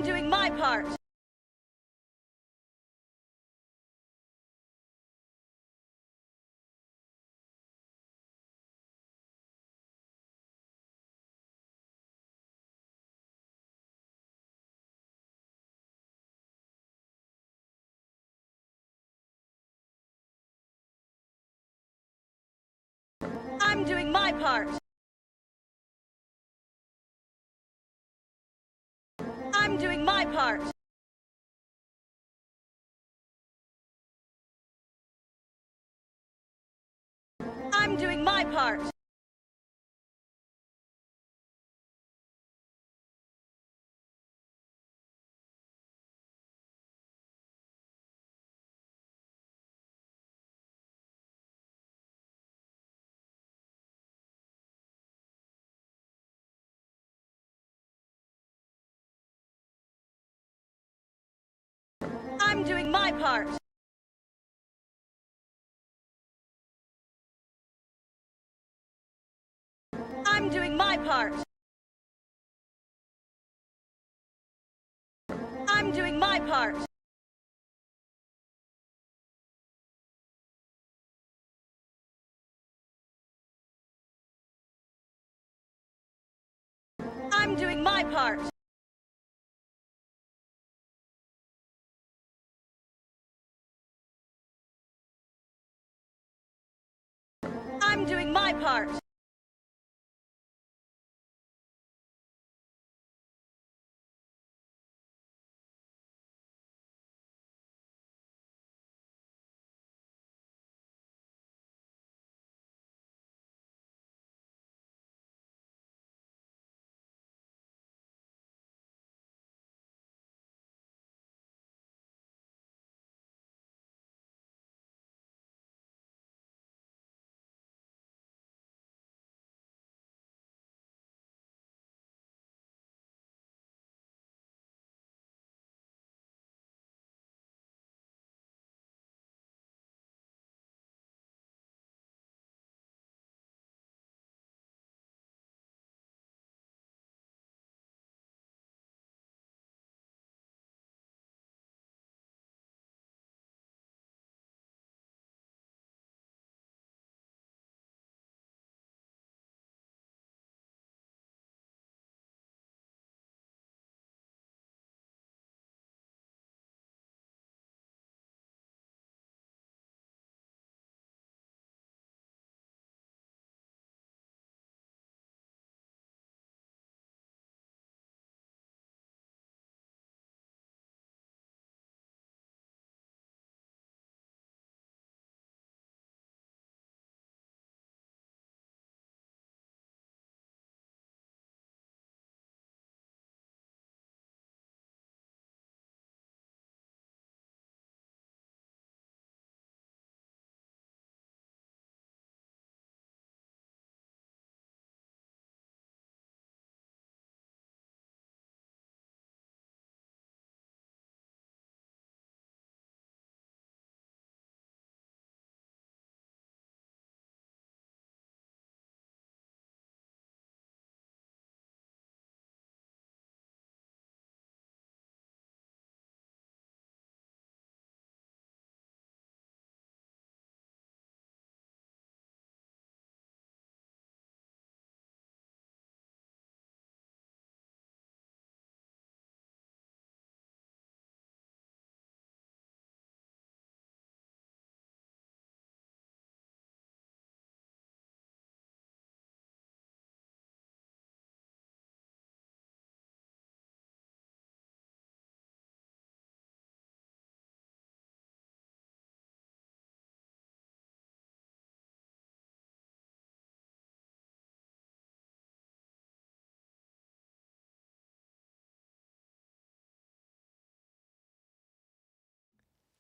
doing my part. I'm doing my part. I'm doing my part. I'm doing my part. I'm doing my part. I'm doing my part. I'm doing my part. I'm doing my part. I'm doing my part.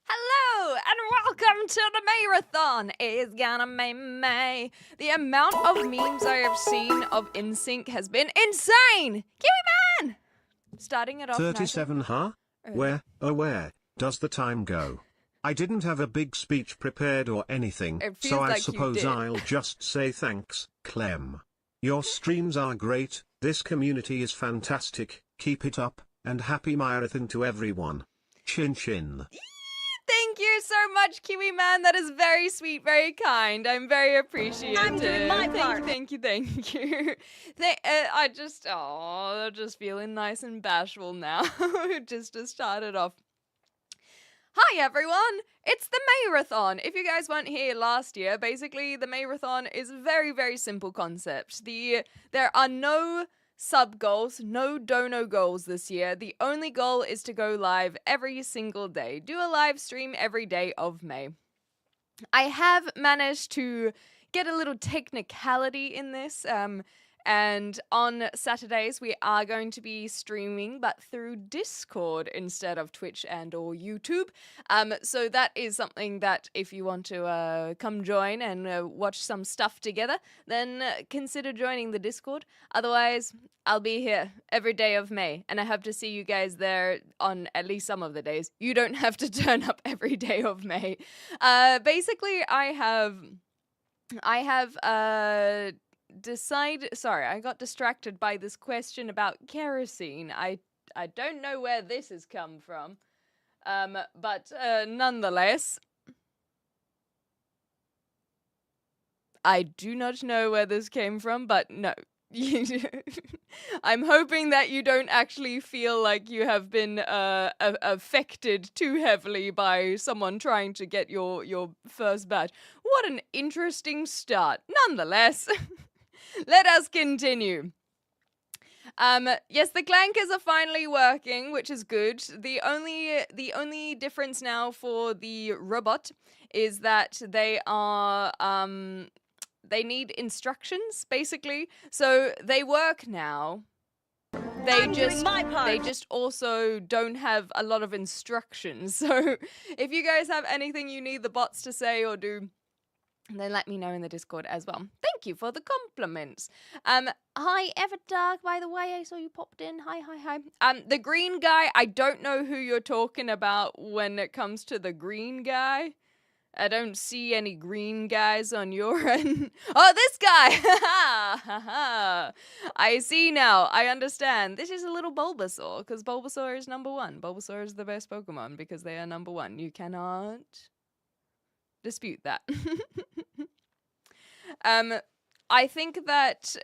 Hello and welcome to the MAYrathon. It is gonna be May. The amount of memes I have seen of NSYNC has been insane. Kiwi man! Starting it off. 37, huh? Where, oh where, does the time go? I didn't have a big speech prepared or anything, so I suppose I'll just say thanks, Clem. Your streams are great, this community is fantastic, keep it up, and happy MAYrathon to everyone. Chin chin. Thank you so much, Kiwi Man. That is very sweet, very kind. I'm very appreciative. I'm doing my part. Thank you. I'm just feeling nice and bashful now. Just to start it off. Hi everyone, it's the MAYrathon. If you guys weren't here last year, basically the MAYrathon is a very, very simple concept. There are no sub-goals, no dono goals this year. The only goal is to go live every single day. Do a live stream every day of May. I have managed to get a little technicality in this, and on Saturdays we are going to be streaming, but through Discord instead of Twitch and or YouTube. So that is something that if you want to come join and watch some stuff together, then consider joining the Discord. Otherwise, I'll be here every day of May, and I hope to see you guys there on at least some of the days. You don't have to turn up every day of May. Basically, I have sorry, I got distracted by this question about kerosene. I don't know where this has come from. But nonetheless, I do not know where this came from, but no. I'm hoping that you don't actually feel like you have been affected too heavily by someone trying to get your first badge. What an interesting start. Nonetheless, let us continue. Yes, the clankers are finally working, which is good. The only difference now for the robot is that they are they need instructions, basically. So they work now. I'm doing my part. They just also don't have a lot of instructions. So if you guys have anything you need the bots to say or do, then let me know in the Discord as well. Thank you for the compliments. Hi, Everdark, by the way. I saw you popped in. Hi. The green guy, I don't know who you're talking about when it comes to the green guy. I don't see any green guys on your end. Oh, this guy! I see now. I understand. This is a little Bulbasaur, because Bulbasaur is #1. Bulbasaur is the best Pokemon, because they are #1. You cannot dispute that. I think that...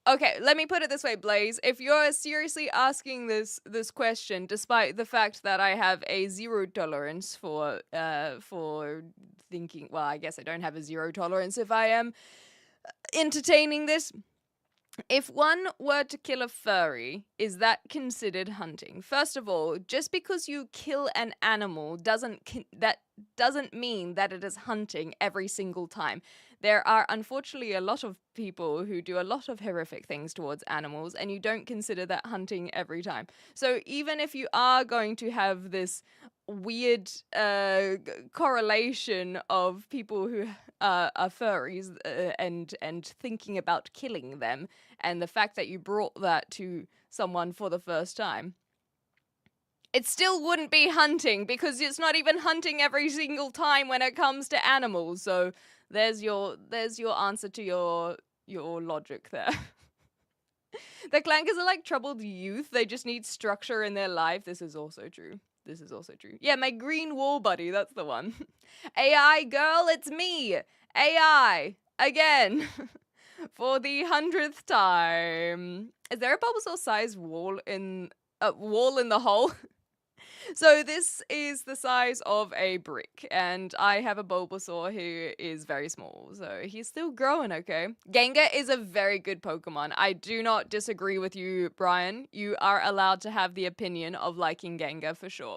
Okay, let me put it this way, Blaze. If you're seriously asking this question, despite the fact that I have a zero tolerance for thinking, well, I guess I don't have a zero tolerance if I am entertaining this. If one were to kill a furry, is that considered hunting? First of all, just because you kill an animal doesn't mean that it is hunting every single time. There are unfortunately a lot of people who do a lot of horrific things towards animals, and you don't consider that hunting every time. So even if you are going to have this weird correlation of people who are furries and thinking about killing them, and the fact that you brought that to someone for the first time, it still wouldn't be hunting, because it's not even hunting every single time when it comes to animals. So there's your answer to your logic there. The clankers are like troubled youth. They just need structure in their life. This is also true. Yeah, my green wall buddy, that's the one. AI girl, it's me. AI again. For the 100th time. Is there a Bulbasaur-sized wall in the hole? So this is the size of a brick, and I have a Bulbasaur who is very small, so he's still growing, okay? Gengar is a very good Pokemon. I do not disagree with you, Brian. You are allowed to have the opinion of liking Gengar for sure.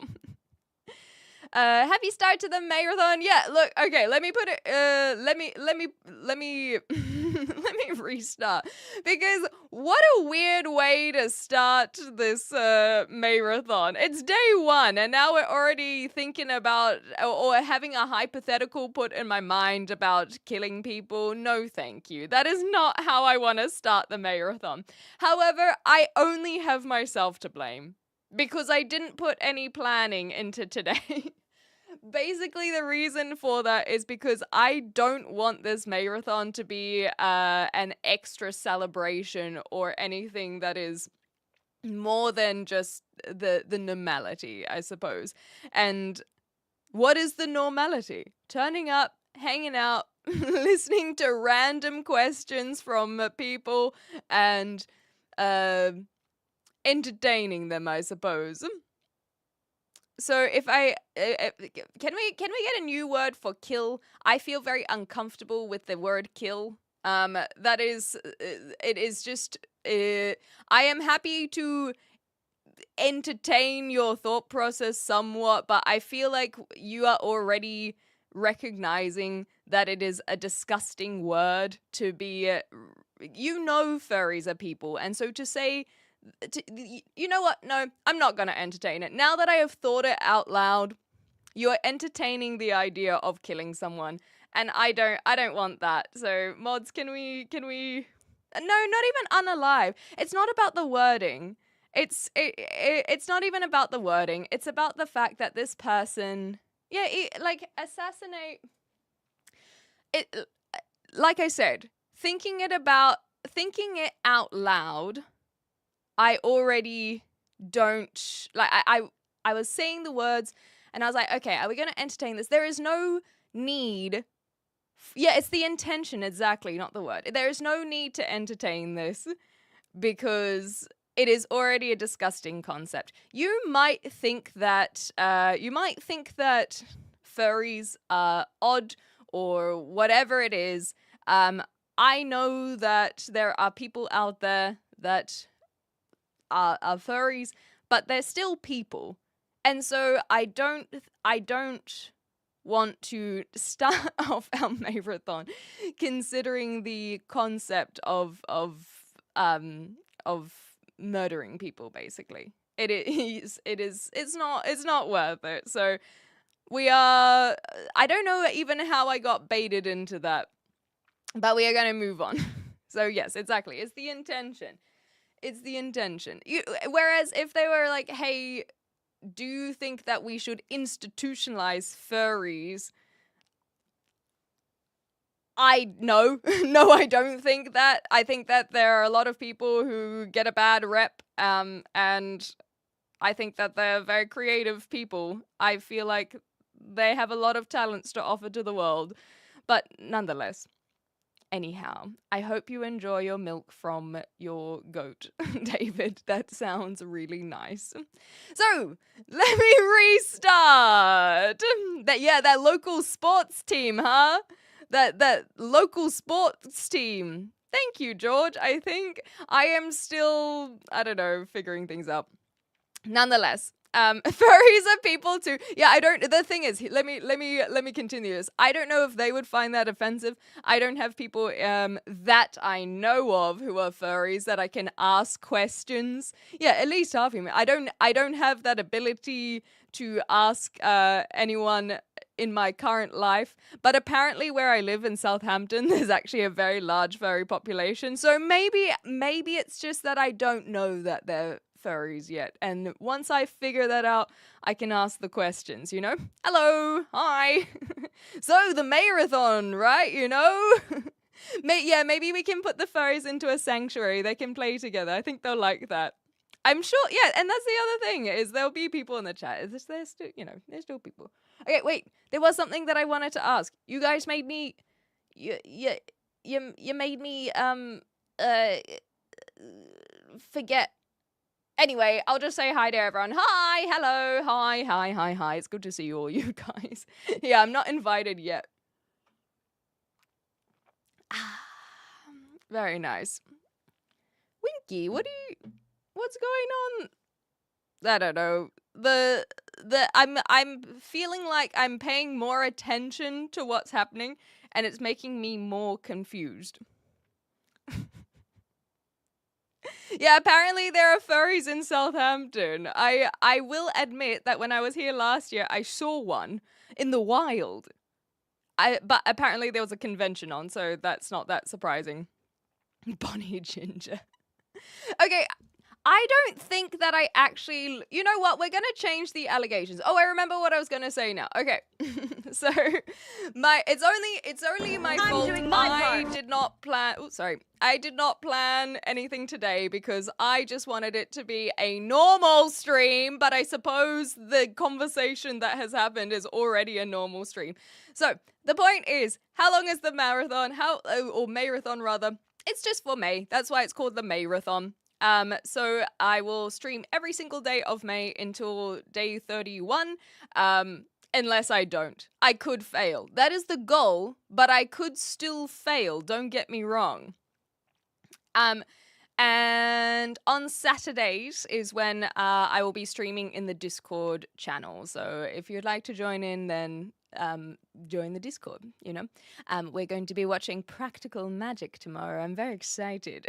Have you started the MAYrathon? Yeah, look, okay, let me put it, let me let me restart. Because what a weird way to start this, MAYrathon. It's day 1, and now we're already thinking about, or having a hypothetical put in my mind about killing people. No, thank you. That is not how I want to start the MAYrathon. However, I only have myself to blame, because I didn't put any planning into today. Basically, the reason for that is because I don't want this MAYrathon to be an extra celebration or anything that is more than just the normality, I suppose. And what is the normality? Turning up, hanging out, listening to random questions from people, and entertaining them, I suppose. So if I can we get a new word for kill? I feel very uncomfortable with the word kill. That is it is just I am happy to entertain your thought process somewhat, but I feel like you are already recognizing that it is a disgusting word to be furries are people, and so to say you know what? No, I'm not going to entertain it. Now that I have thought it out loud, you are entertaining the idea of killing someone, and I don't want that. So mods, can we no, not even unalive. It's not about the wording. It's not even about the wording. It's about the fact that this person, like assassinate it, like I said, thinking it out loud, I already don't, like, I was saying the words, and I was like, okay, are we going to entertain this? There is no need. It's the intention, exactly, not the word. There is no need to entertain this, because it is already a disgusting concept. You might think that furries are odd, or whatever it is. I know that there are people out there that are furries, but they're still people, and so I don't want to start off our MAYrathon considering the concept of murdering people. Basically, it's not worth it. So I don't know even how I got baited into that, but we are going to move on. So yes, exactly, it's the intention. It's the intention. Whereas if they were like, hey, do you think that we should institutionalize furries? No, I don't think that. I think that there are a lot of people who get a bad rep, and I think that they're very creative people. I feel like they have a lot of talents to offer to the world, but nonetheless. Anyhow, I hope you enjoy your milk from your goat, David. That sounds really nice. So, let me restart. That local sports team, huh? That local sports team. Thank you, George. I think I am still, I don't know, figuring things out. Nonetheless, furries are people too. Yeah, the thing is, let me continue this. I don't know if they would find that offensive. I don't have people that I know of who are furries that I can ask questions. Yeah, at least half of them. I don't have that ability to ask anyone in my current life, but apparently where I live in Southampton, there's actually a very large furry population. So maybe it's just that I don't know that they're furries yet, and once I figure that out, I can ask the questions, you know? Hello, hi. So the MAYrathon, right? You know? Maybe we can put the furries into a sanctuary. They can play together. I think they'll like that. I'm sure. Yeah, and that's the other thing is there'll be people in the chat. There's still, there's still people. Okay, wait. There was something that I wanted to ask. You guys made me. You made me forget. Anyway, I'll just say hi to everyone. Hi, hello, hi. It's good to see you all, you guys. Yeah, I'm not invited yet. Very nice. Winky, what's going on? I don't know. I'm feeling like I'm paying more attention to what's happening, and it's making me more confused. Yeah, apparently there are furries in Southampton. I will admit that when I was here last year, I saw one in the wild. But apparently there was a convention on, so that's not that surprising. Bonnie Ginger. Okay, I don't think that I actually, you know what, we're going to change the allegations. Oh, I remember what I was going to say now. Okay. So it's only my I'm fault. doing my I part. did not plan, I did not plan anything today because I just wanted it to be a normal stream, but I suppose the conversation that has happened is already a normal stream. So the point is, how long is the marathon? Or MAYrathon rather? It's just for May. That's why it's called the MAYrathon. So I will stream every single day of May until day 31, unless I don't. I could fail. That is the goal, but I could still fail, don't get me wrong. And on Saturdays is when I will be streaming in the Discord channel. So if you'd like to join in, then join the Discord, you know. We're going to be watching Practical Magic tomorrow. I'm very excited.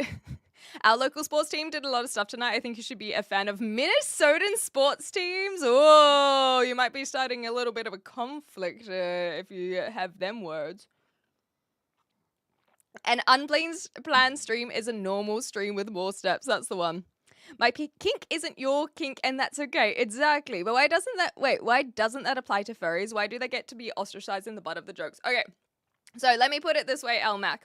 Our local sports team did a lot of stuff tonight. I think you should be a fan of Minnesotan sports teams. Oh, you might be starting a little bit of a conflict if you have them words. An unplanned stream is a normal stream with more steps. That's the one. My kink isn't your kink, and that's okay. Exactly. But why doesn't that apply to furries? Why do they get to be ostracized in the butt of the jokes? Okay. So let me put it this way, Elmac.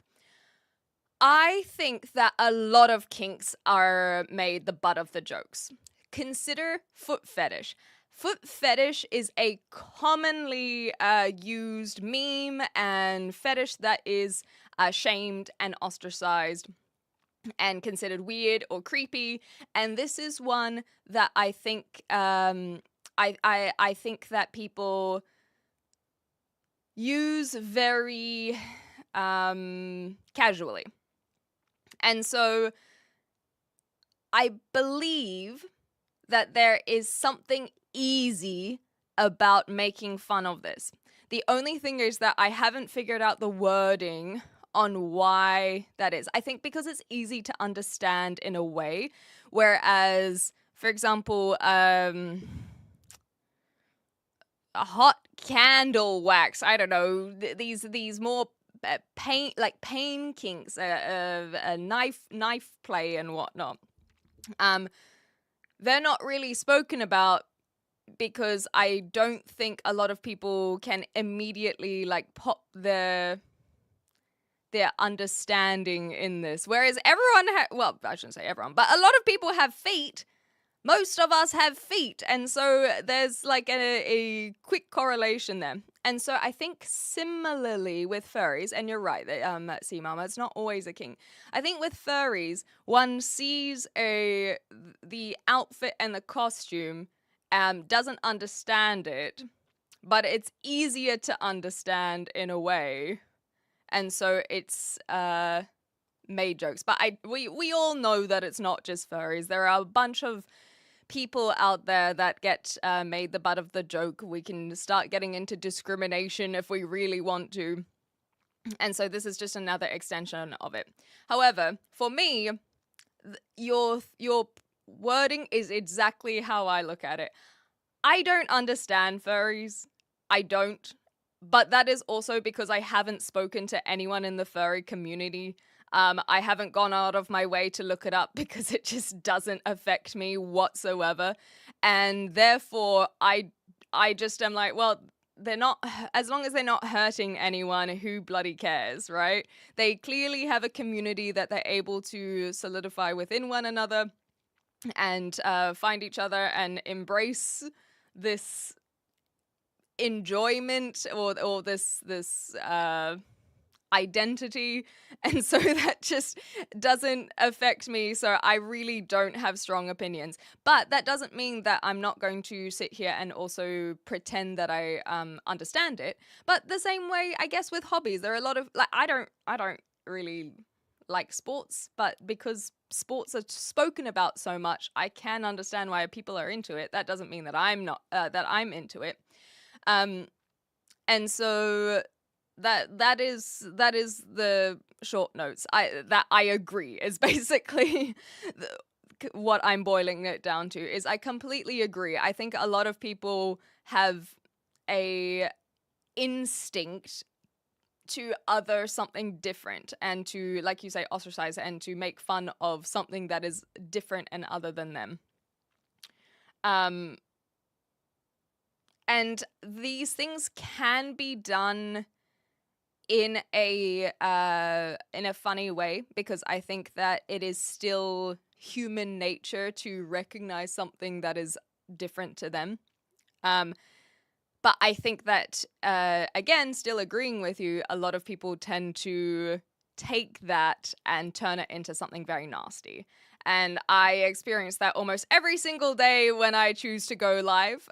I think that a lot of kinks are made the butt of the jokes. Consider foot fetish. Foot fetish is a commonly used meme and fetish that is shamed and ostracized and considered weird or creepy. And this is one that I think I think that people use very casually. And so I believe that there is something easy about making fun of this. The only thing is that I haven't figured out the wording on why that is. I think because it's easy to understand in a way, whereas, for example, a hot candle wax, I don't know, these more pain kinks, a knife play and whatnot. They're not really spoken about because I don't think a lot of people can immediately like pop their understanding in this. Whereas everyone well, I shouldn't say everyone, but a lot of people have feet. Most of us have feet, and so there's like a quick correlation there. And so I think similarly with furries, and you're right, see Mama, it's not always a king. I think with furries, one sees the outfit and the costume, doesn't understand it, but it's easier to understand in a way, and so it's made jokes. But we all know that it's not just furries. There are a bunch of people out there that get made the butt of the joke. We can start getting into discrimination if we really want to. And so this is just another extension of it. However, for me, your wording is exactly how I look at it. I don't understand furries. I don't. But that is also because I haven't spoken to anyone in the furry community. I haven't gone out of my way to look it up because it just doesn't affect me whatsoever. And therefore, I just am like, well, they're not, as long as they're not hurting anyone, who bloody cares, right? They clearly have a community that they're able to solidify within one another and find each other and embrace this enjoyment or this identity, and so that just doesn't affect me. So I really don't have strong opinions, but that doesn't mean that I'm not going to sit here and also pretend that I understand it. But the same way, I guess, with hobbies, there are a lot of like I don't really like sports, but because sports are spoken about so much, I can understand why people are into it. That doesn't mean that I'm not that I'm into it. And so that is the short notes. I agree is basically what I'm boiling it down to. Is I completely agree. I think a lot of people have a instinct to other something different and to, like you say, ostracize and to make fun of something that is different and other than them. And these things can be done in a funny way, because I think that it is still human nature to recognize something that is different to them. But I think that, again, still agreeing with you, a lot of people tend to take that and turn it into something very nasty. And I experience that almost every single day when I choose to go live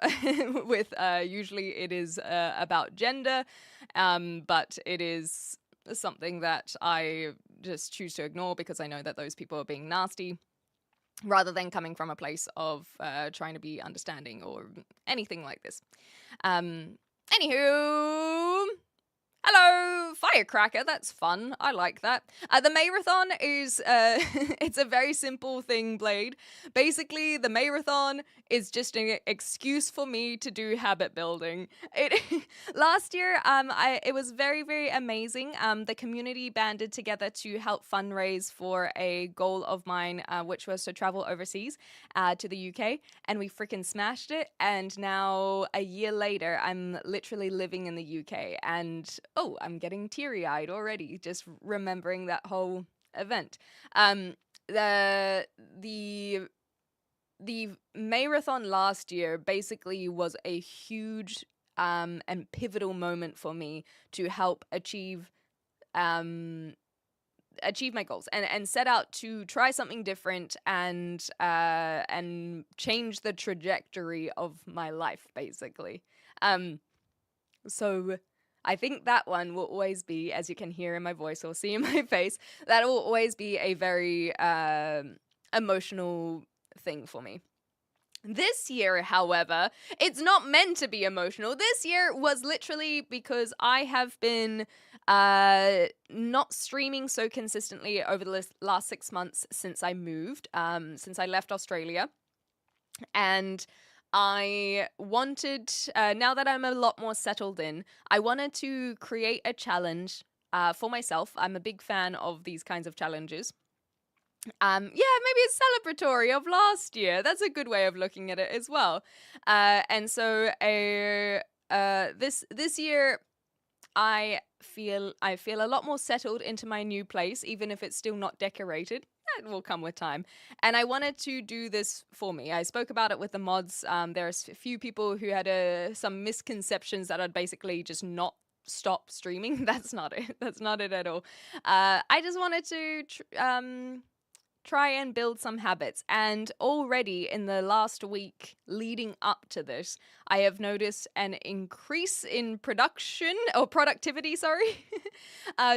with, usually it is about gender, but it is something that I just choose to ignore because I know that those people are being nasty, rather than coming from a place of trying to be understanding or anything like this. Anywho, hello, firecracker, that's fun. I like that. The MAYrathon is, it's a very simple thing, Blade. Basically, the MAYrathon is just an excuse for me to do habit building. Last year, it was very, very amazing. The community banded together to help fundraise for a goal of mine, which was to travel overseas to the UK, and we freaking smashed it. And now, a year later, I'm literally living in the UK, and oh, I'm getting teary-eyed already just remembering that whole event. The MAYrathon last year basically was a huge and pivotal moment for me to help achieve my goals and set out to try something different and change the trajectory of my life, basically. So I think that one will always be, as you can hear in my voice or see in my face, that will always be a very emotional thing for me. This year, however, it's not meant to be emotional. This year was literally because I have been not streaming so consistently over the last 6 months since I moved, since I left Australia. And I wanted, now that I'm a lot more settled in, I wanted to create a challenge for myself. I'm a big fan of these kinds of challenges. Yeah, maybe it's celebratory of last year. That's a good way of looking at it as well. And so this year, I feel a lot more settled into my new place, even if it's still not decorated. That will come with time. And I wanted to do this for me. I spoke about it with the mods. There's a few people who had some misconceptions that I'd basically just not stop streaming. That's not it. That's not it at all. I just wanted to try and build some habits. And already in the last week leading up to this, I have noticed an increase in productivity,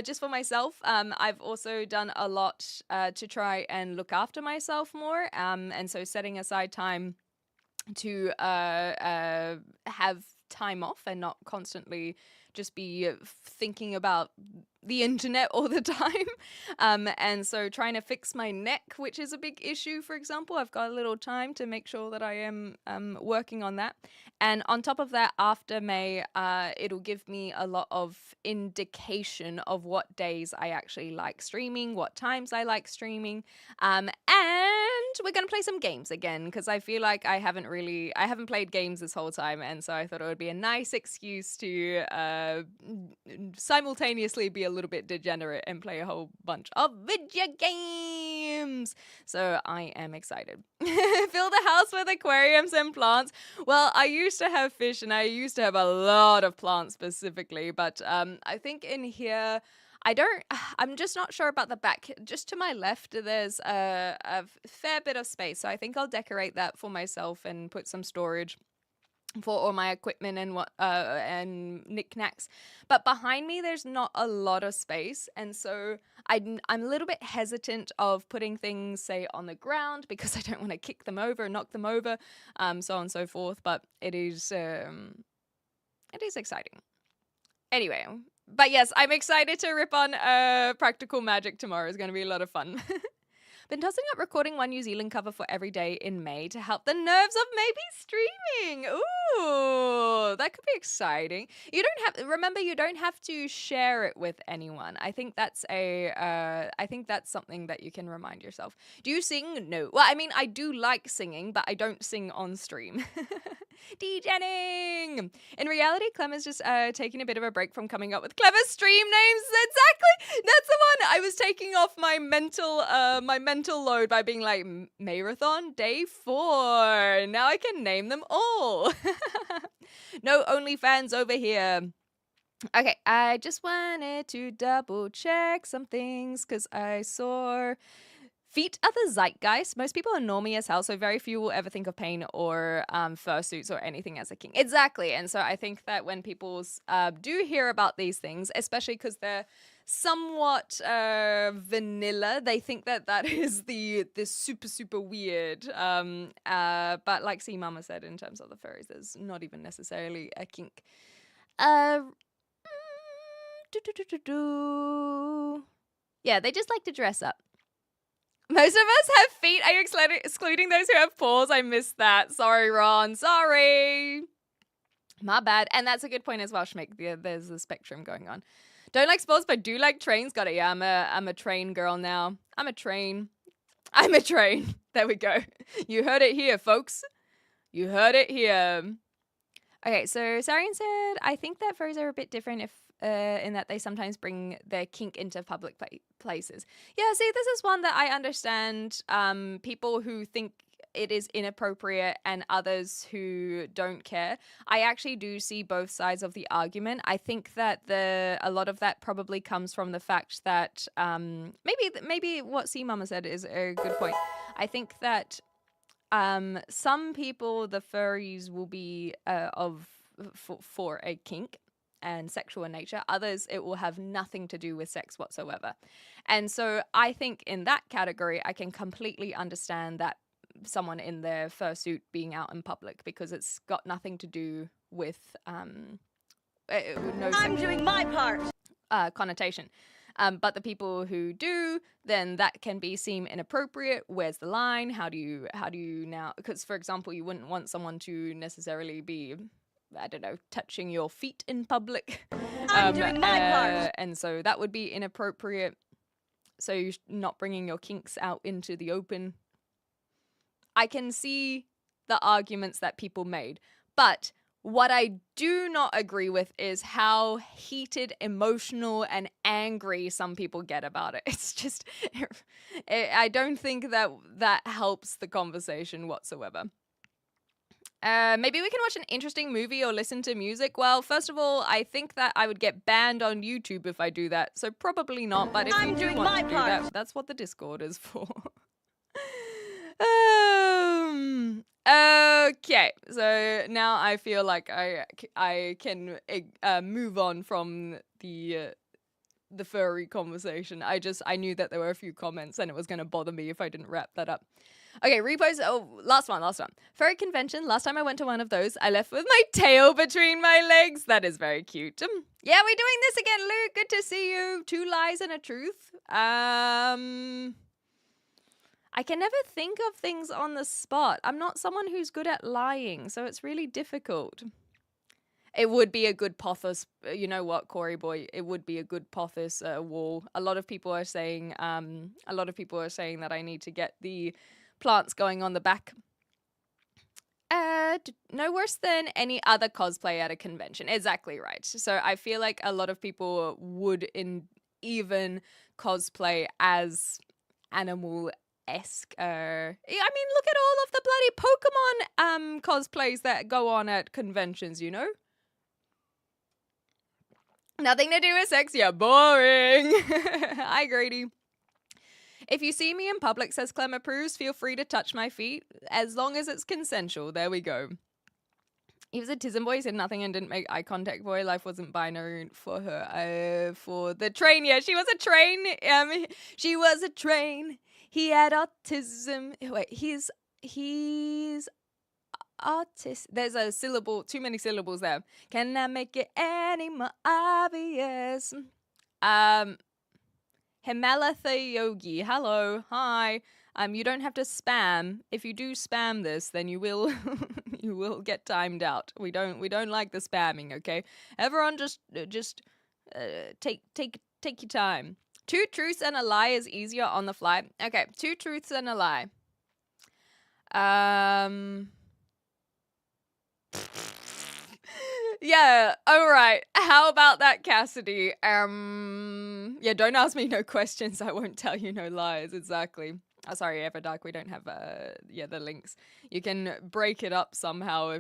just for myself. I've also done a lot to try and look after myself more. And so setting aside time to have time off and not constantly just be thinking about the internet all the time. And so trying to fix my neck, which is a big issue, for example. I've got a little time to make sure that I am working on that. And on top of that, after May, it'll give me a lot of indication of what days I actually like streaming, what times I like streaming. And we're going to play some games again, because I feel like I haven't played games this whole time. And so I thought it would be a nice excuse to simultaneously be a little bit degenerate and play a whole bunch of video games. So I am excited. Fill the house with aquariums and plants. Well, I used to have fish and I used to have a lot of plants specifically, but I think in here I'm just not sure about the back. Just to my left, there's a fair bit of space. So I think I'll decorate that for myself and put some storage for all my equipment and knickknacks. But behind me, there's not a lot of space. And so I'm a little bit hesitant of putting things, say, on the ground because I don't want to kick them over, knock them over, so on and so forth. But it is exciting. Anyway, but yes, I'm excited to rip on Practical Magic tomorrow. It's going to be a lot of fun. Been tossing up recording one New Zealand cover for every day in May to help the nerves of maybe streaming. Ooh, that could be exciting. You don't have, remember, you don't have to share it with anyone. I think that's I think that's something that you can remind yourself. Do you sing? No. Well, I mean, I do like singing, but I don't sing on stream. Degenning. In reality, Clem is just taking a bit of a break from coming up with clever stream names. Exactly. That's the one. I was taking off my mental load by being like, MAYrathon day 4. Now I can name them all. No OnlyFans over here. Okay, I just wanted to double check some things because I saw feet are the zeitgeist. Most people are normie as hell, so very few will ever think of pain or fursuits or anything as a king. Exactly, and so I think that when people do hear about these things, especially because they're somewhat vanilla, they think that that is the super, super weird. But like C Mama said, in terms of the furries, there's not even necessarily a kink. Yeah, they just like to dress up. Most of us have feet. Are you excluding those who have paws? I missed that. Sorry, Ron. Sorry. My bad. And that's a good point as well, Schmick. There's a spectrum going on. Don't like sports, but do like trains. Got it. Yeah, I'm a train girl now. I'm a train. There we go. You heard it here, folks. You heard it here. Okay, so Sarian said, I think that furries are a bit different in that they sometimes bring their kink into public places. Yeah, see, this is one that I understand. People who think it is inappropriate and others who don't care. I actually do see both sides of the argument. I think that a lot of that probably comes from the fact that maybe what C Mama said is a good point. I think that some people, the furries will be for a kink and sexual in nature. Others, it will have nothing to do with sex whatsoever. And so I think in that category, I can completely understand that someone in their fursuit being out in public, because it's got nothing to do with no I'm doing my part. Connotation. But the people who do, then that can seem inappropriate. Where's the line? How do you now? Because, for example, you wouldn't want someone to necessarily be, I don't know, touching your feet in public. I'm doing my part. And so that would be inappropriate. So you're not bringing your kinks out into the open. I can see the arguments that people made, but what I do not agree with is how heated, emotional, and angry some people get about it. It's just, I don't think that helps the conversation whatsoever. Maybe we can watch an interesting movie or listen to music. Well, first of all, I think that I would get banned on YouTube if I do that, so probably not. But if you do want to do that, that's what the Discord is for. Okay, so now I feel like I can move on from the furry conversation. I knew that there were a few comments and it was going to bother me if I didn't wrap that up. Okay, repost. Oh, last one. Furry convention. Last time I went to one of those, I left with my tail between my legs. That is very cute. Yeah, we're doing this again, Luke. Good to see you. 2 lies and a truth. I can never think of things on the spot. I'm not someone who's good at lying, so it's really difficult. It would be a good Pothos. You know what, Corey boy? It would be a good Pothos wall. A lot of people are saying. That I need to get the plants going on the back. No worse than any other cosplay at a convention. Exactly right. So I feel like a lot of people would even cosplay as animal-esque. I mean, look at all of the bloody Pokemon cosplays that go on at conventions, you know? Nothing to do with sex, yeah, boring. Hi, Grady. If you see me in public, says Clem approves, feel free to touch my feet, as long as it's consensual. There we go. He was a Tism boy, said nothing and didn't make eye contact boy. Life wasn't binary for her. For the train, yeah, she was a train. She was a train. He had autism. Wait, he's autistic. There's a syllable, too many syllables there. Can I make it any more obvious? Himalatha Yogi. Hello. Hi. You don't have to spam. If you do spam this, then you will you will get timed out. We don't like the spamming, okay? Everyone just take your time. 2 truths and a lie is easier on the fly. Okay, 2 truths and a lie. Yeah, alright. How about that, Cassidy? Yeah, don't ask me no questions. I won't tell you no lies. Exactly. Oh, sorry, Everdark, we don't have, the links. You can break it up somehow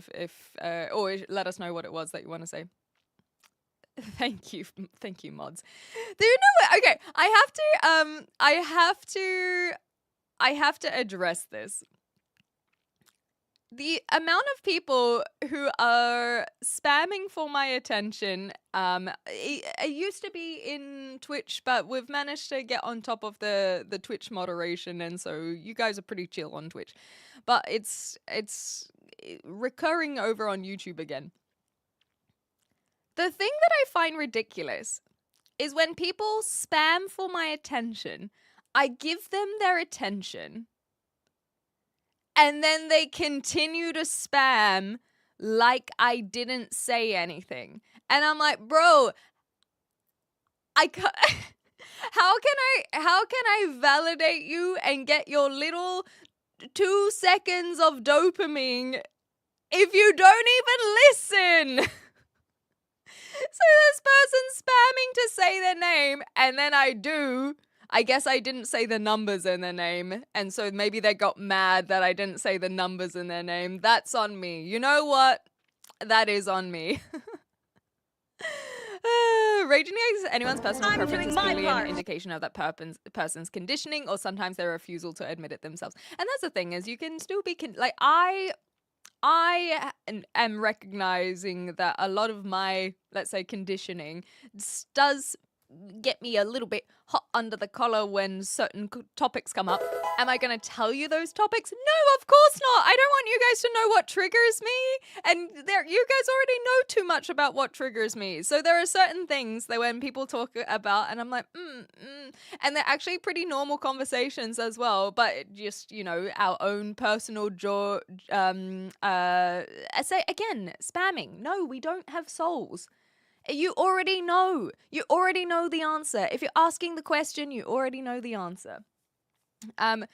or let us know what it was that you want to say. Thank you, mods. Do you know what? Okay, I have to address this. The amount of people who are spamming for my attention, it used to be in Twitch, but we've managed to get on top of the Twitch moderation, and so you guys are pretty chill on Twitch. But it's recurring over on YouTube again. The thing that I find ridiculous is when people spam for my attention, I give them their attention, and then they continue to spam like I didn't say anything. And I'm like, bro, how can I validate you and get your little 2 seconds of dopamine if you don't even listen? So this person's spamming to say their name, and then I guess I didn't say the numbers in their name, and so maybe they got mad that I didn't say the numbers in their name. That's on me. You know what? That is on me. Raging against anyone's personal preference is clearly an indication of that person's conditioning, or sometimes their refusal to admit it themselves. And that's the thing, is you can still be I am recognizing that a lot of my, let's say, conditioning does get me a little bit hot under the collar when certain topics come up. Am I going to tell you those topics? No, of course not. I don't want you guys to know what triggers me. And you guys already know too much about what triggers me. So there are certain things that when people talk about, and I'm like, and they're actually pretty normal conversations as well. But just, our own personal I say again, spamming. No, we don't have souls. You already know. You already know the answer. If you're asking the question, you already know the answer. That's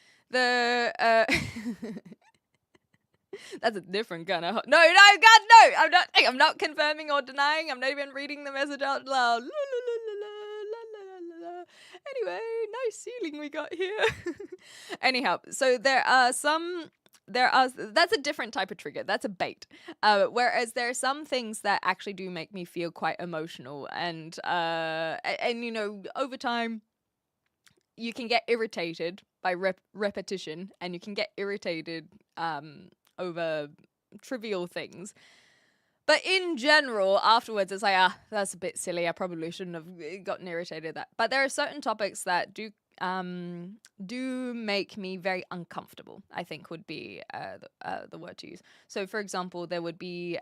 a different kind of no, God, no. I'm not confirming or denying. I'm not even reading the message out loud. Anyway, nice ceiling we got here. Anyhow, so that's a different type of trigger. That's a bait. Whereas there are some things that actually do make me feel quite emotional, and over time, you can get irritated by repetition, and you can get irritated over trivial things. But in general, afterwards, it's like, that's a bit silly. I probably shouldn't have gotten irritated at that. But there are certain topics that do make me very uncomfortable, I think would be the word to use. So, for example, there would be,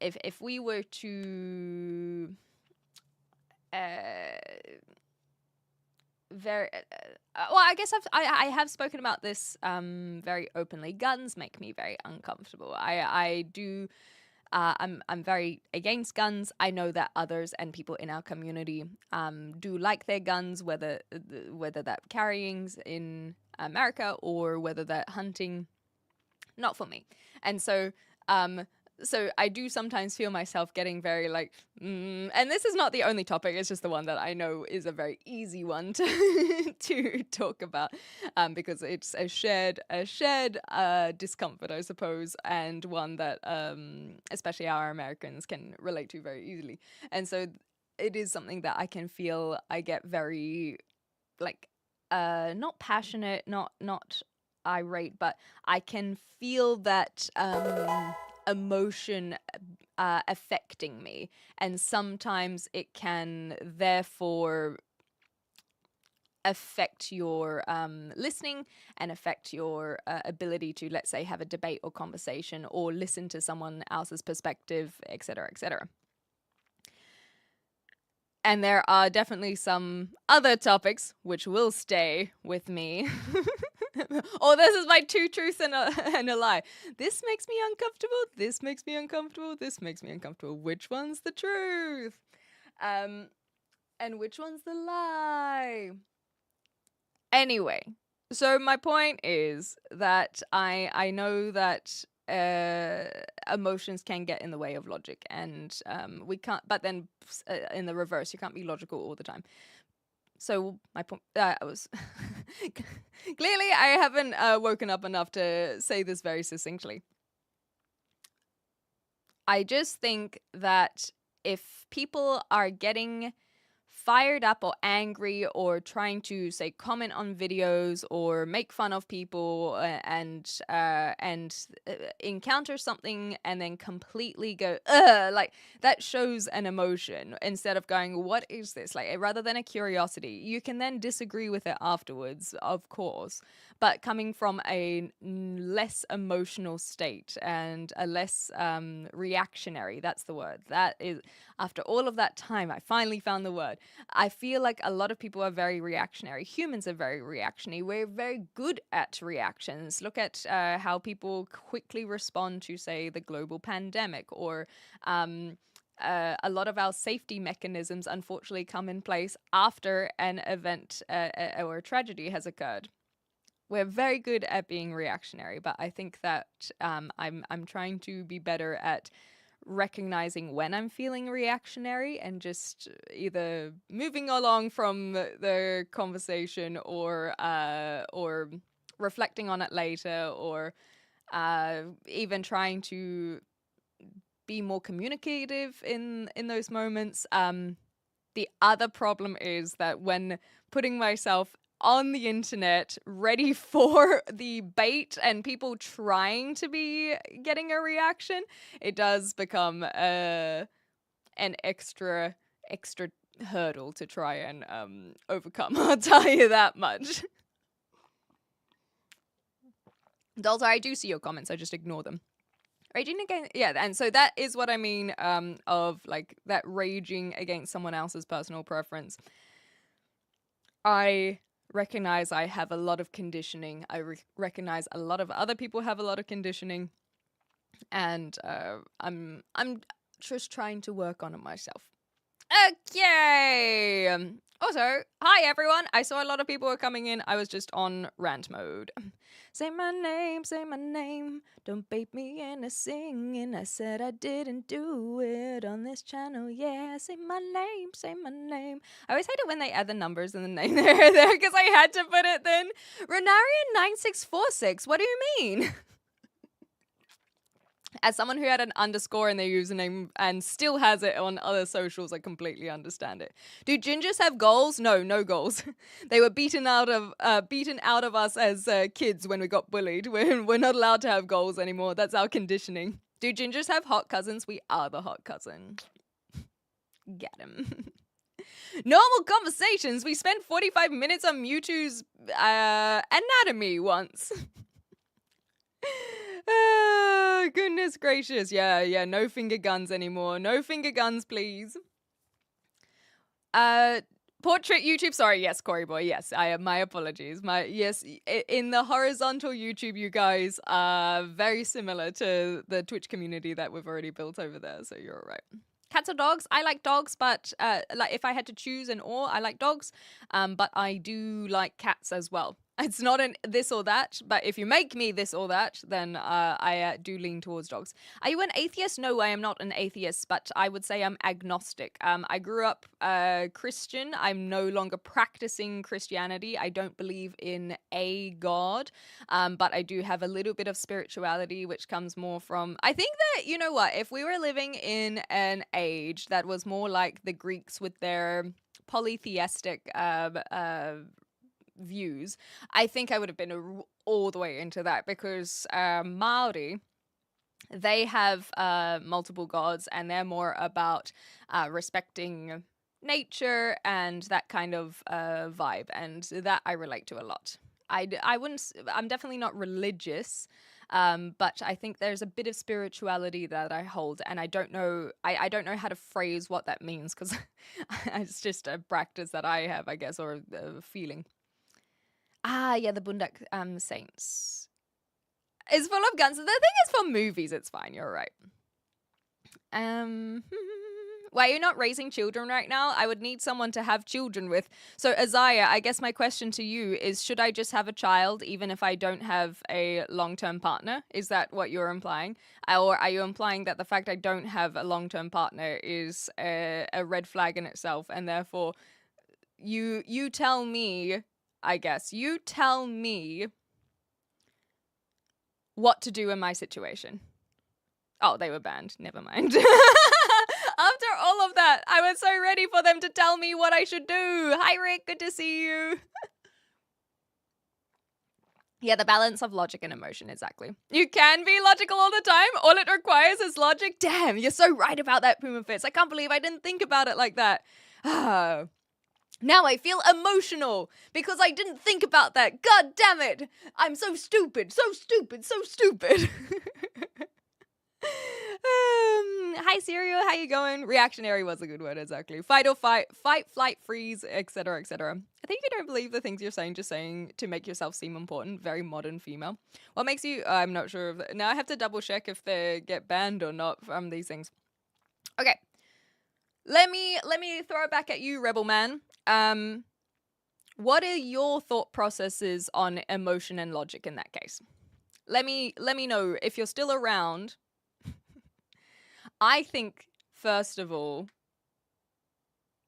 if we were to I guess I have spoken about this very openly. Guns make me very uncomfortable. I'm very against guns. I know that others and people in our community do like their guns, whether that carrying's in America or whether that hunting. Not for me. And so I do sometimes feel myself getting very and this is not the only topic, it's just the one that I know is a very easy one to talk about, because it's a shared discomfort, I suppose, and one that especially our Americans can relate to very easily. And so it is something that I can feel I get very not passionate, not irate, but I can feel that emotion affecting me, and sometimes it can therefore affect your listening and affect your ability to, let's say, have a debate or conversation or listen to someone else's perspective, etc., etc. And there are definitely some other topics which will stay with me. Or this is my two truths and a lie. This makes me uncomfortable. This makes me uncomfortable. This makes me uncomfortable. Which one's the truth? And which one's the lie? Anyway, so my point is that I know that emotions can get in the way of logic, and we can't. But then in the reverse, you can't be logical all the time. So my point was clearly I haven't woken up enough to say this very succinctly. I just think that if people are getting fired up or angry or trying to, say, comment on videos or make fun of people and encounter something and then completely go, ugh, like that shows an emotion instead of going, what is this? Like, rather than a curiosity, you can then disagree with it afterwards, of course, but coming from a less emotional state and a less reactionary, that's the word. That is, after all of that time, I finally found the word. I feel like a lot of people are very reactionary. Humans are very reactionary. We're very good at reactions. Look at how people quickly respond to, say, the global pandemic, or a lot of our safety mechanisms, unfortunately, come in place after an event or a tragedy has occurred. We're very good at being reactionary, but I think that I'm trying to be better at recognizing when I'm feeling reactionary and just either moving along from the conversation or reflecting on it later, or even trying to be more communicative in those moments. The other problem is that when putting myself on the internet ready for the bait and people trying to be getting a reaction, it does become an extra hurdle to try and overcome. I'll tell you that much. Also, I do see your comments, I just ignore them. Raging against, yeah, and so that is what I mean of like that raging against someone else's personal preference. I recognize I have a lot of conditioning. I recognize a lot of other people have a lot of conditioning, and I'm just trying to work on it myself. Okay. Also, hi everyone. I saw a lot of people were coming in. I was just on rant mode. Say my name. Don't bait me into singing. I said I didn't do it on this channel. Yeah, say my name. I always hate it when they add the numbers in the name there because I had to put it then. Renarian9646. What do you mean? As someone who had an underscore in their username and still has it on other socials, I completely understand it. Do gingers have goals? No goals. They were beaten out of us as kids when we got bullied. We're not allowed to have goals anymore. That's our conditioning. Do gingers have hot cousins? We are the hot cousin. Get him. Normal conversations. We spent 45 minutes on Mewtwo's anatomy once. Oh, goodness gracious. Yeah, no finger guns anymore. No finger guns, please. Portrait YouTube, sorry, yes, Corey Boy, yes, my apologies. In the horizontal YouTube, you guys are very similar to the Twitch community that we've already built over there, so you're all right. Cats or dogs? I like dogs, but like if I had to choose I like dogs, but I do like cats as well. It's not an this or that, but if you make me this or that, then I do lean towards dogs. Are you an atheist? No, I am not an atheist, but I would say I'm agnostic. I grew up Christian. I'm no longer practicing Christianity. I don't believe in a God, but I do have a little bit of spirituality, which comes more from, I think that, you know what, if we were living in an age that was more like the Greeks with their polytheistic views, I think I would have been all the way into that, because Maori, they have multiple gods, and they're more about respecting nature and that kind of vibe, and that I relate to a lot. I'm definitely not religious, But I think there's a bit of spirituality that I hold, and I don't know how to phrase what that means, because it's just a practice that I have, I guess, or a feeling. Yeah, the Bundak Saints is full of guns. The thing is, for movies, it's fine. You're right. Why are you not raising children right now? I would need someone to have children with. So, Isaiah, I guess my question to you is, should I just have a child even if I don't have a long-term partner? Is that what you're implying? Or are you implying that the fact I don't have a long-term partner is a red flag in itself, and therefore you tell me, I guess, you tell me what to do in my situation? Oh, they were banned. Never mind. After all of that, I was so ready for them to tell me what I should do. Hi, Rick. Good to see you. Yeah, the balance of logic and emotion, exactly. You can be logical all the time. All it requires is logic. Damn, you're so right about that, Puma Fits. I can't believe I didn't think about it like that. Now I feel emotional because I didn't think about that. God damn it. I'm so stupid, so stupid, so stupid. Hi, Serial. How you going? Reactionary was a good word, exactly. Fight or fight, flight, freeze, etc., etc. I think you don't believe the things you're saying, just saying to make yourself seem important. Very modern female. What makes you... I'm not sure. Now I have to double check if they get banned or not from these things. Okay. Let me throw it back at you, Rebel Man. What are your thought processes on emotion and logic in that case? Let me know if you're still around. I think, first of all...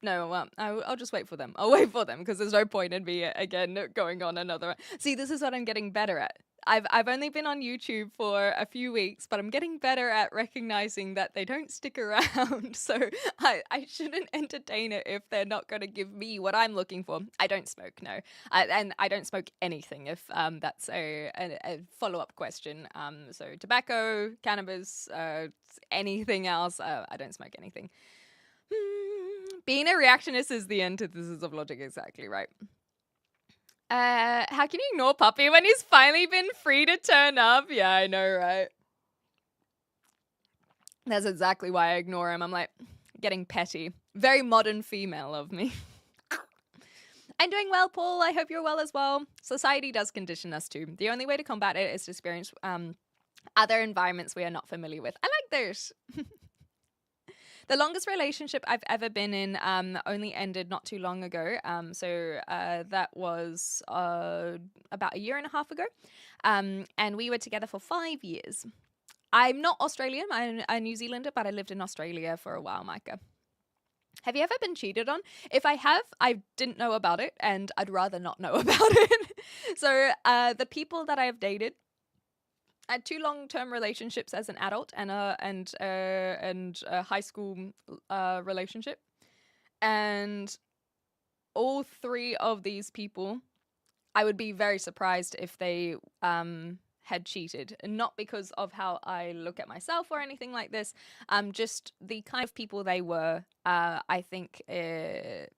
No, well, I'll just wait for them. I'll wait for them, because there's no point in me, again, going on another... See, this is what I'm getting better at. I've only been on YouTube for a few weeks, but I'm getting better at recognizing that they don't stick around. So I shouldn't entertain it if they're not going to give me what I'm looking for. I don't smoke, no. And I don't smoke anything, if that's a follow-up question. So tobacco, cannabis, anything else, I don't smoke anything. Being a reactionist is the antithesis of logic, exactly right. How can you ignore Puppy when he's finally been free to turn up? Yeah, I know, right? That's exactly why I ignore him. I'm like, getting petty. Very modern female of me. I'm doing well, Paul. I hope you're well as well. Society does condition us too. The only way to combat it is to experience other environments we are not familiar with. I like this. The longest relationship I've ever been in only ended not too long ago. So that was about a year and a half ago. And we were together for 5 years. I'm not Australian. I'm a New Zealander, but I lived in Australia for a while, Micah. Have you ever been cheated on? If I have, I didn't know about it, and I'd rather not know about it. So the people that I have dated, I had 2 long-term relationships as an adult and a high school relationship, and all 3 of these people, I would be very surprised if they had cheated, and not because of how I look at myself or anything like this. Just the kind of people they were. I think it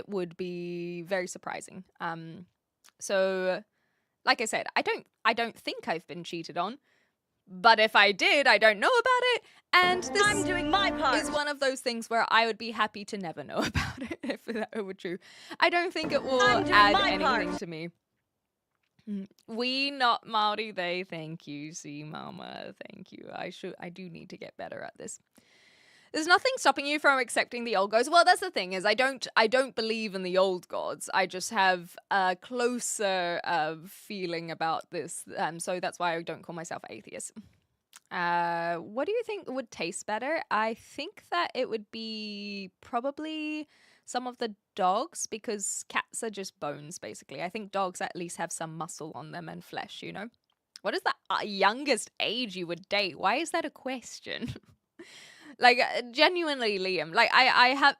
would be very surprising. So. Like I said, I don't think I've been cheated on, but if I did, I don't know about it, and this I'm doing my part. Is one of those things where I would be happy to never know about it if that were true. I don't think it will add anything to me. We not Maori, they. Thank you, see, Mama. Thank you. I do need to get better at this. There's nothing stopping you from accepting the old gods. Well, that's the thing, is I don't believe in the old gods. I just have a closer feeling about this. So that's why I don't call myself atheist. What do you think would taste better? I think that it would be probably some of the dogs, because cats are just bones, basically. I think dogs at least have some muscle on them and flesh, you know? What is the youngest age you would date? Why is that a question? Like, genuinely, Liam, like, I have,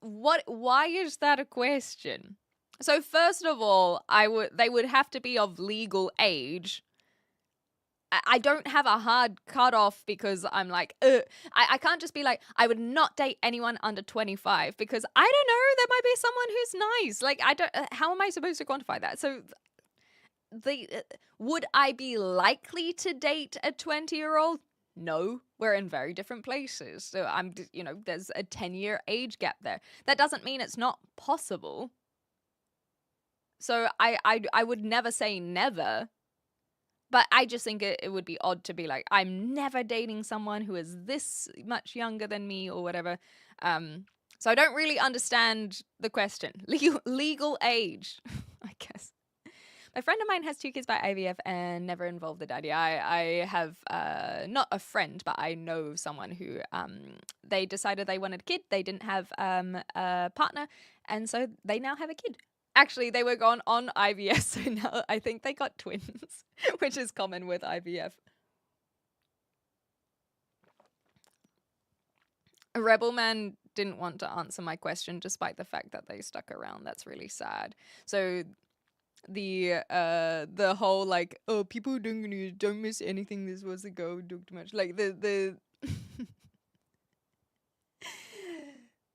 why is that a question? So, first of all, they would have to be of legal age. I don't have a hard cutoff because I'm like, I can't just be like, I would not date anyone under 25, because I don't know, there might be someone who's nice. Like, how am I supposed to quantify that? So, would I be likely to date a 20-year-old? No, we're in very different places. So there's a 10-year age gap there. That doesn't mean it's not possible. So I would never say never, but I just think it would be odd to be like, I'm never dating someone who is this much younger than me or whatever. So I don't really understand the question. Legal age, I guess. A friend of mine has 2 kids by IVF and never involved the daddy. I have not a friend, but I know someone who they decided they wanted a kid. They didn't have a partner, and so they now have a kid. Actually, they were gone on IVF, so now I think they got twins, which is common with IVF. A Rebel Man didn't want to answer my question despite the fact that they stuck around. That's really sad. So the whole like, oh, people don't miss anything, this was a go, talk too much, like the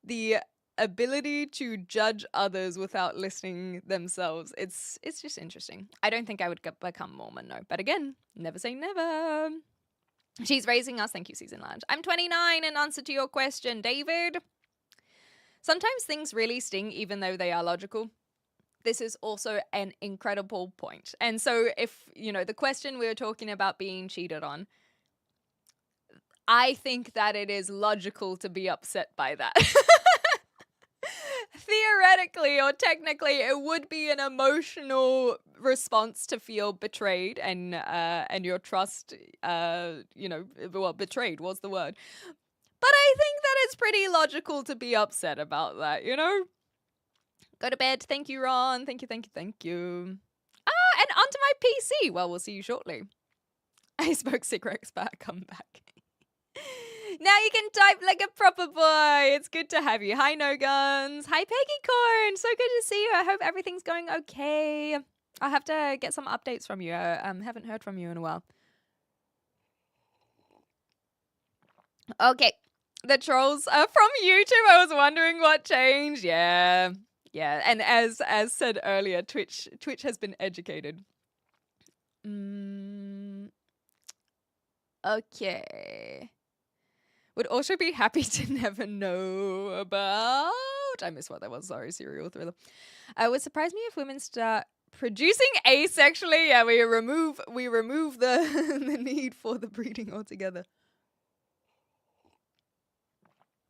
the ability to judge others without listening themselves, it's just interesting. I don't think I would become Mormon, no, but again, never say never. She's raising us. Thank you, Season Lounge. I'm 29 in answer to your question, David. Sometimes things really sting even though they are logical. This is also an incredible point. And so if, the question we were talking about being cheated on, I think that it is logical to be upset by that. Theoretically or technically, it would be an emotional response to feel betrayed and your trust, betrayed was the word. But I think that it's pretty logical to be upset about that, Go to bed. Thank you, Ron. Thank you. And onto my PC. Well, we'll see you shortly. I spoke cigarettes, but come back. Now you can type like a proper boy. It's good to have you. Hi, No Guns. Hi, Peggy Corn. So good to see you. I hope everything's going okay. I'll have to get some updates from you. Haven't heard from you in a while. Okay. The trolls are from YouTube. I was wondering what changed. Yeah. And as said earlier, Twitch has been educated. Okay. Would also be happy to never know about. I missed what that was. Sorry, serial thriller. Would surprise me if women start producing asexually. Yeah, we remove the the need for the breeding altogether.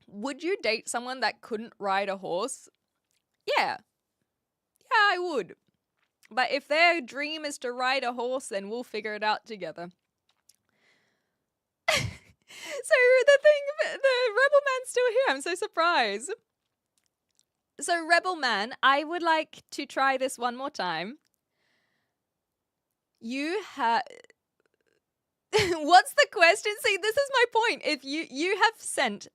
Would you date someone that couldn't ride a horse? Yeah, I would. But if their dream is to ride a horse, then we'll figure it out together. So the Rebel Man's still here. I'm so surprised. So Rebel Man, I would like to try this one more time. You have... What's the question? See, this is my point. If you have sent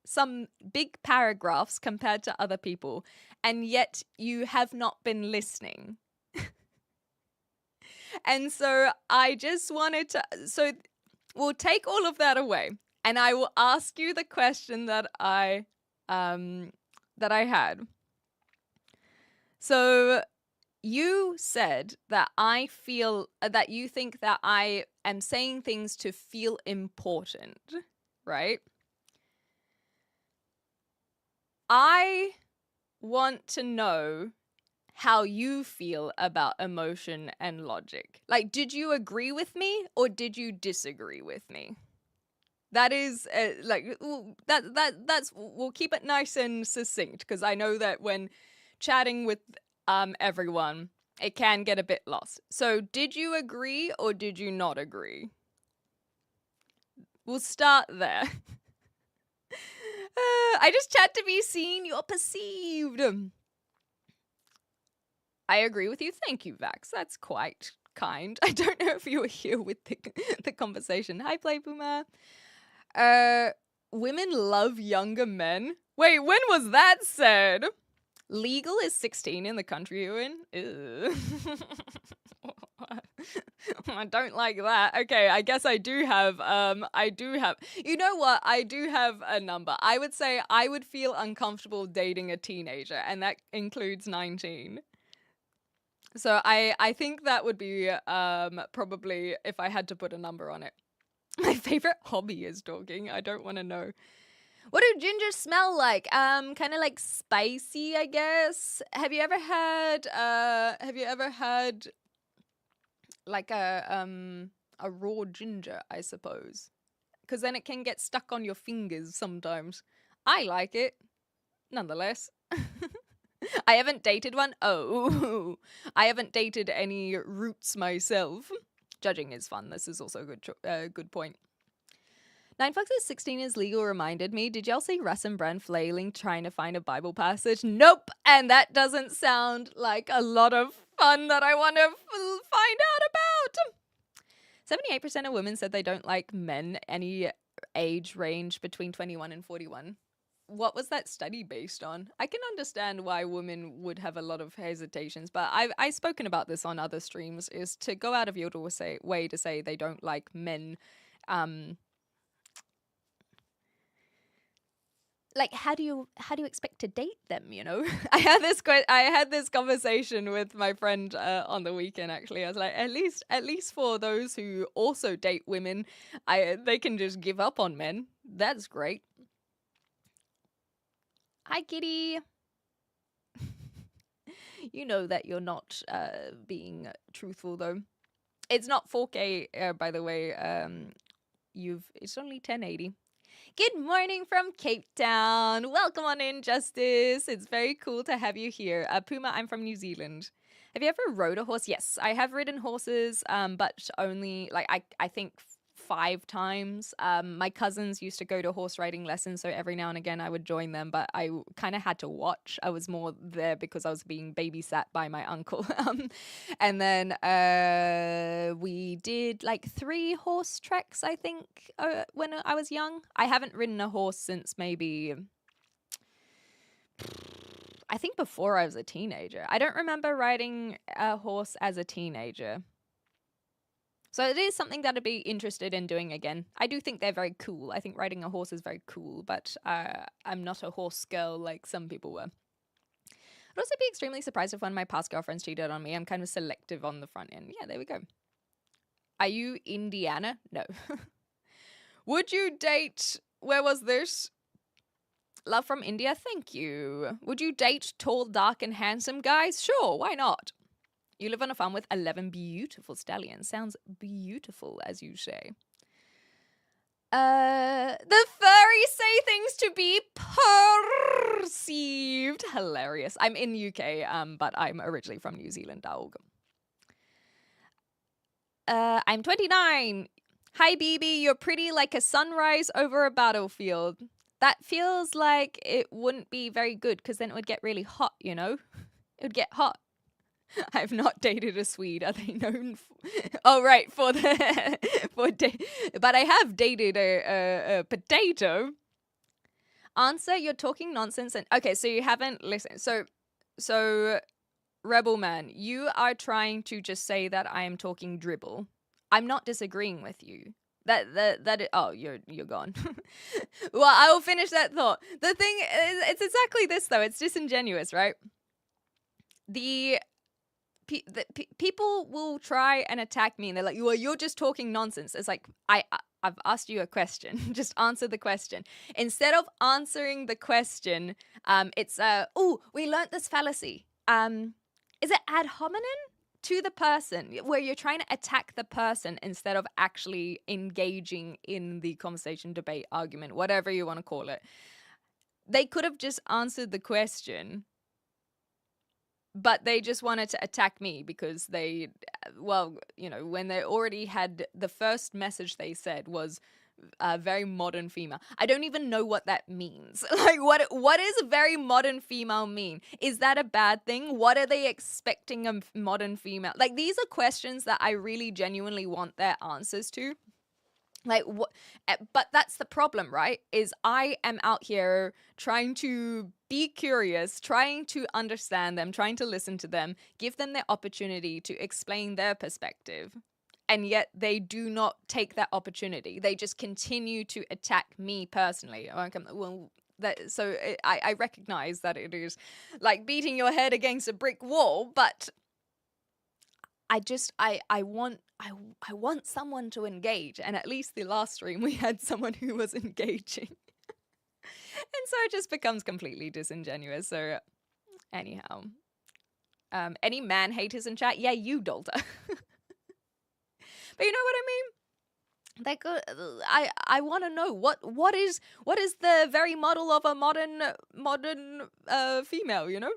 some big paragraphs compared to other people, and yet you have not been listening. And so I just wanted to... So we'll take all of that away, and I will ask you the question that I had. So you said that I feel that you think that I am saying things to feel important, right? I want to know how you feel about emotion and logic. Like, did you agree with me or did you disagree with me? That is that's we'll keep it nice and succinct, because I know that when chatting with everyone, it can get a bit lost. So did you agree or did you not agree? We'll start there. I just chat to be seen, you're perceived. I agree with you. Thank you, Vax. That's quite kind. I don't know if you were here with the conversation. Hi, Play Boomer. Women love younger men. Wait, when was that said? Legal is 16 in the country you're in. Ew. I don't like that. Okay, I guess I do have, you know what? I do have a number. I would say I would feel uncomfortable dating a teenager, and that includes 19. So I think that would be probably if I had to put a number on it. My favorite hobby is talking. I don't want to know. What do gingers smell like? Kind of like spicy, I guess. Have you ever had like a raw ginger, I suppose? Because then it can get stuck on your fingers sometimes. I like it, nonetheless. I haven't dated one. Oh, I haven't dated any roots myself. Judging is fun. This is also a good point. 9fox's 16 is legal reminded me. Did y'all see Russ and Bren flailing trying to find a Bible passage? Nope. And that doesn't sound like a lot of fun that I want to find out about. 78% of women said they don't like men any age range between 21 and 41. What was that study based on? I can understand why women would have a lot of hesitations, but I've spoken about this on other streams, is to go out of your way to say they don't like men. Like, how do you expect to date them, you know? I had this conversation with my friend on the weekend, actually. I was like, at least for those who also date women, they can just give up on men. That's great. Hi, kitty. You know that you're not being truthful, though. It's not 4K, by the way. It's only 1080. Good morning from Cape Town. Welcome on in, Justice. It's very cool to have you here. Puma, I'm from New Zealand. Have you ever rode a horse? Yes, I have ridden horses, but only, like, I think 5 times. My cousins used to go to horse riding lessons, so every now and again I would join them, but I kind of had to watch. I was more there because I was being babysat by my uncle. And then we did like 3 horse treks, I think, when I was young. I haven't ridden a horse since maybe, I think, before I was a teenager. I don't remember riding a horse as a teenager. So it is something that I'd be interested in doing again. I do think they're very cool. I think riding a horse is very cool, but I'm not a horse girl like some people were. I'd also be extremely surprised if one of my past girlfriends cheated on me. I'm kind of selective on the front end. Yeah, there we go. Are you Indiana? No. Would you date... Where was this? Love from India, thank you. Would you date tall, dark, and handsome guys? Sure, why not? You live on a farm with 11 beautiful stallions. Sounds beautiful, as you say. The furries say things to be perceived. Hilarious. I'm in UK, but I'm originally from New Zealand, dog. I'm 29. Hi, BB. You're pretty like a sunrise over a battlefield. That feels like it wouldn't be very good, because then it would get really hot, you know? It would get hot. I've not dated a Swede. Are they known oh, right, but I have dated a potato. Answer, you're talking nonsense. And okay, so you haven't listened. So Rebel Man, you are trying to just say that I am talking dribble. I'm not disagreeing with you. You're gone. Well, I will finish that thought. The thing is, it's exactly this, though. It's disingenuous, right? People will try and attack me, and they're like, well, you're just talking nonsense. It's like, I've asked you a question. Just answer the question. Instead of answering the question, it's, we learnt this fallacy. Is it ad hominem to the person, where you're trying to attack the person instead of actually engaging in the conversation, debate, argument, whatever you want to call it. They could have just answered the question, but they just wanted to attack me because they, when they already had the first message they said was a very modern female. I don't even know what that means. Like, what does a very modern female mean? Is that a bad thing? What are they expecting a modern female? Like, these are questions that I really genuinely want their answers to. Like, what? But that's the problem, right? Is I am out here trying to be curious, trying to understand them, trying to listen to them, give them the opportunity to explain their perspective. And yet they do not take that opportunity. They just continue to attack me personally. I recognize that it is like beating your head against a brick wall, but I want someone to engage, and at least the last stream we had someone who was engaging. And so it just becomes completely disingenuous. So anyhow, any man haters in chat? Yeah, you, Dolta. But you know what I mean? Like, I want to know what is the very model of a modern female, you know?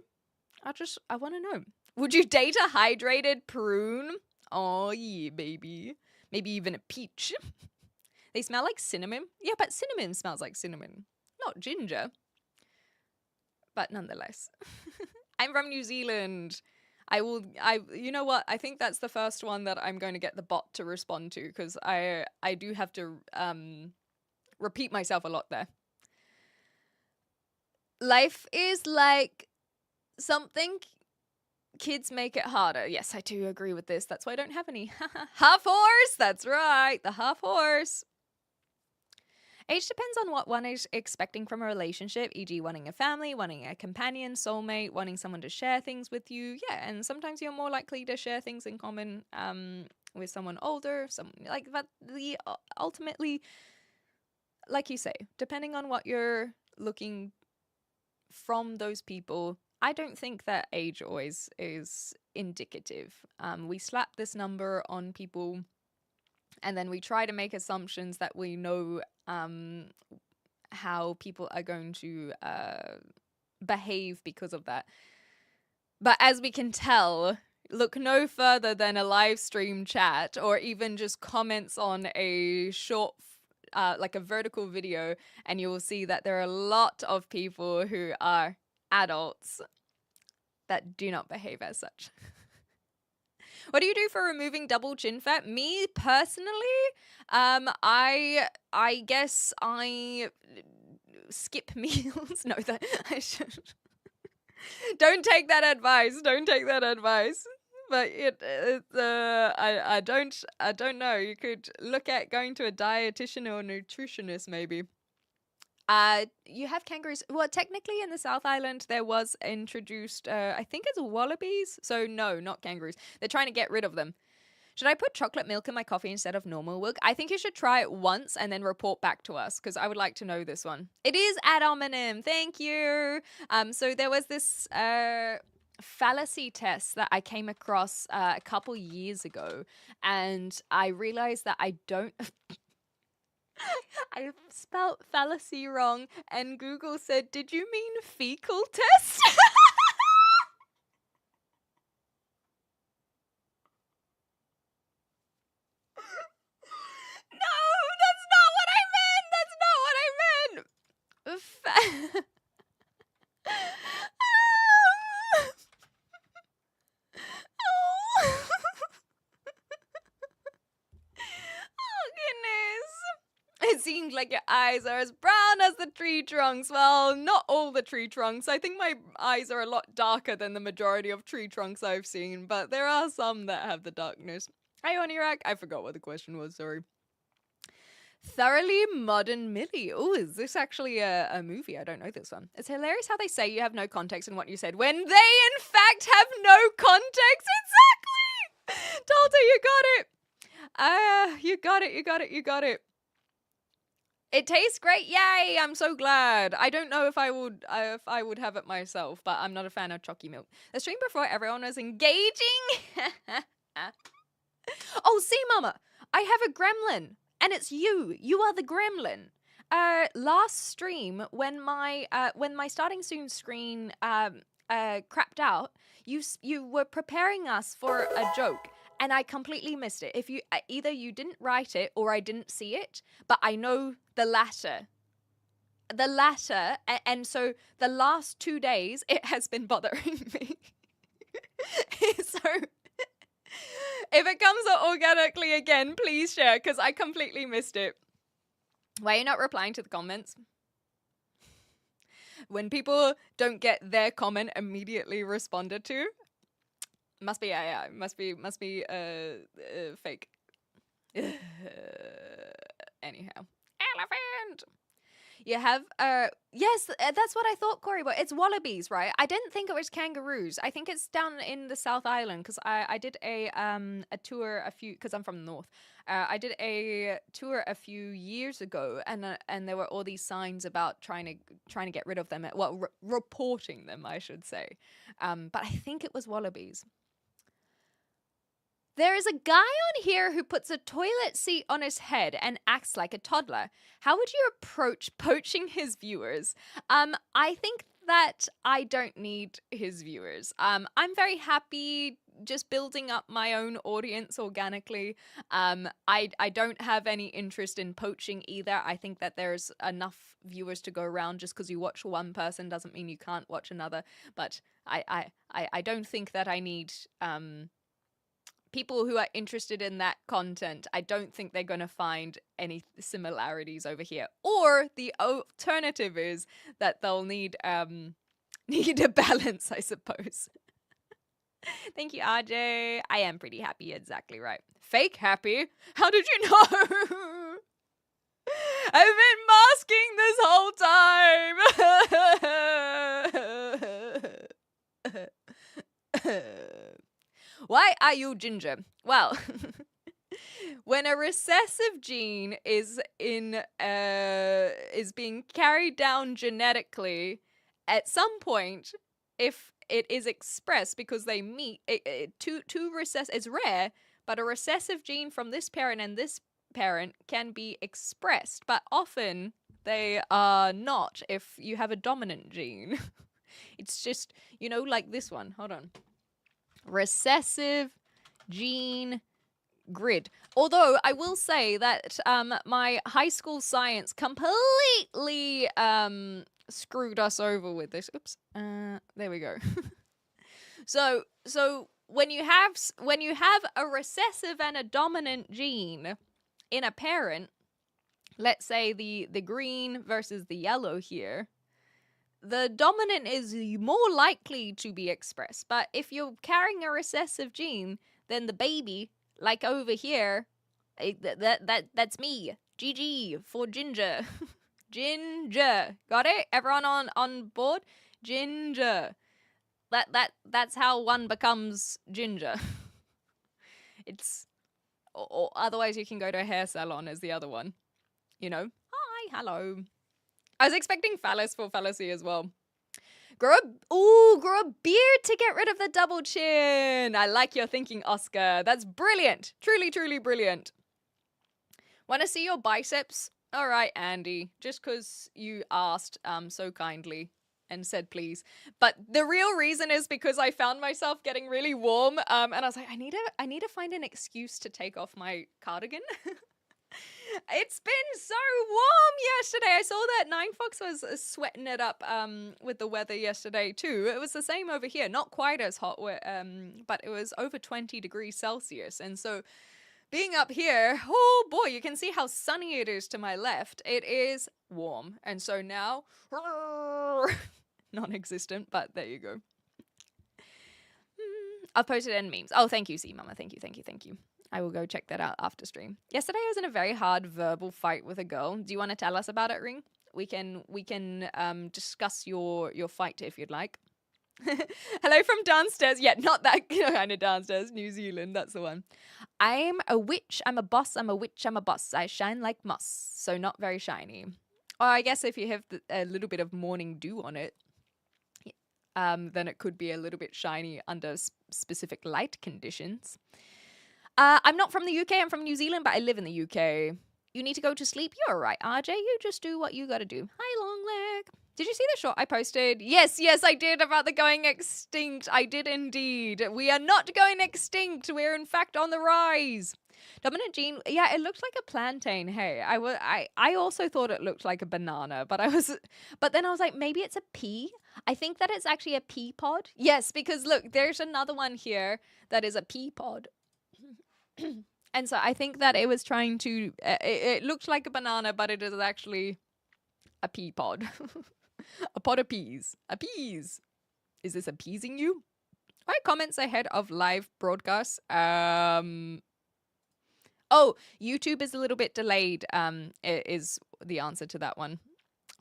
I want to know. Would you date a hydrated prune? Oh yeah, baby. Maybe even a peach. They smell like cinnamon. Yeah, but cinnamon smells like cinnamon, not ginger. But nonetheless, I'm from New Zealand. You know what? I think that's the first one that I'm going to get the bot to respond to, because I do have to repeat myself a lot there. Life is like something kids make it harder. Yes, I do agree with this. That's why I don't have any. Half horse. That's right. The half horse. Age depends on what one is expecting from a relationship, e.g. wanting a family, wanting a companion, soulmate, wanting someone to share things with you. Yeah, and sometimes you're more likely to share things in common with someone older, like that. Ultimately, like you say, depending on what you're looking from those people, I don't think that age always is indicative. We slap this number on people, and then we try to make assumptions that we know how people are going to behave because of that. But as we can tell, look no further than a live stream chat, or even just comments on a short, like a vertical video, and you will see that there are a lot of people who are adults that do not behave as such. What do you do for removing double chin fat? Me personally, I guess I skip meals. No, that I should. Don't take that advice. Don't take that advice. But I don't know. You could look at going to a dietitian or nutritionist maybe. You have kangaroos. Well, technically in the South Island there was introduced, I think it's wallabies. So no, not kangaroos. They're trying to get rid of them. Should I put chocolate milk in my coffee instead of normal milk? I think you should try it once and then report back to us, because I would like to know this one. It is ad hominem. Thank you. So there was this fallacy test that I came across a couple years ago, and I realized that I don't. I spelt fallacy wrong, and Google said, "Did you mean fecal test?" No, that's not what I meant. That's not what I meant. Oh. Oh, goodness. It seems like your eyes are as brown as the tree trunks. Well, not all the tree trunks. I think my eyes are a lot darker than the majority of tree trunks I've seen, but there are some that have the darkness. Hey, Onirak. I forgot what the question was, sorry. Thoroughly Modern Millie. Oh, is this actually a movie? I don't know this one. It's hilarious how they say you have no context in what you said when they, in fact, have no context. Exactly! Talta, you got it. You got it. It tastes great. Yay! I'm so glad. I don't know if I would have it myself, but I'm not a fan of chalky milk. The stream before everyone was engaging. Oh, see, Mama, I have a gremlin, and it's you. You are the gremlin. Last stream when my starting soon screen crapped out, you were preparing us for a joke. And I completely missed it. If you either you didn't write it or I didn't see it, but I know the latter. And so the last 2 days it has been bothering me. So if it comes out organically again, please share, because I completely missed it. Why are you not replying to the comments? When people don't get their comment immediately responded to. Must be AI. Must be fake. Anyhow. Elephant! You have yes, that's what I thought, Corey. But it's wallabies, right? I didn't think it was kangaroos. I think it's down in the South Island because I did a tour because I'm from the north. I did a tour a few years ago, and there were all these signs about trying to get rid of them. Well, reporting them, I should say. But I think it was wallabies. There is a guy on here who puts a toilet seat on his head and acts like a toddler. How would you approach poaching his viewers? I think that I don't need his viewers. I'm very happy just building up my own audience organically. I don't have any interest in poaching either. I think that there's enough viewers to go around. Just because you watch one person doesn't mean you can't watch another. But I don't think that I need people who are interested in that content. I don't think they're going to find any similarities over here. Or the alternative is that they'll need a balance, I suppose. Thank you, RJ. I am pretty happy, exactly right. Fake happy? How did you know? I've been masking this whole time. Why are you ginger? Well, when a recessive gene is being carried down genetically, at some point, if it is expressed because they meet two recessive, it's rare, but a recessive gene from this parent and this parent can be expressed, but often they are not if you have a dominant gene. It's just, like this one. Hold on. Recessive gene grid. Although I will say that my high school science completely screwed us over with this. Oops. There we go. So when you have a recessive and a dominant gene in a parent, let's say the green versus the yellow here, the dominant is more likely to be expressed. But if you're carrying a recessive gene, then the baby, like over here, that's me. GG for ginger. Ginger. Got it? Everyone on board? Ginger. That's how one becomes ginger. It's or otherwise you can go to a hair salon as the other one. Hi, hello. I was expecting phallus for fallacy as well. Grow a beard to get rid of the double chin. I like your thinking, Oscar. That's brilliant. Truly, truly brilliant. Want to see your biceps? All right, Andy. Just because you asked so kindly and said please. But the real reason is because I found myself getting really warm. And I was like, I need to find an excuse to take off my cardigan. It's been so warm yesterday. I saw that Nine Fox was sweating it up with the weather yesterday too. It was the same over here. Not quite as hot, but it was over 20 degrees Celsius. And so being up here, oh boy, you can see how sunny it is to my left. It is warm. And so now, non-existent, but there you go. I've posted in memes. Oh, thank you, C Mama. Thank you. I will go check that out after stream. Yesterday I was in a very hard verbal fight with a girl. Do you want to tell us about it, Ring? We can discuss your fight if you'd like. Hello from downstairs. Yeah, not that kind of downstairs. New Zealand, that's the one. I'm a witch. I'm a boss. I'm a witch. I'm a boss. I shine like moss, so not very shiny. Or I guess if you have a little bit of morning dew on it, then it could be a little bit shiny under specific light conditions. I'm not from the UK, I'm from New Zealand, but I live in the UK. You need to go to sleep? You're right, RJ. You just do what you gotta do. Hi, long leg. Did you see the shot I posted? Yes, I did, about the going extinct. I did indeed. We are not going extinct. We're in fact on the rise. Dominant gene, yeah, it looked like a plantain. Hey, I also thought it looked like a banana, but then I was like, maybe it's a pea. I think that it's actually a pea pod. Yes, because look, there's another one here that is a pea pod. And so I think that it was trying to, it looked like a banana, but it is actually a pea pod. A pod of peas. A peas. Is this appeasing you? Why comments ahead of live broadcasts? Oh, YouTube is a little bit delayed, is the answer to that one.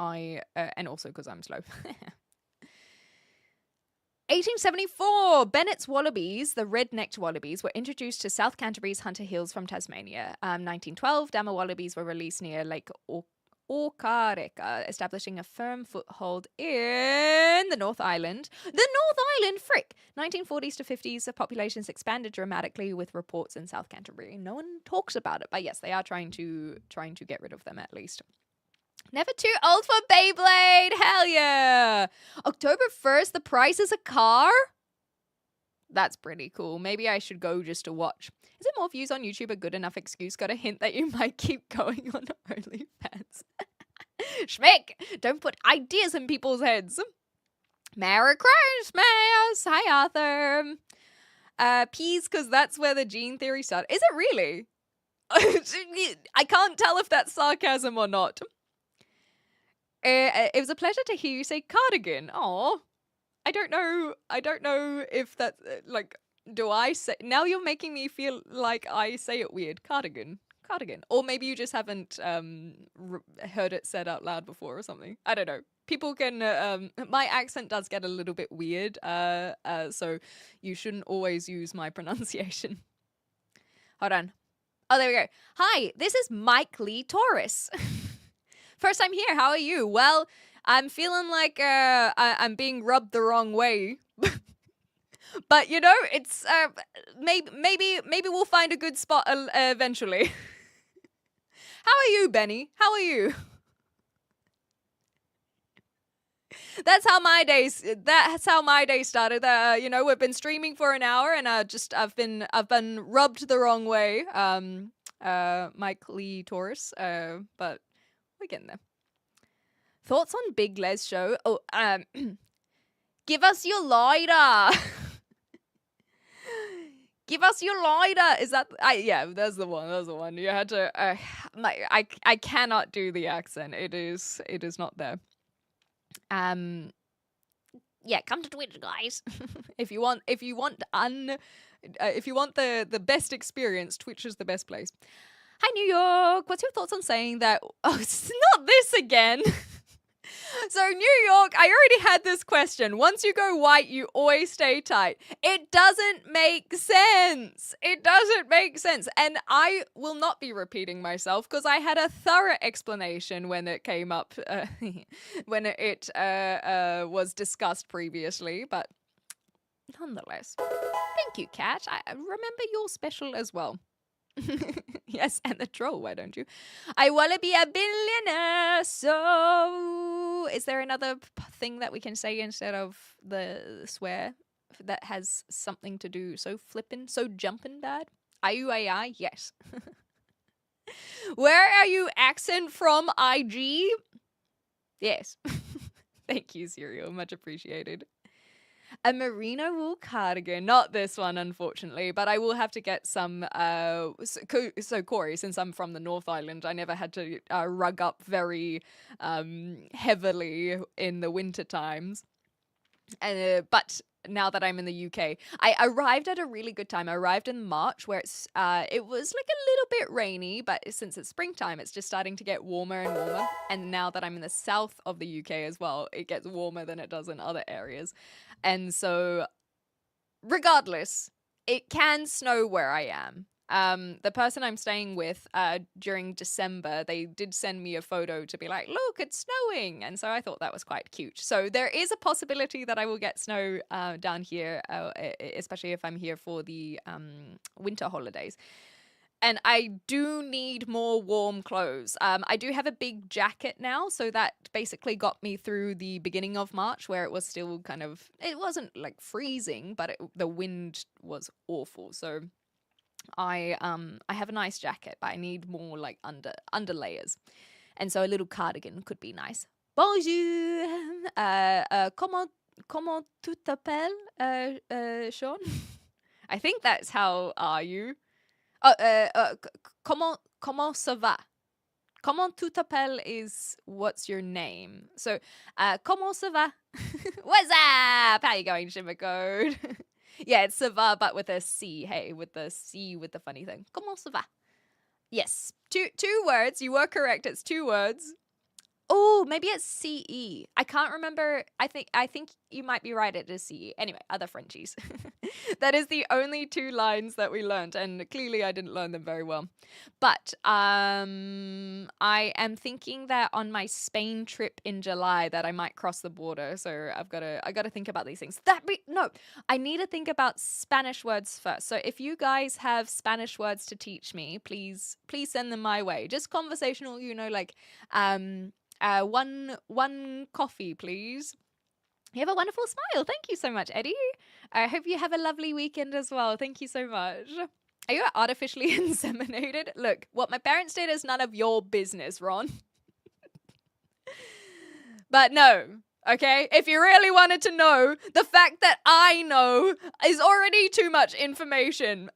And also because I'm slow. 1874, Bennett's wallabies, the red-necked wallabies, were introduced to South Canterbury's Hunter Hills from Tasmania. 1912, Dama wallabies were released near Lake Okareka, establishing a firm foothold in the North Island. The North Island, frick! 1940s to 50s, the populations expanded dramatically with reports in South Canterbury. No one talks about it, but yes, they are trying to get rid of them at least. Never too old for Beyblade! Hell yeah! October 1st, the price is a car? That's pretty cool. Maybe I should go just to watch. Is it more views on YouTube a good enough excuse? Got a hint that you might keep going on OnlyFans. Schmick! Don't put ideas in people's heads. Merry Christmas! Hi, Arthur. Peas, because that's where the gene theory started. Is it really? I can't tell if that's sarcasm or not. It was a pleasure to hear you say cardigan. Oh, I don't know if that's like. Do I say? Now you're making me feel like I say it weird. Cardigan. Or maybe you just haven't heard it said out loud before or something. I don't know. People can. My accent does get a little bit weird. So you shouldn't always use my pronunciation. Hold on. Oh, there we go. Hi, this is Mike Lee Taurus. First time here. How are you? Well, I'm feeling like I'm being rubbed the wrong way. But you know, it's maybe we'll find a good spot eventually. How are you, Benny? How are you? That's how my day started. You know, we've been streaming for an hour, and I've been rubbed the wrong way. Mike Lee Taurus. But we're getting there. Thoughts on Big Les show? Oh, give us your lighter. Give us your lighter. Is that? Yeah, that's the one. You had to. I cannot do the accent. It is not there. Yeah, come to Twitch, guys. if you want the best experience, Twitch is the best place. Hi, New York. What's your thoughts on saying that? Oh, it's not this again. So, New York, I already had this question. Once you go white, you always stay tight. It doesn't make sense. And I will not be repeating myself because I had a thorough explanation when it came up, when it was discussed previously. But nonetheless, thank you, Kat. I remember you're special as well. Yes, and the troll, why don't you? I want to be a billionaire, so... Is there another thing that we can say instead of the swear that has something to do so flippin', so jumpin' bad? IUAI, yes. Where are you accent from, IG? Yes. Thank you, Serial, much appreciated. A merino wool cardigan. Not this one, unfortunately, but I will have to get some. So Corey, since I'm from the North Island, I never had to rug up very heavily in the winter times. But now that I'm in the UK, I arrived at a really good time. I arrived in March, where it was like a little bit rainy, but since it's springtime, it's just starting to get warmer and warmer. And now that I'm in the south of the UK as well, it gets warmer than it does in other areas. And so, regardless, it can snow where I am. The person I'm staying with during December, they did send me a photo to be like, look, it's snowing. And so I thought that was quite cute. So there is a possibility that I will get snow down here, especially if I'm here for the winter holidays. And I do need more warm clothes. I do have a big jacket now, so that basically got me through the beginning of March, where it was still kind of, it wasn't like freezing, but the wind was awful. So I have a nice jacket, but I need more like under layers. And so a little cardigan could be nice. Bonjour! Comment tu t'appelles, Sean? I think that's how are you? Comment ça va? Comment tu t'appelles is what's your name. So, comment ça va? What's up? How you going, Shimmer Code? Yeah, it's ça va, but with a C. Hey, with the C with the funny thing. Comment ça va? Yes, two words. You were correct. It's 2 words. Oh, maybe it's CE. I can't remember. I think you might be right. It is CE. Anyway, other Frenchies. That is the only 2 lines that we learned, and clearly I didn't learn them very well. But I am thinking that on my Spain trip in July that I might cross the border. So I got to think about these things. I need to think about Spanish words first. So if you guys have Spanish words to teach me, please send them my way. Just conversational, like one coffee, please. You have a wonderful smile. Thank you so much, Eddie. I hope you have a lovely weekend as well. Thank you so much. Are you artificially inseminated? Look, what my parents did is none of your business, Ron. But no, okay? If you really wanted to know, the fact that I know is already too much information.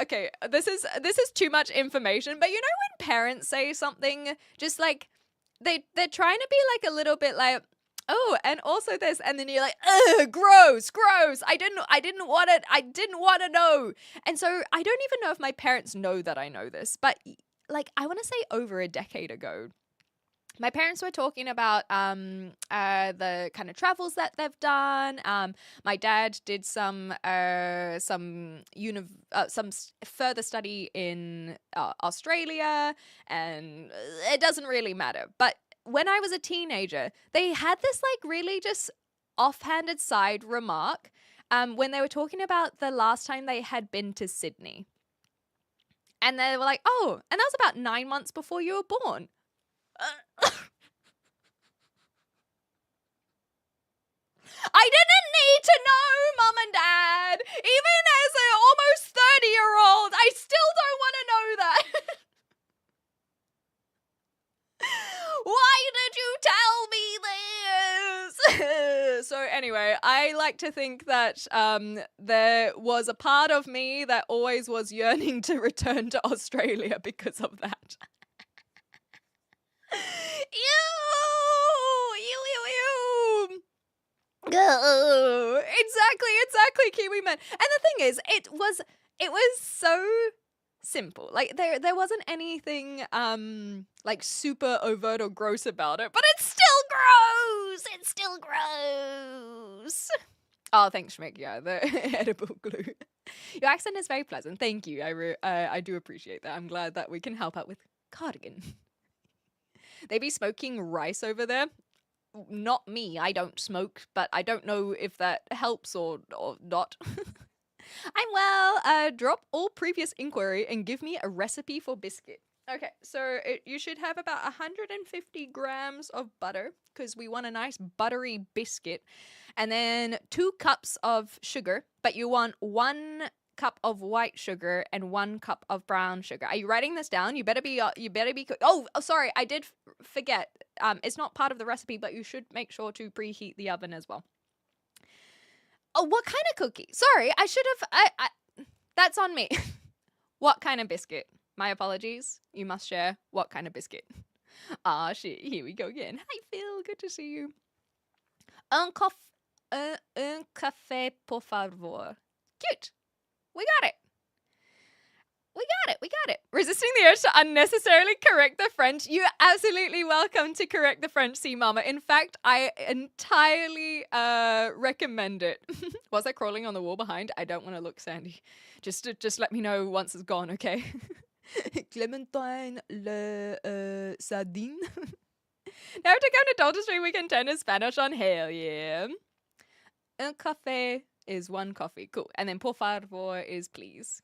Okay, this is too much information, but you know when parents say something just like they're trying to be like a little bit like, oh, and also this, and then you're like, ugh, gross. I didn't want to know. And so I don't even know if my parents know that I know this, but like I want to say over a decade ago, my parents were talking about the kind of travels that they've done. My dad did some further study in Australia, and it doesn't really matter. But when I was a teenager, they had this like really just offhanded side remark when they were talking about the last time they had been to Sydney. And they were like, oh, and that was about 9 months before you were born. I didn't need to know, Mum and Dad. Even as an almost 30-year-old, I still don't want to know that. Why did you tell me this? So anyway, I like to think that there was a part of me that always was yearning to return to Australia because of that. Ew. Exactly, Kiwi man. And the thing is, it was so simple. Like there wasn't anything like super overt or gross about it, but it's still gross. Oh, thanks, Schmick. Yeah, the edible glue. Your accent is very pleasant. Thank you. I do appreciate that. I'm glad that we can help out with cardigan. They be smoking rice over there. Not me. I don't smoke, but I don't know if that helps or not. I'm well. Drop all previous inquiry and give me a recipe for biscuit. Okay, so you should have about 150 grams of butter because we want a nice buttery biscuit. And then 2 cups of sugar, but you want 1 cup of white sugar and 1 cup of brown sugar. Are you writing this down? You better be. Oh, sorry, I did forget. It's not part of the recipe, but you should make sure to preheat the oven as well. Oh, what kind of cookie? Sorry, I should have. That's on me. What kind of biscuit? My apologies. You must share what kind of biscuit. Ah, shit. Here we go again. Hi, Phil. Good to see you. Un café, por favor. Cute. We got it. Resisting the urge to unnecessarily correct the French. You're absolutely welcome to correct the French, see mama. In fact, I entirely recommend it. Was I crawling on the wall behind? I don't want to look, Sandy. Just let me know once it's gone, okay? Clementine le sardine. Now to go to Delta Street, we can turn to Spanish on. Hell yeah. Un café is 1 coffee. Cool. And then por favor is please.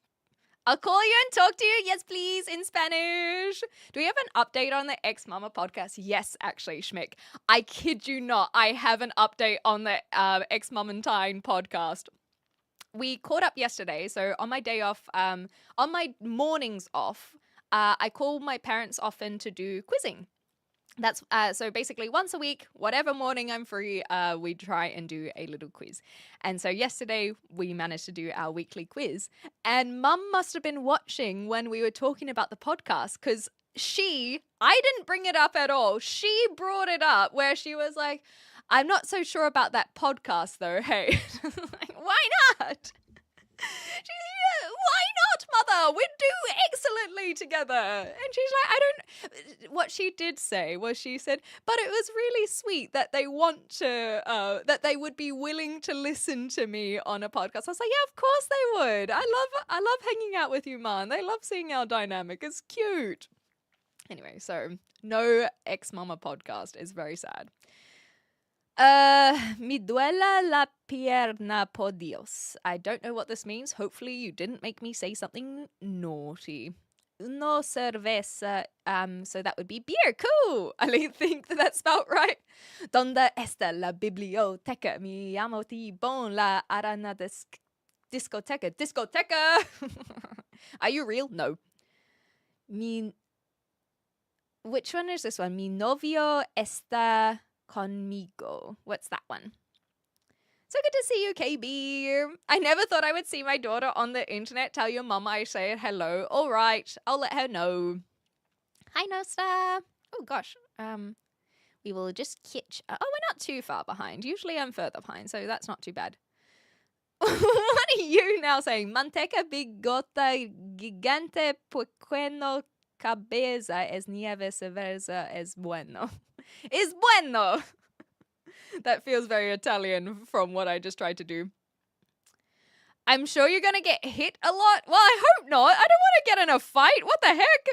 I'll call you and talk to you. Yes, please, in Spanish. Do we have an update on the Ex-Mama podcast? Yes, actually, Schmick. I kid you not. I have an update on the Ex-Momentine podcast. We caught up yesterday. So on my day off, on my mornings off, I call my parents often to do quizzing. That's so basically once a week, whatever morning I'm free, we try and do a little quiz. And so yesterday we managed to do our weekly quiz, and Mum must have been watching when we were talking about the podcast, because I didn't bring it up at all. She brought it up where she was like, I'm not so sure about that podcast though. Hey, like, why not? Why not, mother? We do excellently together. And she's like, I don't. What she did say was she said, but it was really sweet that they want to, that they would be willing to listen to me on a podcast. I was like, yeah, of course they would. I love hanging out with you, man. They love seeing our dynamic. It's cute. Anyway, so no ex-mama podcast is very sad. Mi duela la pierna por Dios. I don't know what this means. Hopefully you didn't make me say something naughty. Uno cerveza, so that would be beer. Cool. I think that's spelled right. Donde está la biblioteca? Mi amo Tibon la arana discoteca. Discoteca! Are you real? No. Which one is this one? Mi novio está conmigo. What's that one? So good to see you, KB. I never thought I would see my daughter on the internet. Tell your mama I say hello. All right, I'll let her know. Hi, Nosta. Oh gosh. We will just catch. Oh, we're not too far behind. Usually I'm further behind, so that's not too bad. What are you now saying? Manteca bigota gigante pequeño cabeza es nieve severa es bueno. Es bueno. That feels very Italian from what I just tried to do. I'm sure you're going to get hit a lot. Well, I hope not. I don't want to get in a fight. What the heck?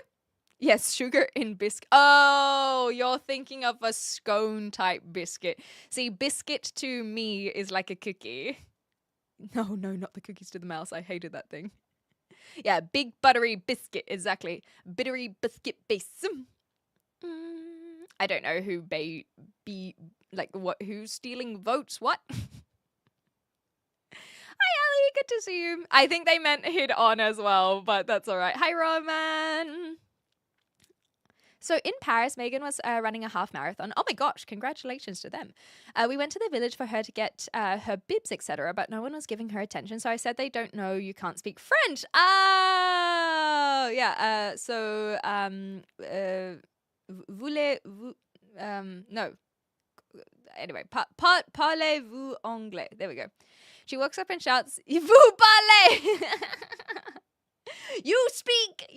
Yes, sugar in biscuit. Oh, you're thinking of a scone type biscuit. See, biscuit to me is like a cookie. No, not the cookies to the mouse. I hated that thing. Yeah, big buttery biscuit. Exactly. Bittery biscuit base. I don't know who who's stealing votes. What? Hi, Ali. Good to see you. I think they meant hit on as well, but that's all right. Hi, Roman. So in Paris, Megan was running a half marathon. Oh my gosh, congratulations to them. We went to the village for her to get her bibs, etc., but no one was giving her attention. So I said, they don't know you can't speak French. Oh, yeah. Voulez-vous... no. Anyway, parlez-vous anglais? There we go. She walks up and shouts, vous parlez! You speak!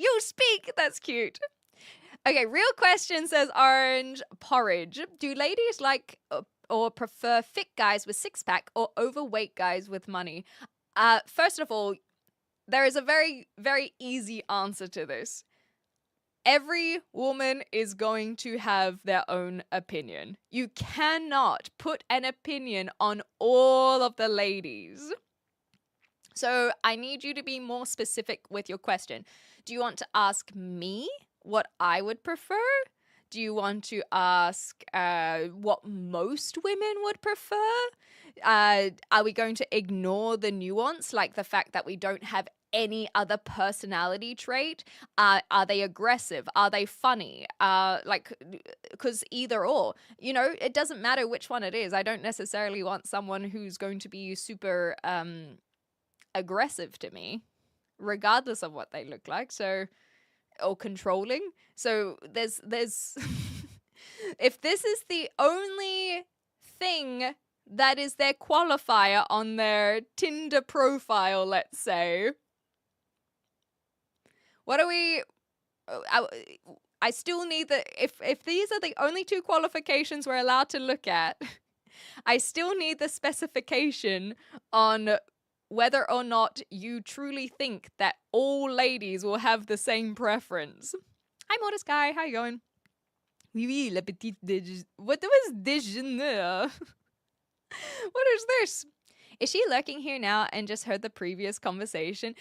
That's cute. Okay, real question, says Orange Porridge. Do ladies like or prefer fit guys with six-pack or overweight guys with money? First of all, there is a very, very easy answer to this. Every woman is going to have their own opinion. You cannot put an opinion on all of the ladies. So I need you to be more specific with your question. Do you want to ask me what I would prefer? Do you want to ask what most women would prefer? Are we going to ignore the nuance, like the fact that we don't have any other personality trait? Are they aggressive? Are they funny? Because either or, it doesn't matter which one it is. I don't necessarily want someone who's going to be super aggressive to me, regardless of what they look like. So, or controlling. So there's if this is the only thing that is their qualifier on their Tinder profile, let's say, what are we... I still need the... If these are the only two qualifications we're allowed to look at, I still need the specification on whether or not you truly think that all ladies will have the same preference. Hi, Modest Guy. How you going? Oui, oui, la petite What was déjeuner? What is this? Is she lurking here now and just heard the previous conversation?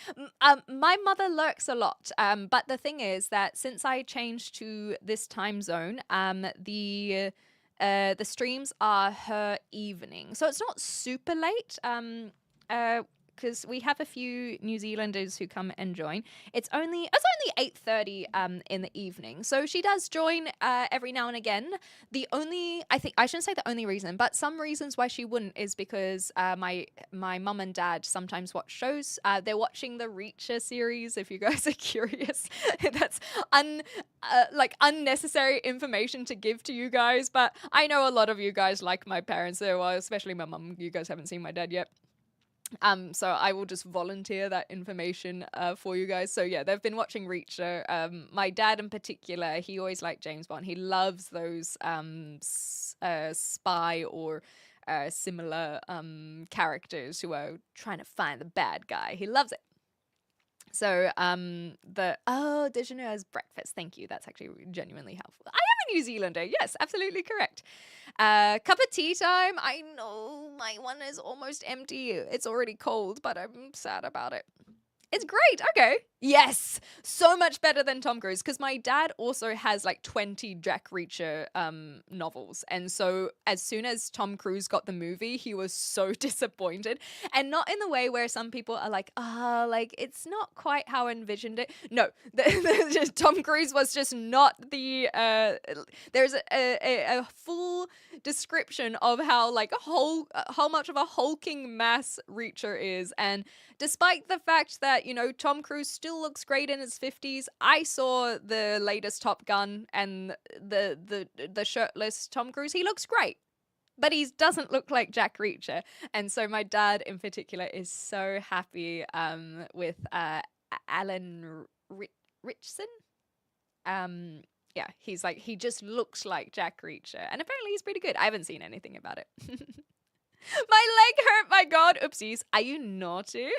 My mother lurks a lot. But the thing is that since I changed to this time zone, the streams are her evening. So it's not super late. Because we have a few New Zealanders who come and join. It's only 8:30 in the evening. So she does join every now and again. I shouldn't say the only reason, but some reasons why she wouldn't is because my mum and dad sometimes watch shows. They're watching the Reacher series, if you guys are curious. That's unnecessary information to give to you guys, but I know a lot of you guys like my parents, so especially my mum. You guys haven't seen my dad yet. So I will just volunteer that information for you guys. So yeah, they've been watching Reacher. My dad in particular, he always liked James Bond. He loves those spy or similar characters who are trying to find the bad guy. He loves it. So déjeuner as breakfast. Thank you. That's actually genuinely helpful. I am a New Zealander. Yes, absolutely correct. Cup of tea time. I know my one is almost empty. It's already cold, but I'm sad about it. It's great. Okay. Yes. So much better than Tom Cruise, because my dad also has like 20 Jack Reacher novels. And so as soon as Tom Cruise got the movie, he was so disappointed. And not in the way where some people are like, like it's not quite how I envisioned it. No, Tom Cruise was just not the, there's a full description of how like how much of a hulking mass Reacher is. And despite the fact that, you know, Tom Cruise still looks great in his 50s, I saw the latest Top Gun and the shirtless Tom Cruise. He looks great, but he doesn't look like Jack Reacher. And so my dad in particular is so happy with Alan Richson. Yeah, he's like, he just looks like Jack Reacher. And apparently he's pretty good. I haven't seen anything about it. My leg hurt, my god. Oopsies. Are you naughty?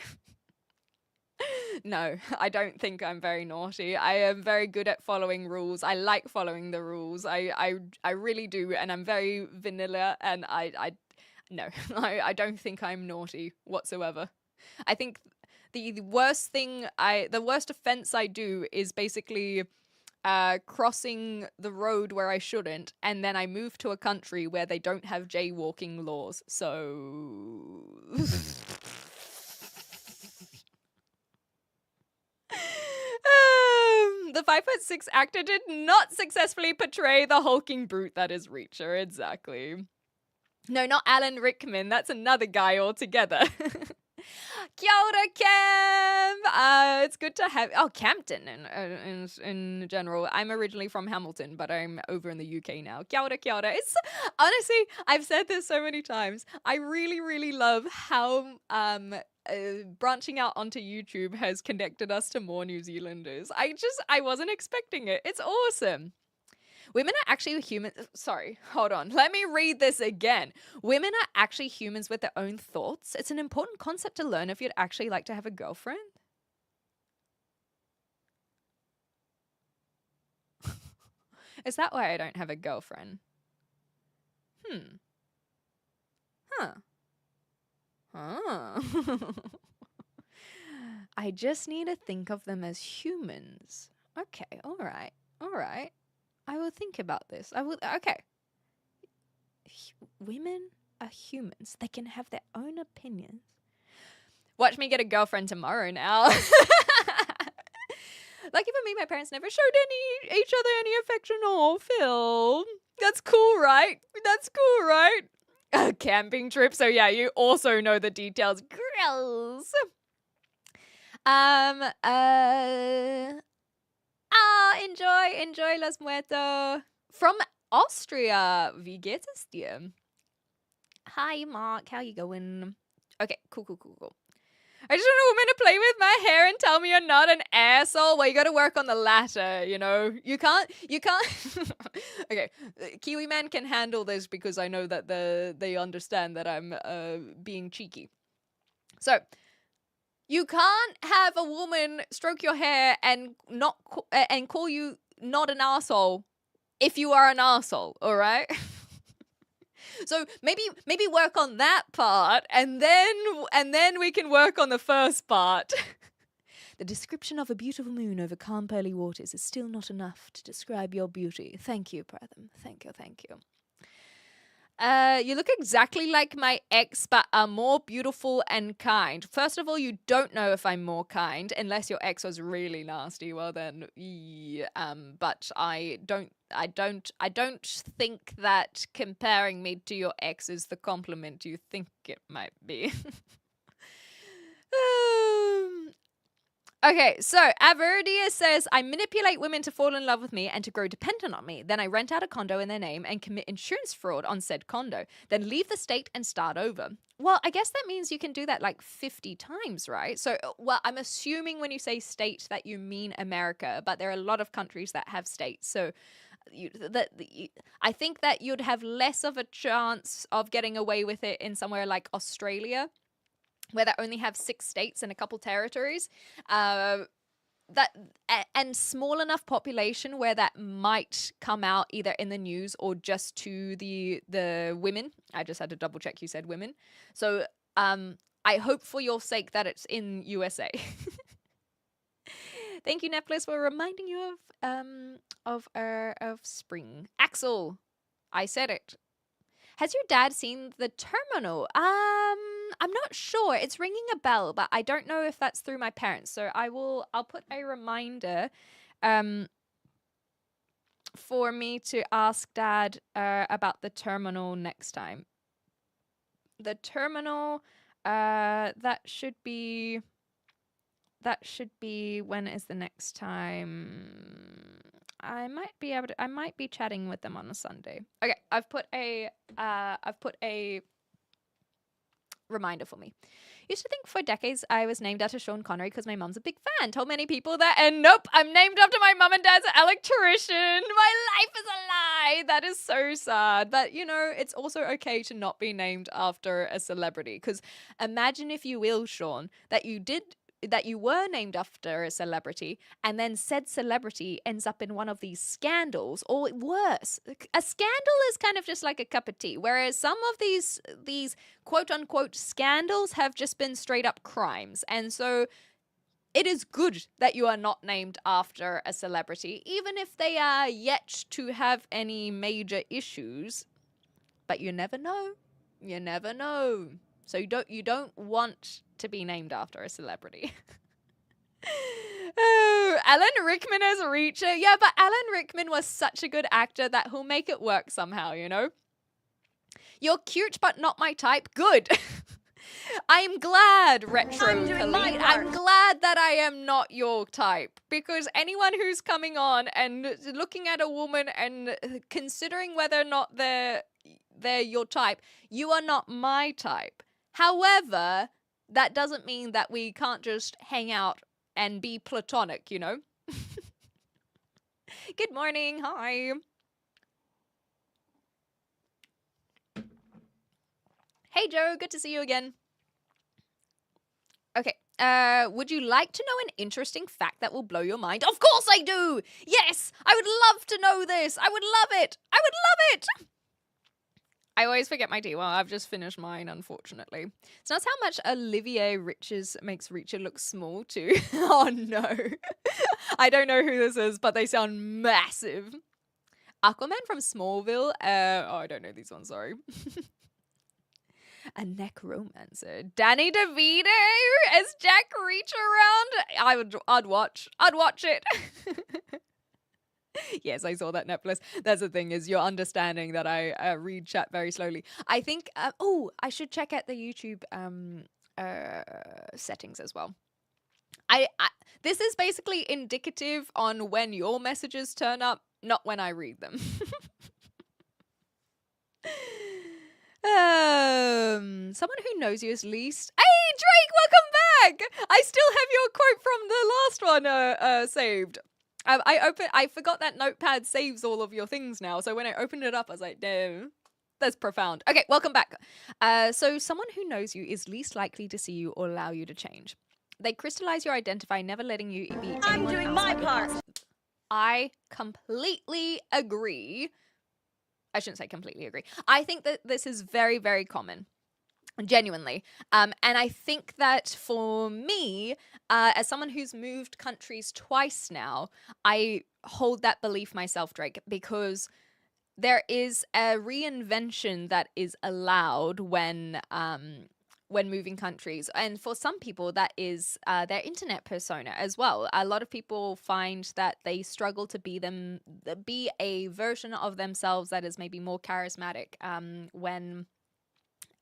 No, I don't think I'm very naughty. I am very good at following rules. I like following the rules. I really do, and I'm very vanilla, and I don't think I'm naughty whatsoever. I think the worst offense I do is basically crossing the road where I shouldn't, and then I move to a country where they don't have jaywalking laws. So the 5'6" actor did not successfully portray the hulking brute that is Reacher. Exactly. No, not Alan Rickman. That's another guy altogether. Kia ora, Cam! It's good to have... Oh, Campton in general. I'm originally from Hamilton, but I'm over in the UK now. Kia ora, kia ora. It's... Honestly, I've said this so many times. I really, really love how... branching out onto YouTube has connected us to more New Zealanders. I wasn't expecting it. It's awesome. Women are actually humans. Sorry, hold on. Let me read this again. Women are actually humans with their own thoughts. It's an important concept to learn if you'd actually like to have a girlfriend. Is that why I don't have a girlfriend? Huh. I just need to think of them as humans. Okay, all right. I will think about this. Okay. Women are humans. They can have their own opinions. Watch me get a girlfriend tomorrow now. Lucky for me, my parents never showed each other any affection or Phil. That's cool, right? A camping trip. So yeah, you also know the details. Girls. Enjoy Los Muertos. From Austria. Wie geht es dir? Hi, Mark. How you going? Okay, cool. I just want a woman to play with my hair and tell me you're not an asshole. Well, you got to work on the latter, you know. You can't. Okay, Kiwi man can handle this because I know that they understand that I'm being cheeky. So, you can't have a woman stroke your hair and and call you not an asshole if you are an asshole, all right? So maybe work on that part, and then we can work on the first part. The description of a beautiful moon over calm pearly waters is still not enough to describe your beauty. Thank you, Pratham. Thank you. You look exactly like my ex, but are more beautiful and kind. First of all, you don't know if I'm more kind unless your ex was really nasty. Well then, but I don't think that comparing me to your ex is the compliment you think it might be. Okay, so Averdia says, I manipulate women to fall in love with me and to grow dependent on me. Then I rent out a condo in their name and commit insurance fraud on said condo. Then leave the state and start over. Well, I guess that means you can do that like 50 times, right? So, well, I'm assuming when you say state that you mean America, but there are a lot of countries that have states. So I think that you'd have less of a chance of getting away with it in somewhere like Australia, where they only have 6 states and a couple territories, and small enough population where that might come out either in the news or just to the women. I just had to double check you said women. So I hope for your sake that it's in USA. Thank you, Neplis, for reminding you of spring. Axel, I said it. Has your dad seen The Terminal? I'm not sure. It's ringing a bell, but I don't know if that's through my parents. So I'll put a reminder for me to ask Dad about The Terminal next time. The Terminal, that should be when is the next time? I might be chatting with them on a Sunday. Okay, I've put a reminder for me. Used to think for decades I was named after Sean Connery because my mum's a big fan. Told many people that, and nope, I'm named after my mum and dad's electrician. My life is a lie. That is so sad. But you know, it's also okay to not be named after a celebrity, because imagine, if you will, Sean, that you were named after a celebrity and then said celebrity ends up in one of these scandals, or worse. A scandal is kind of just like a cup of tea, whereas some of these quote unquote scandals have just been straight up crimes. And so it is good that you are not named after a celebrity, even if they are yet to have any major issues. But you never know. You never know. So you don't want to be named after a celebrity. Oh, Alan Rickman as Reacher. Yeah, but Alan Rickman was such a good actor that he'll make it work somehow, you know? You're cute but not my type. Good. I'm glad, Retro Khalid. I'm glad that I am not your type, because anyone who's coming on and looking at a woman and considering whether or not they're your type, you are not my type. However, that doesn't mean that we can't just hang out and be platonic, you know? Good morning. Hi. Hey, Joe. Good to see you again. Okay. Would you like to know an interesting fact that will blow your mind? Of course I do! Yes! I would love to know this! I would love it! I would love it! I always forget my tea. Well, I've just finished mine, unfortunately. So that's how much Olivier Riches makes Reacher look small, too. Oh, no. I don't know who this is, but they sound massive. Aquaman from Smallville. I don't know these ones, sorry. A necromancer. Danny DeVito as Jack Reacher around. I'd watch it. Yes, I saw that, Netflix. That's the thing, is you're understanding that I read chat very slowly. I think, I should check out the YouTube settings as well. This is basically indicative on when your messages turn up, not when I read them. Someone who knows you is least. Hey, Drake, welcome back! I still have your quote from the last one saved. I forgot that Notepad saves all of your things now, so when I opened it up, I was like, damn, that's profound. Okay, welcome back. So someone who knows you is least likely to see you or allow you to change. They crystallize your identity, never letting you be anyone I'm doing my part. I completely agree. I shouldn't say completely agree. I think that this is very, very common. Genuinely. And I think that for me, as someone who's moved countries twice now, I hold that belief myself, Drake, because there is a reinvention that is allowed when moving countries. And for some people, that is their internet persona as well. A lot of people find that they struggle to be a version of themselves that is maybe more charismatic when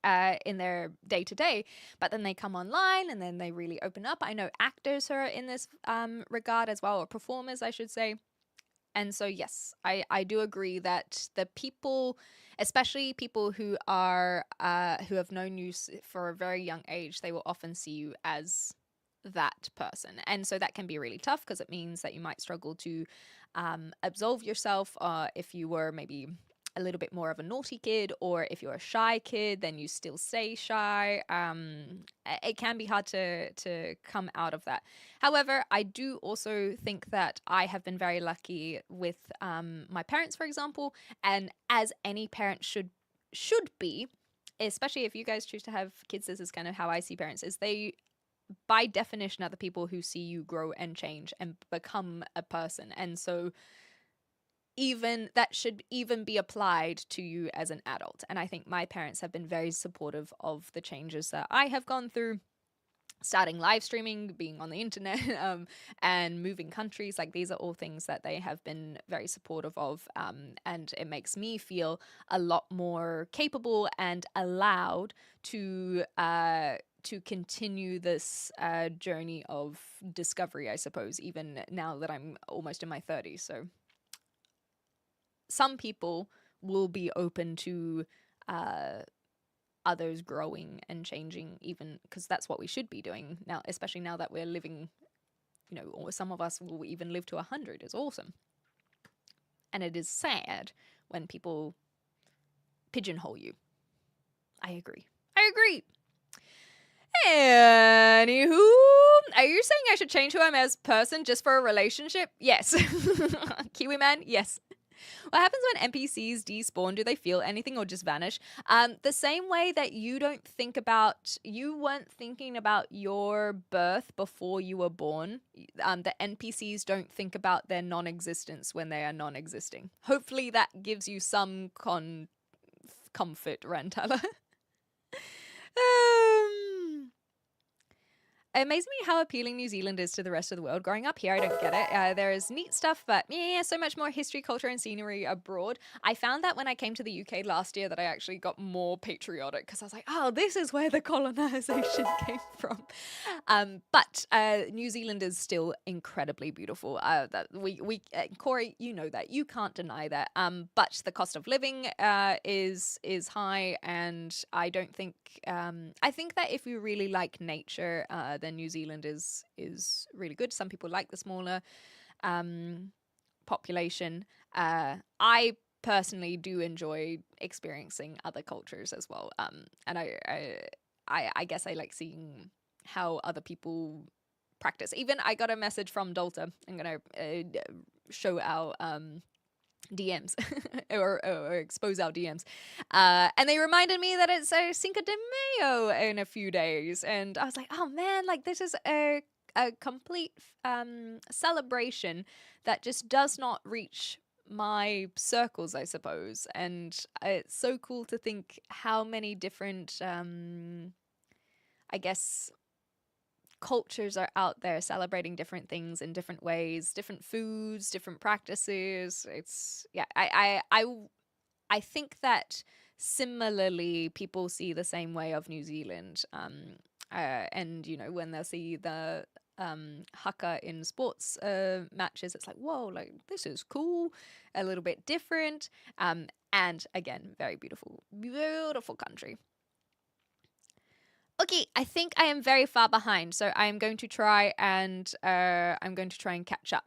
in their day to day, but then they come online and then they really open up. I know actors who are in this regard as well, or performers, I should say. And so, yes, I do agree that the people, especially people who are who have known you for a very young age, they will often see you as that person. And so that can be really tough because it means that you might struggle to absolve yourself if you were maybe a little bit more of a naughty kid, or if you're a shy kid, then you still stay shy. It can be hard to come out of that. However, I do also think that I have been very lucky with my parents, for example, and as any parent should be, especially if you guys choose to have kids. This is kind of how I see parents: is they, by definition, are the people who see you grow and change and become a person. And so even that should even be applied to you as an adult. And I think my parents have been very supportive of the changes that I have gone through, starting live streaming, being on the internet, and moving countries. Like, these are all things that they have been very supportive of, and it makes me feel a lot more capable and allowed to continue this journey of discovery, I suppose, even now that I'm almost in my 30s. So some people will be open to others growing and changing, even because that's what we should be doing now, especially now that we're living, or some of us will even live to 100. Is awesome. And it is sad when people pigeonhole you. I agree. Anywho, are you saying I should change who I'm as person just for a relationship? Yes. Kiwi man, yes. What happens when NPCs despawn? Do they feel anything or just vanish? The same way that you weren't thinking about your birth before you were born. The NPCs don't think about their non-existence when they are non-existing. Hopefully that gives you some comfort, Rantala. It amazes me how appealing New Zealand is to the rest of the world. Growing up here, I don't get it. There is neat stuff, but so much more history, culture, and scenery abroad. I found that when I came to the UK last year that I actually got more patriotic because I was like, oh, this is where the colonization came from. But New Zealand is still incredibly beautiful. Corey, you know that. You can't deny that. But the cost of living is high, and I don't think. I think that if you really like nature, then New Zealand is really good. Some people like the smaller population. I personally do enjoy experiencing other cultures as well. And I guess I like seeing how other people practice. Even I got a message from Dolta. I'm gonna show our DMs or expose our DMs, and they reminded me that it's Cinco de Mayo in a few days, and I was like, oh man, like this is a complete celebration that just does not reach my circles, I suppose. And it's so cool to think how many different I guess cultures are out there celebrating different things in different ways, different foods, different practices. It's I think that similarly people see the same way of New Zealand, and when they see the haka in sports matches, it's like, whoa, like this is cool, a little bit different, and again, very beautiful country. Okay, I think I am very far behind, so I'm going to try and catch up.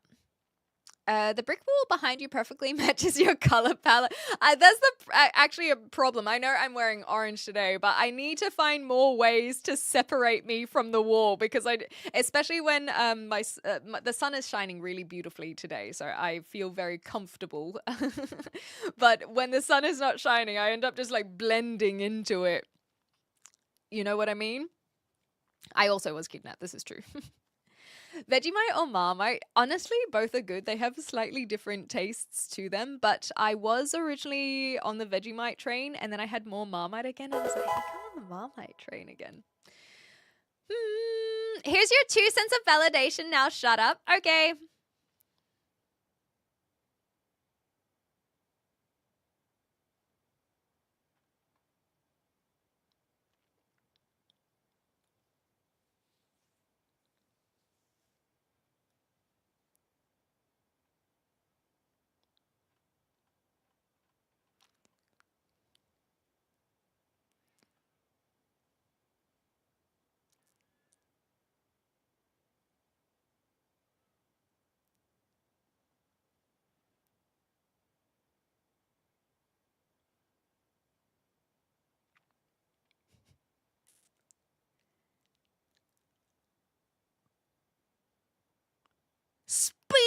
The brick wall behind you perfectly matches your color palette. That's actually a problem. I know I'm wearing orange today, but I need to find more ways to separate me from the wall, because especially when the sun is shining really beautifully today, so I feel very comfortable. But when the sun is not shining, I end up just like blending into it. You know what I mean? I also was kidnapped. This is true. Vegemite or Marmite? Honestly, both are good. They have slightly different tastes to them, but I was originally on the Vegemite train, and then I had more Marmite again, and I was like, hey, come on the Marmite train again. Here's your 2 cents of validation. Now shut up. Okay.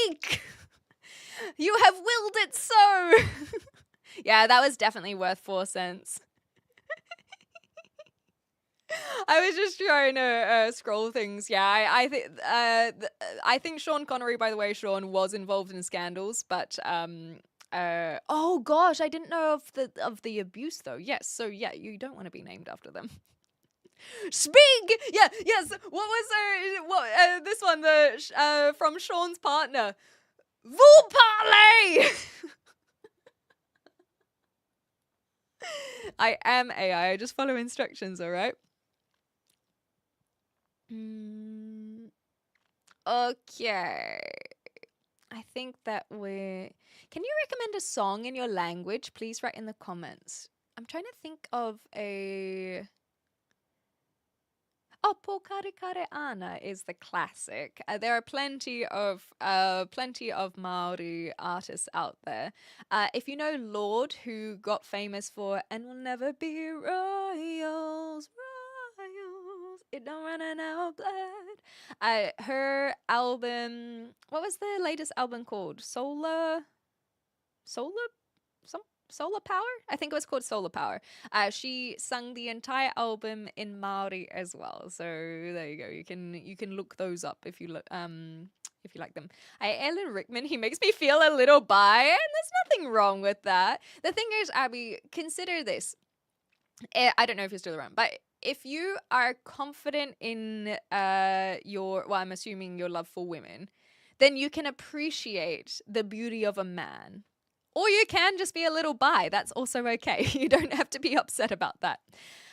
Speak! You have willed it so! Yeah, that was definitely worth 4 cents. I was just trying to scroll things. Yeah, I think Sean Connery, by the way, Sean was involved in scandals, but oh gosh, I didn't know of the abuse though. Yes, so yeah, you don't want to be named after them. Speak! Yeah, yes. What was this one? From Sean's partner. Vous parlez! I am AI. I just follow instructions. All right. Okay. I think that we're. Can you recommend a song in your language? Please write in the comments. I'm trying to think of a. Oh, Po Kare Kare Ana is the classic. There are plenty of Maori artists out there. If you know Lorde, who got famous for "And We'll Never Be Royals, Royals, it don't run in our blood." Her album, what was the latest album called? Solar, Solar Power? I think it was called Solar Power. She sung the entire album in Maori as well. So there you go. You can look those up if you like them. Alan Rickman, he makes me feel a little bi, and there's nothing wrong with that. The thing is, Abby, consider this. I don't know if you're still around, but if you are confident in I'm assuming your love for women, then you can appreciate the beauty of a man. Or you can just be a little bi. That's also okay. You don't have to be upset about that.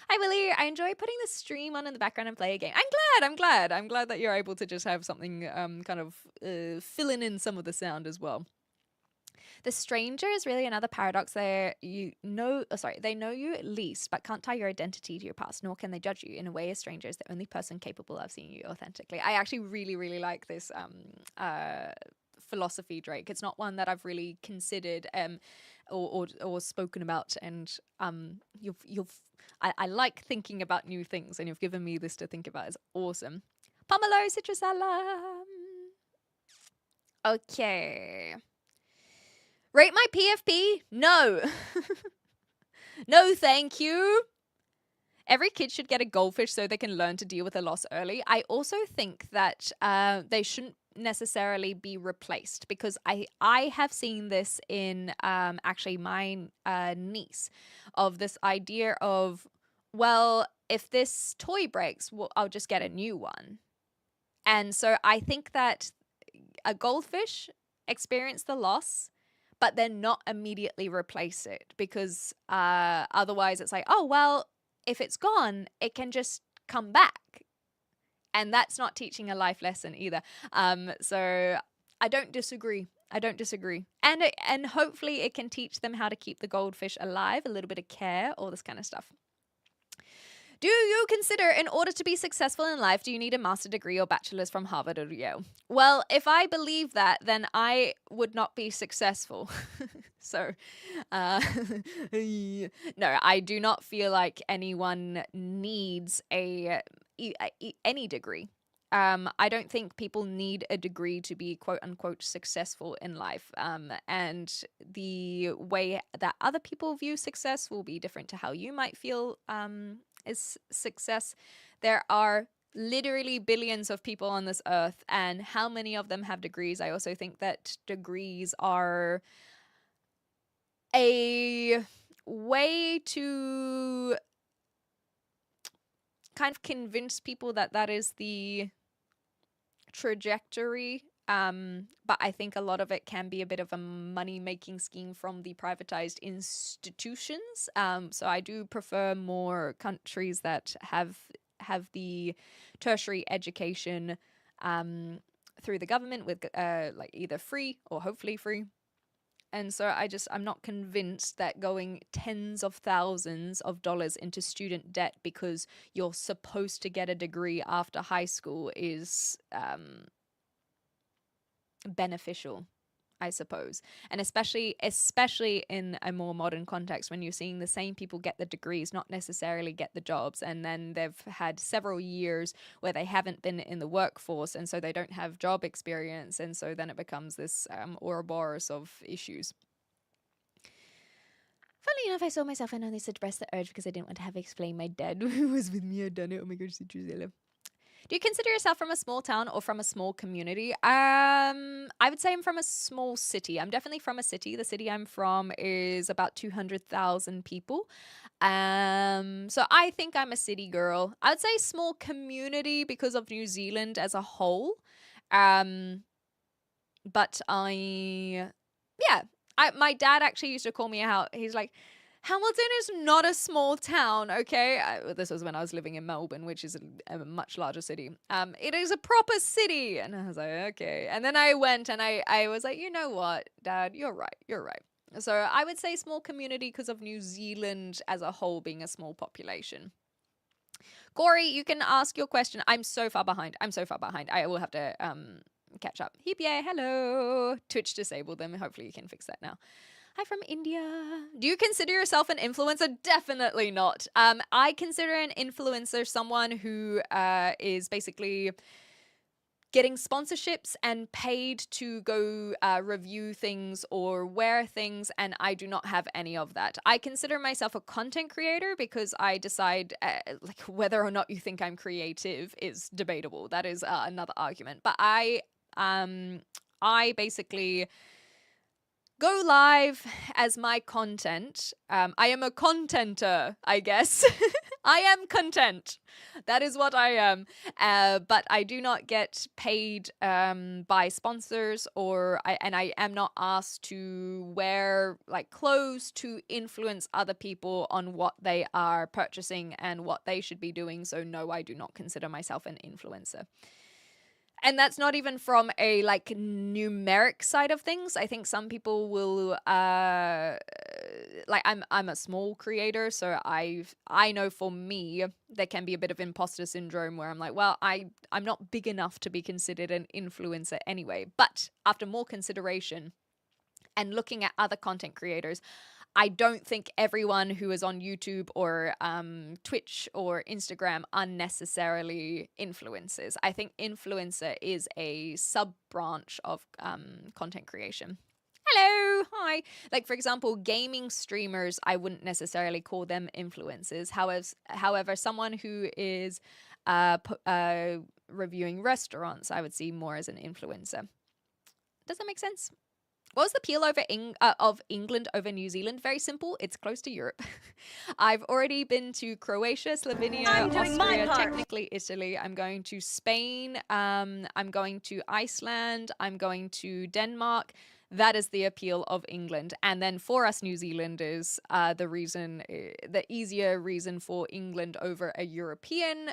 Hi, Willie. I enjoy putting the stream on in the background and play a game. I'm glad that you're able to just have something kind of filling in some of the sound as well. The stranger is really another paradox there. They know you at least, but can't tie your identity to your past, nor can they judge you. In a way, a stranger is the only person capable of seeing you authentically. I actually really, really like this philosophy, Drake. It's not one that I've really considered or spoken about, and I like thinking about new things, and you've given me this to think about. It's awesome. Pomelo Citrusala. Okay. Rate my PFP? No. No, thank you. Every kid should get a goldfish so they can learn to deal with a loss early. I also think that they shouldn't necessarily be replaced, because I have seen this in actually my niece, of this idea of, well, if this toy breaks, well, I'll just get a new one. And so I think that a goldfish experience the loss, but then not immediately replace it, because otherwise it's like, oh, well, if it's gone, it can just come back. And that's not teaching a life lesson either. So I don't disagree. And hopefully it can teach them how to keep the goldfish alive, a little bit of care, all this kind of stuff. Do you consider, in order to be successful in life, do you need a master's degree or bachelor's from Harvard or Yale? Well, if I believe that, then I would not be successful. So, no, I do not feel like anyone needs any degree. I don't think people need a degree to be quote unquote successful in life. And the way that other people view success will be different to how you might feel is success. There are literally billions of people on this earth, and how many of them have degrees? I also think that degrees are a way to kind of convince people that that is the trajectory. But I think a lot of it can be a bit of a money-making scheme from the privatized institutions. So I do prefer more countries that have the tertiary education through the government with like either free or hopefully free. And so I'm not convinced that going tens of thousands of dollars into student debt because you're supposed to get a degree after high school is beneficial. I suppose. And especially in a more modern context, when you're seeing the same people get the degrees, not necessarily get the jobs, and then they've had several years where they haven't been in the workforce, and so they don't have job experience, and so then it becomes this Ouroboros of issues. Funnily enough, I saw myself and only suppressed the urge because I didn't want to have to explain my dad who was with me had done it. Oh my gosh, Drusilla. Do you consider yourself from a small town or from a small community? I would say I'm from a small city. I'm definitely from a city. The city I'm from is about 200,000 people. So I think I'm a city girl. I would say small community because of New Zealand as a whole. But my dad actually used to call me out. He's like, Hamilton is not a small town, okay? This was when I was living in Melbourne, which is a much larger city. It is a proper city. And I was like, okay. And then I went and I was like, you know what, Dad, you're right. So I would say small community because of New Zealand as a whole being a small population. Corey, you can ask your question. I'm so far behind. I will have to catch up. Heap yay, hello. Twitch disabled them. Hopefully you can fix that now. Hi from India. Do you consider yourself an influencer? Definitely not. I consider an influencer someone who is basically getting sponsorships and paid to go review things or wear things, and I do not have any of that. I consider myself a content creator because I decide like whether or not you think I'm creative is debatable. That is another argument. But I basically go live as my content. I am a contenter, I guess. I am content. That is what I am. But I do not get paid by sponsors, and I am not asked to wear like clothes to influence other people on what they are purchasing and what they should be doing. So no, I do not consider myself an influencer. And that's not even from a like numeric side of things. I think some people will like I'm a small creator, so I know for me there can be a bit of imposter syndrome where I'm like, well, I'm not big enough to be considered an influencer anyway. But after more consideration and looking at other content creators, I don't think everyone who is on YouTube or Twitch or Instagram are necessarily influencers. I think influencer is a sub-branch of content creation. Hello, hi. Like, for example, gaming streamers, I wouldn't necessarily call them influencers. However, someone who is reviewing restaurants, I would see more as an influencer. Does that make sense? What was the appeal of England over New Zealand? Very simple. It's close to Europe. I've already been to Croatia, Slovenia, Austria, technically Italy. I'm going to Spain. I'm going to Iceland. I'm going to Denmark. That is the appeal of England. And then for us New Zealanders, the easier reason for England over a European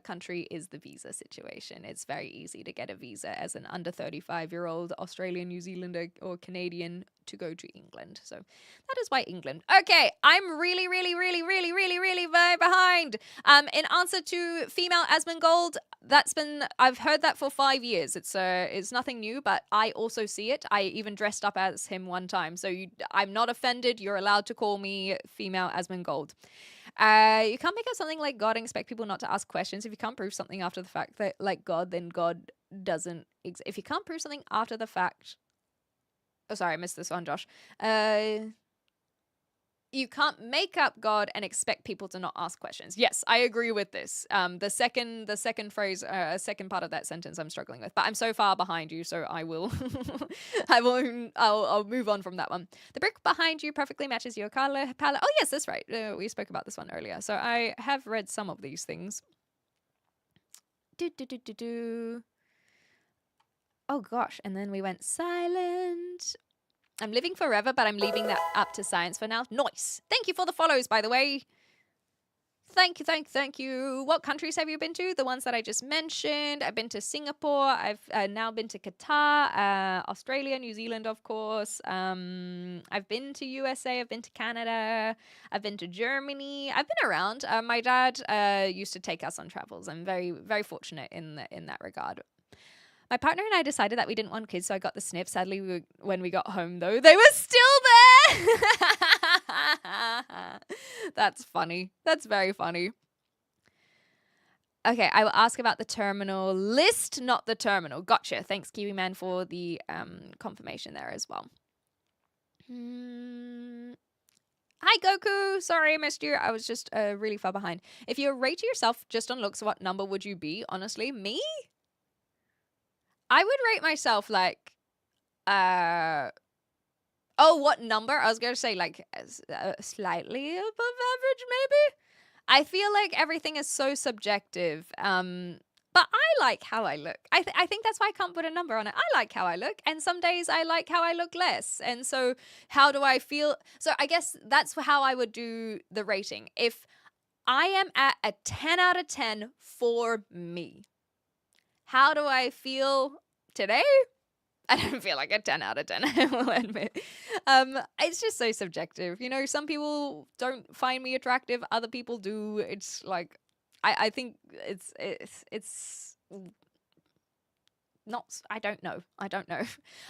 country is the visa situation. It's very easy to get a visa as an under 35-year-old Australian, New Zealander, or Canadian to go to England. So that is why England. Okay, I'm really very behind. In answer to female Asmongold, I've heard that for 5 years. It's nothing new, but I also see it. I even dressed up as him one time. So I'm not offended. You're allowed to call me female Asmongold. You can't make up something like God and expect people not to ask questions. If you can't prove something after the fact that like God, then God doesn't exist. If you can't prove something after the fact. Oh, sorry, I missed this one, Josh. You can't make up God and expect people to not ask questions. Yes, I agree with this. The second phrase, second part of that sentence, I'm struggling with. But I'm so far behind you, so I will, I'll move on from that one. The brick behind you perfectly matches your color palette. Oh yes, that's right. We spoke about this one earlier. So I have read some of these things. Oh gosh, and then we went silent. I'm living forever, but I'm leaving that up to science for now. Nice. Thank you for the follows, by the way. Thank you. What countries have you been to? The ones that I just mentioned. I've been to Singapore. I've now been to Qatar, Australia, New Zealand, of course. I've been to USA. I've been to Canada. I've been to Germany. I've been around. My dad used to take us on travels. I'm very, very fortunate in that regard. My partner and I decided that we didn't want kids, so I got the snip. Sadly, when we got home, though, they were still there. That's funny. That's very funny. Okay, I will ask about the terminal list, not the terminal. Gotcha. Thanks, Kiwi Man, for the confirmation there as well. Hi, Goku. Sorry I missed you. I was just really far behind. If you rate yourself just on looks, what number would you be? Honestly, me? I would rate myself like, what number? I was going to say like slightly above average, maybe? I feel like everything is so subjective. But I like how I look. I think that's why I can't put a number on it. I like how I look. And some days I like how I look less. And so how do I feel? So I guess that's how I would do the rating. If I am at a 10 out of 10 for me, how do I feel today? I don't feel like a 10 out of 10, I will admit. It's just so subjective. You know, some people don't find me attractive. Other people do. It's like, I think it's not, I don't know.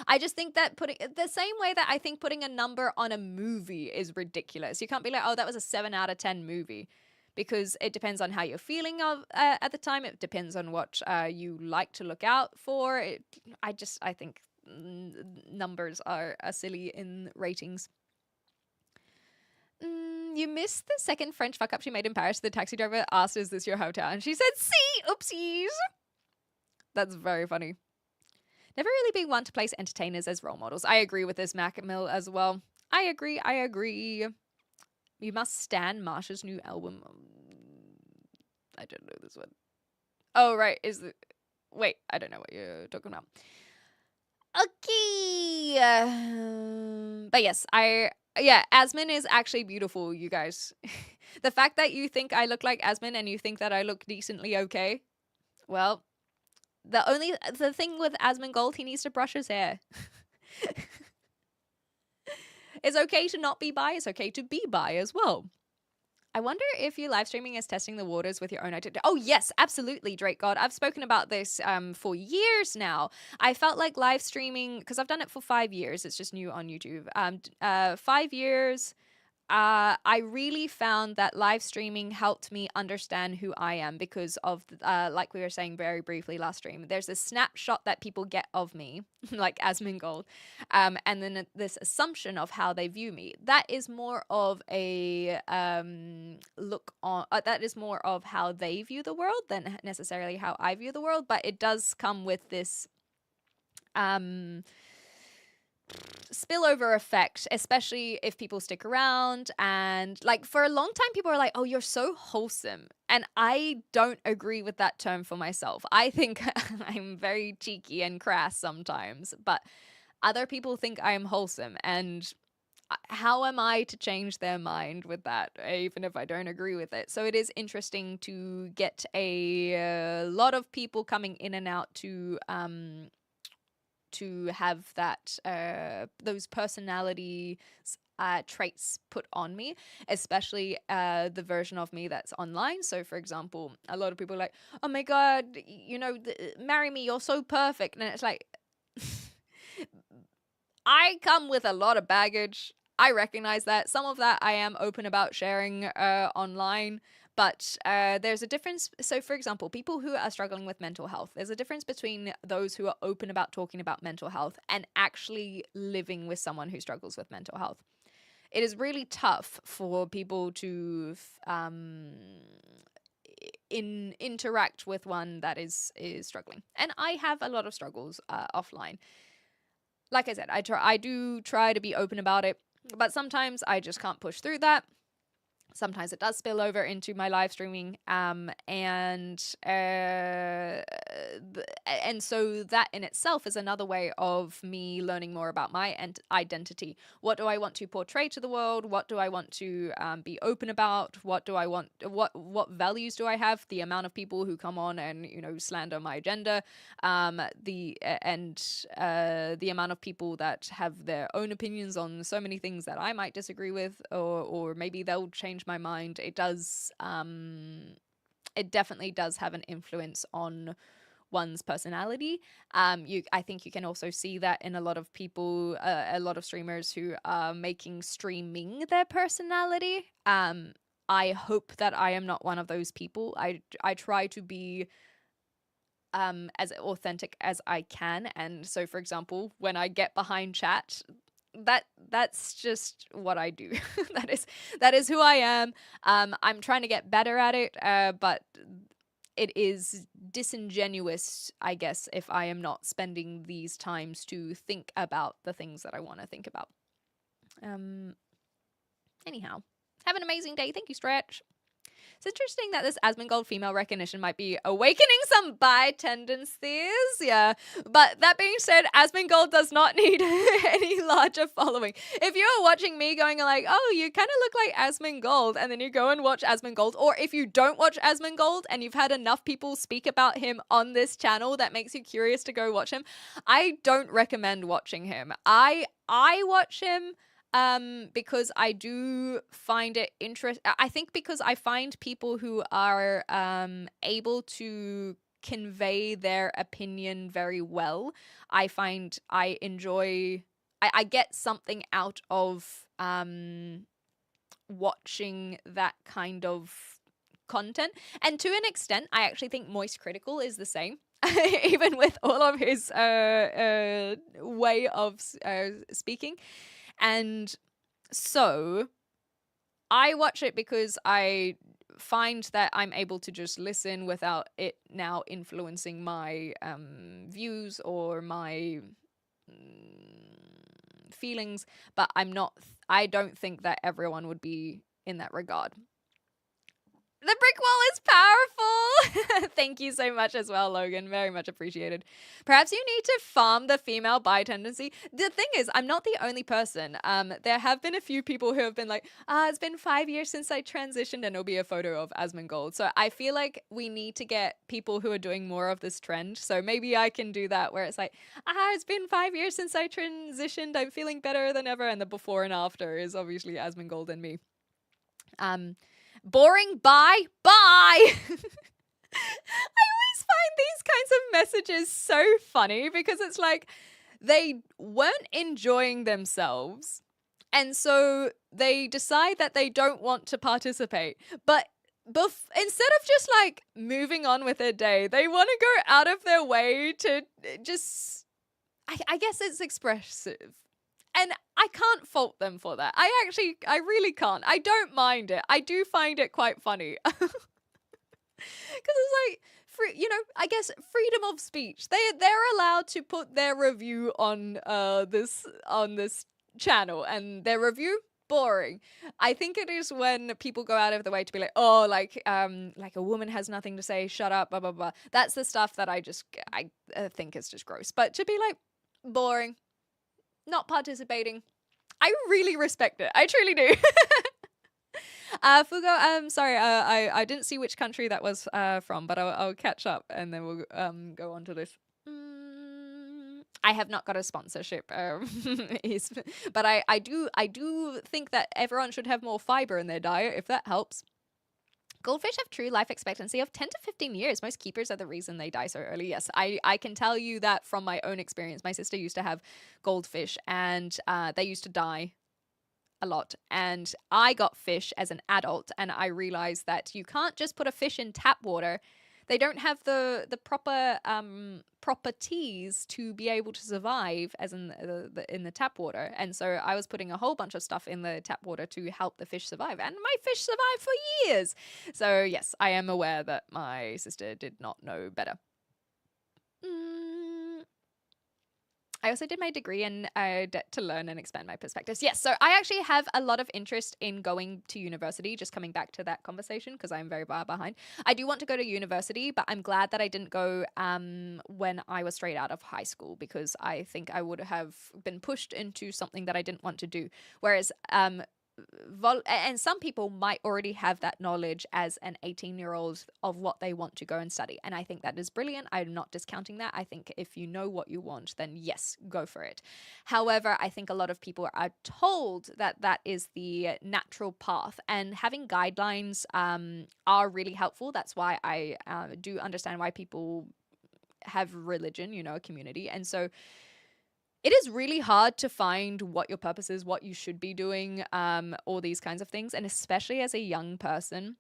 I just think that the same way that I think putting a number on a movie is ridiculous. You can't be like, oh, that was a 7 out of 10 movie. Because it depends on how you're feeling at the time. It depends on what you like to look out for. I think numbers are silly in ratings. You missed the second French fuck up she made in Paris. The taxi driver asked, "Is this your hotel?" And she said, "See, oopsies." That's very funny. Never really been one to place entertainers as role models. I agree with this, Mac Mill, as well. I agree. You must stand Marsha's new album. I don't know this one. Oh, right. Wait, I don't know what you're talking about. Okay. But yes, Asmin is actually beautiful, you guys. The fact that you think I look like Asmin and you think that I look decently okay, well, the thing with Asmin Gold, he needs to brush his hair. It's okay to not be bi. It's okay to be bi as well. I wonder if you live streaming is testing the waters with your own identity. Oh, yes, absolutely, Drake God. I've spoken about this for years now. I felt like live streaming, because I've done it for 5 years. It's just new on YouTube. 5 years. I really found that live streaming helped me understand who I am because of, like we were saying very briefly last stream, there's a snapshot that people get of me, like Asmin Gold, and then this assumption of how they view me. That is more of a that is more of how they view the world than necessarily how I view the world, but it does come with this spillover effect, especially if people stick around. And like for a long time people are like, oh, you're so wholesome, and I don't agree with that term for myself. I think I'm very cheeky and crass sometimes, but other people think I am wholesome, and how am I to change their mind with that, even if I don't agree with it? So it is interesting to get a lot of people coming in and out to have that those personality traits put on me, especially the version of me that's online. So for example, a lot of people are like, oh my god, you know, marry me, you're so perfect. And it's like, I come with a lot of baggage. I recognize that. Some of that I am open about sharing online. But there's a difference. So, for example, people who are struggling with mental health, there's a difference between those who are open about talking about mental health and actually living with someone who struggles with mental health. It is really tough for people to interact with one that is struggling. And I have a lot of struggles offline. Like I said, I do try to be open about it, but sometimes I just can't push through that. Sometimes it does spill over into my live streaming, and so that in itself is another way of me learning more about my identity. What do I want to portray to the world? What do I want to be open about? What do I want? What values do I have? The amount of people who come on and slander my agenda, the amount of people that have their own opinions on so many things that I might disagree with, or maybe they'll change my mind. It definitely does have an influence on one's personality. I think you can also see that in a lot of people, a lot of streamers who are making streaming their personality. I hope that I am not one of those people. I try to be as authentic as I can, and so for example, when I get behind chat, that's just what I do. that is who I am. I'm trying to get better at it, but it is disingenuous, I guess, if I am not spending these times to think about the things that I want to think about. Anyhow, have an amazing day. Thank you, Stretch. It's interesting that this Asmongold female recognition might be awakening some bi tendencies. Yeah. But that being said, Asmongold does not need any larger following. If you're watching me going like, oh, you kind of look like Asmongold, and then you go and watch Asmongold, or if you don't watch Asmongold and you've had enough people speak about him on this channel that makes you curious to go watch him, I don't recommend watching him. I watch him because I do find it interesting. I think because I find people who are able to convey their opinion very well, I find I enjoy, I get something out of watching that kind of content. And to an extent, I actually think Moist Critical is the same. Even with all of his way of speaking. And so I watch it because I find that I'm able to just listen without it now influencing my views or my feelings. But I don't think that everyone would be in that regard. The brick wall is powerful. Thank you so much as well, Logan. Very much appreciated. Perhaps you need to farm the female bi tendency. The thing is, I'm not the only person. There have been a few people who have been like, it's been 5 years since I transitioned, and it'll be a photo of Asmongold. So I feel like we need to get people who are doing more of this trend. So maybe I can do that where it's like, it's been 5 years since I transitioned. I'm feeling better than ever. And the before and after is obviously Asmongold and me. Boring, bye. I always find these kinds of messages so funny because it's like they weren't enjoying themselves, and so they decide that they don't want to participate. But instead of just like moving on with their day, they want to go out of their way to just, I guess it's expressive. And I can't fault them for that. I really can't. I don't mind it. I do find it quite funny. Because it's like, I guess freedom of speech. They're allowed to put their review on this channel, and their review, boring. I think it is when people go out of the way to be like, oh, like a woman has nothing to say, shut up, blah blah blah. That's the stuff that I think is just gross. But to be like, boring, not participating, I really respect it. I truly do. Fugo, sorry, I didn't see which country that was from, but I'll catch up and then we'll go on to this. I have not got a sponsorship, but I do think that everyone should have more fiber in their diet, if that helps. Goldfish have true life expectancy of 10 to 15 years. Most keepers are the reason they die so early. Yes, I can tell you that from my own experience. My sister used to have goldfish, and they used to die a lot. And I got fish as an adult, and I realized that you can't just put a fish in tap water. They don't have the proper properties to be able to survive as in the tap water. And so I was putting a whole bunch of stuff in the tap water to help the fish survive, and my fish survived for years. So yes, I am aware that my sister did not know better. I also did my degree in to learn and expand my perspectives. Yes, so I actually have a lot of interest in going to university, just coming back to that conversation because I'm very far behind. I do want to go to university, but I'm glad that I didn't go when I was straight out of high school, because I think I would have been pushed into something that I didn't want to do. Whereas and some people might already have that knowledge as an 18-year-old of what they want to go and study, and I think that is brilliant. I'm not discounting that. I think if you know what you want, then yes, go for it. However, I think a lot of people are told that that is the natural path, and having guidelines are really helpful. That's why I do understand why people have religion, you know, a community. And so it is really hard to find what your purpose is, what you should be doing, all these kinds of things. And especially as a young person,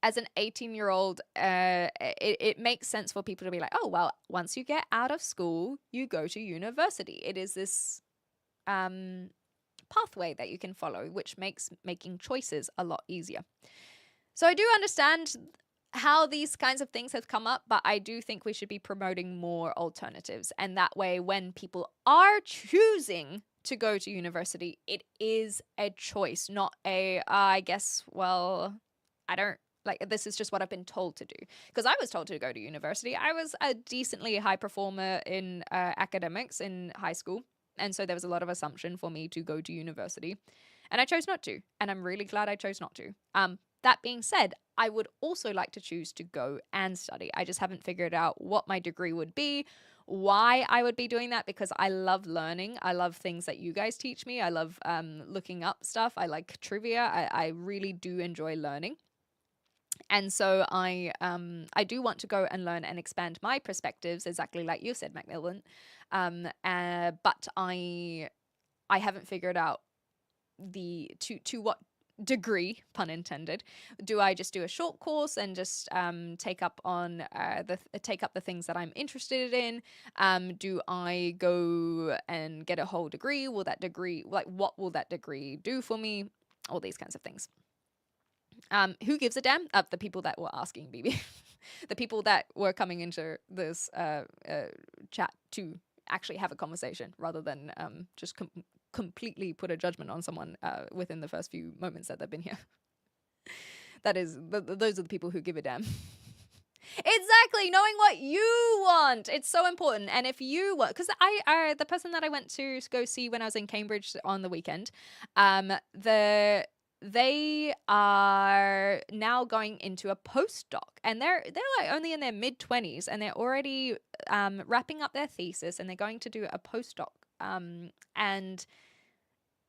as an 18-year-old, it makes sense for people to be like, oh, well, once you get out of school, you go to university. It is this pathway that you can follow, which makes making choices a lot easier. So I do understand how these kinds of things have come up, but I do think we should be promoting more alternatives. And that way, when people are choosing to go to university, it is a choice, not a, I guess, well, I don't, like, this is just what I've been told to do. Because I was told to go to university. I was a decently high performer in academics in high school. And so there was a lot of assumption for me to go to university. And I chose not to. And I'm really glad I chose not to. That being said, I would also like to choose to go and study. I just haven't figured out what my degree would be, why I would be doing that, because I love learning. I love things that you guys teach me. I love looking up stuff. I like trivia. I really do enjoy learning. And so I do want to go and learn and expand my perspectives, exactly like you said, Macmillan. But I haven't figured out to what degree, pun intended, do I just do a short course and just take up the things that I'm interested in? Do I go and get a whole degree? Will that degree, like, what will that degree do for me? All these kinds of things. Who gives a damn? The people that were asking BB, the people that were coming into this chat to actually have a conversation rather than just completely put a judgment on someone within the first few moments that they've been here. That is, those are the people who give a damn. Exactly, knowing what you want. It's so important. And if you want, because the person that I went to go see when I was in Cambridge on the weekend, they are now going into a postdoc, and they're like only in their mid-20s, and they're already wrapping up their thesis, and they're going to do a postdoc. And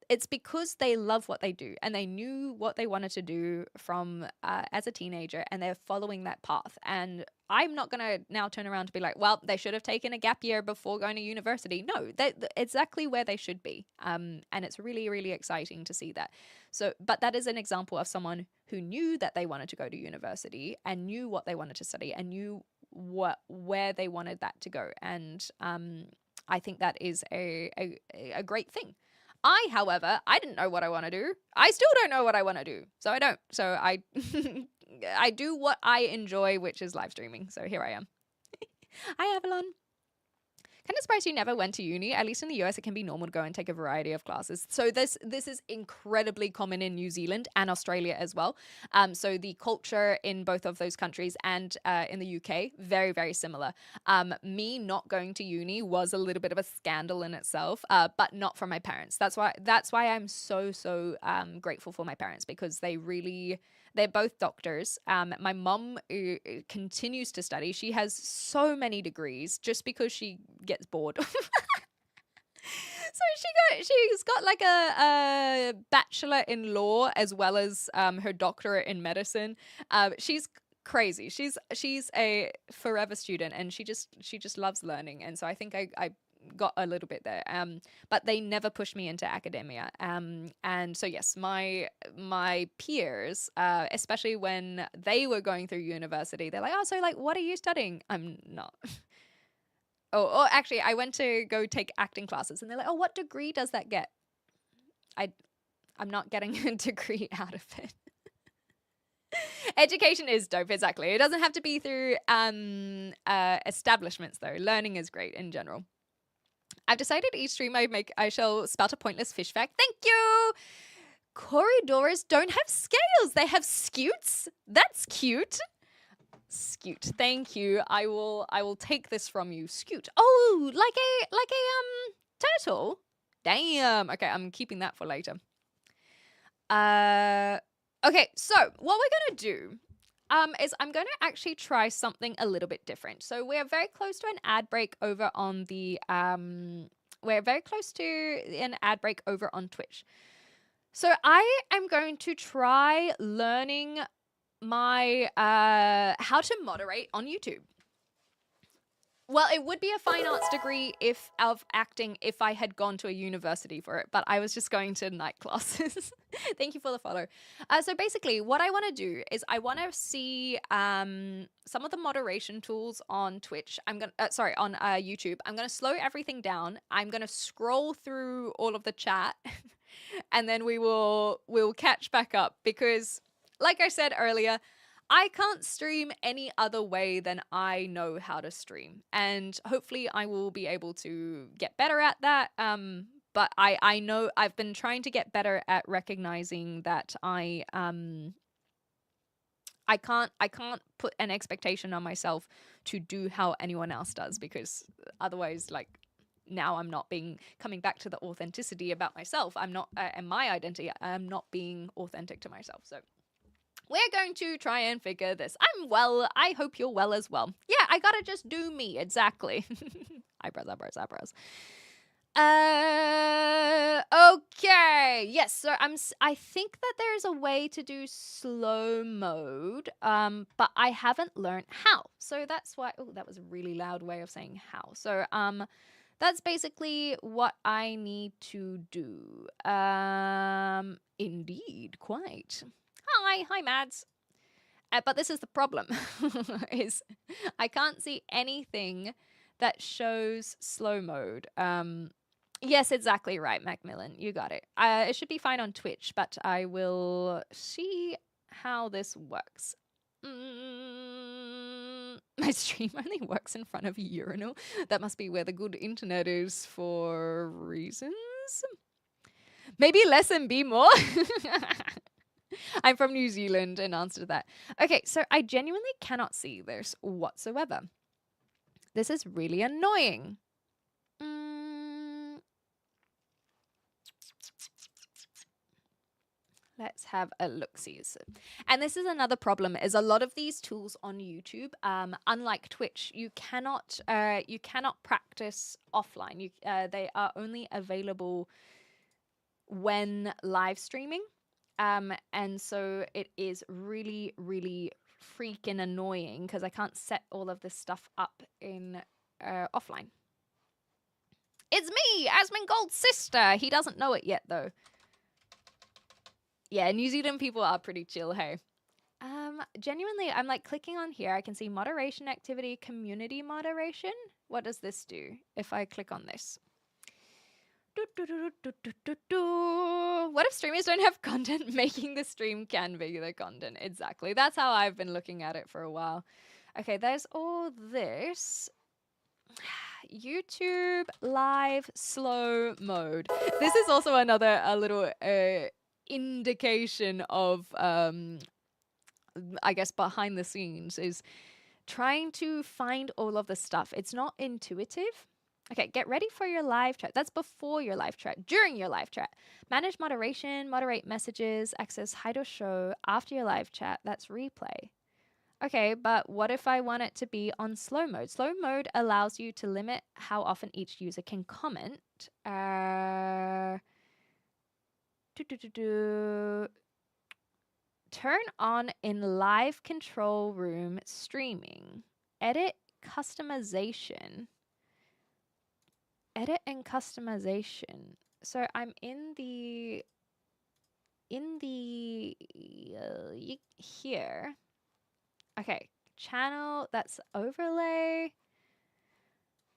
it's because they love what they do, and they knew what they wanted to do from as a teenager, and they're following that path. And I'm not going to now turn around to be like, well, they should have taken a gap year before going to university. No, they're exactly where they should be. And it's really, really exciting to see that. So, but that is an example of someone who knew that they wanted to go to university and knew what they wanted to study and knew where they wanted that to go. And I think that is a great thing. However, I didn't know what I want to do. I still don't know what I want to do. So I don't. So I I do what I enjoy, which is live streaming. So here I am. Hi, Avalon. Kind of surprised you never went to uni. At least in the US, it can be normal to go and take a variety of classes. So this is incredibly common in New Zealand and Australia as well. So the culture in both of those countries and in the UK, very, very similar. Me not going to uni was a little bit of a scandal in itself, but not from my parents. That's why I'm so grateful for my parents, because they're both doctors. My mom continues to study. She has so many degrees just because she gets bored. So she's got like a bachelor in law as well as her doctorate in medicine. She's crazy. She's a forever student, and she just loves learning. And so I think I got a little bit there, but they never pushed me into academia. And so yes, my peers, especially when they were going through university, they're like, oh, so like, what are you studying? I'm not. Oh, actually, I went to go take acting classes, and they're like, oh, what degree does that get? I'm not getting a degree out of it. Education is dope, exactly. It doesn't have to be through establishments, though. Learning is great in general. I've decided each stream I shall spout a pointless fish fact. Thank you! Corridors don't have scales. They have scutes. That's cute. Scute. Thank you. I will take this from you. Scute. Oh, like a turtle. Damn. Okay, I'm keeping that for later. Okay, so what we're gonna do is I'm going to actually try something a little bit different. So we're very close to an ad break over on the on Twitch. So I am going to try learning my how to moderate on YouTube. Well, it would be a fine arts degree of acting if I had gone to a university for it, but I was just going to night classes. Thank you for the follow. So basically, what I want to do is I want to see some of the moderation tools on Twitch. On YouTube. I'm gonna slow everything down. I'm gonna scroll through all of the chat, and then we'll catch back up because, like I said earlier, I can't stream any other way than I know how to stream. And hopefully I will be able to get better at that. But I know I've been trying to get better at recognizing that I can't put an expectation on myself to do how anyone else does, because otherwise, like, now I'm not coming back to the authenticity about myself. I'm not and my identity. I'm not being authentic to myself. So we're going to try and figure this. I'm well. I hope you're well as well. Yeah, I gotta just do me. Exactly. Eyebrows, eyebrows, eyebrows. Okay. Yes, so I think that there's a way to do slow mode, but I haven't learned how. So that's why, oh, that was a really loud way of saying how. So, that's basically what I need to do. Indeed, quite. Hi, Mads. But this is the problem, is I can't see anything that shows slow mode. Yes, exactly right, Macmillan. You got it. It should be fine on Twitch, but I will see how this works. My stream only works in front of a urinal. That must be where the good internet is for reasons. Maybe less and be more. I'm from New Zealand, in answer to that. Okay, so I genuinely cannot see this whatsoever. This is really annoying. Let's have a look-see. And this is another problem, is a lot of these tools on YouTube, unlike Twitch, you cannot practice offline. They are only available when live streaming. And so it is really, really freaking annoying because I can't set all of this stuff up in offline. It's me, Asmongold's sister. He doesn't know it yet, though. Yeah, New Zealand people are pretty chill, hey. Genuinely, I'm like clicking on here. I can see moderation activity, community moderation. What does this do if I click on this? What if streamers don't have content? Making the stream can be the content. Exactly. That's how I've been looking at it for a while. Okay, there's all this. YouTube live slow mode. This is also a little indication of I guess behind the scenes, is trying to find all of the stuff. It's not intuitive. Okay, get ready for your live chat. That's before your live chat. During your live chat, manage moderation, moderate messages, access hide or show. After your live chat, that's replay. Okay, but what if I want it to be on slow mode? Slow mode allows you to limit how often each user can comment. Turn on in live control room streaming. Edit customization. Edit and customization. So I'm in the here. Okay, channel, that's overlay.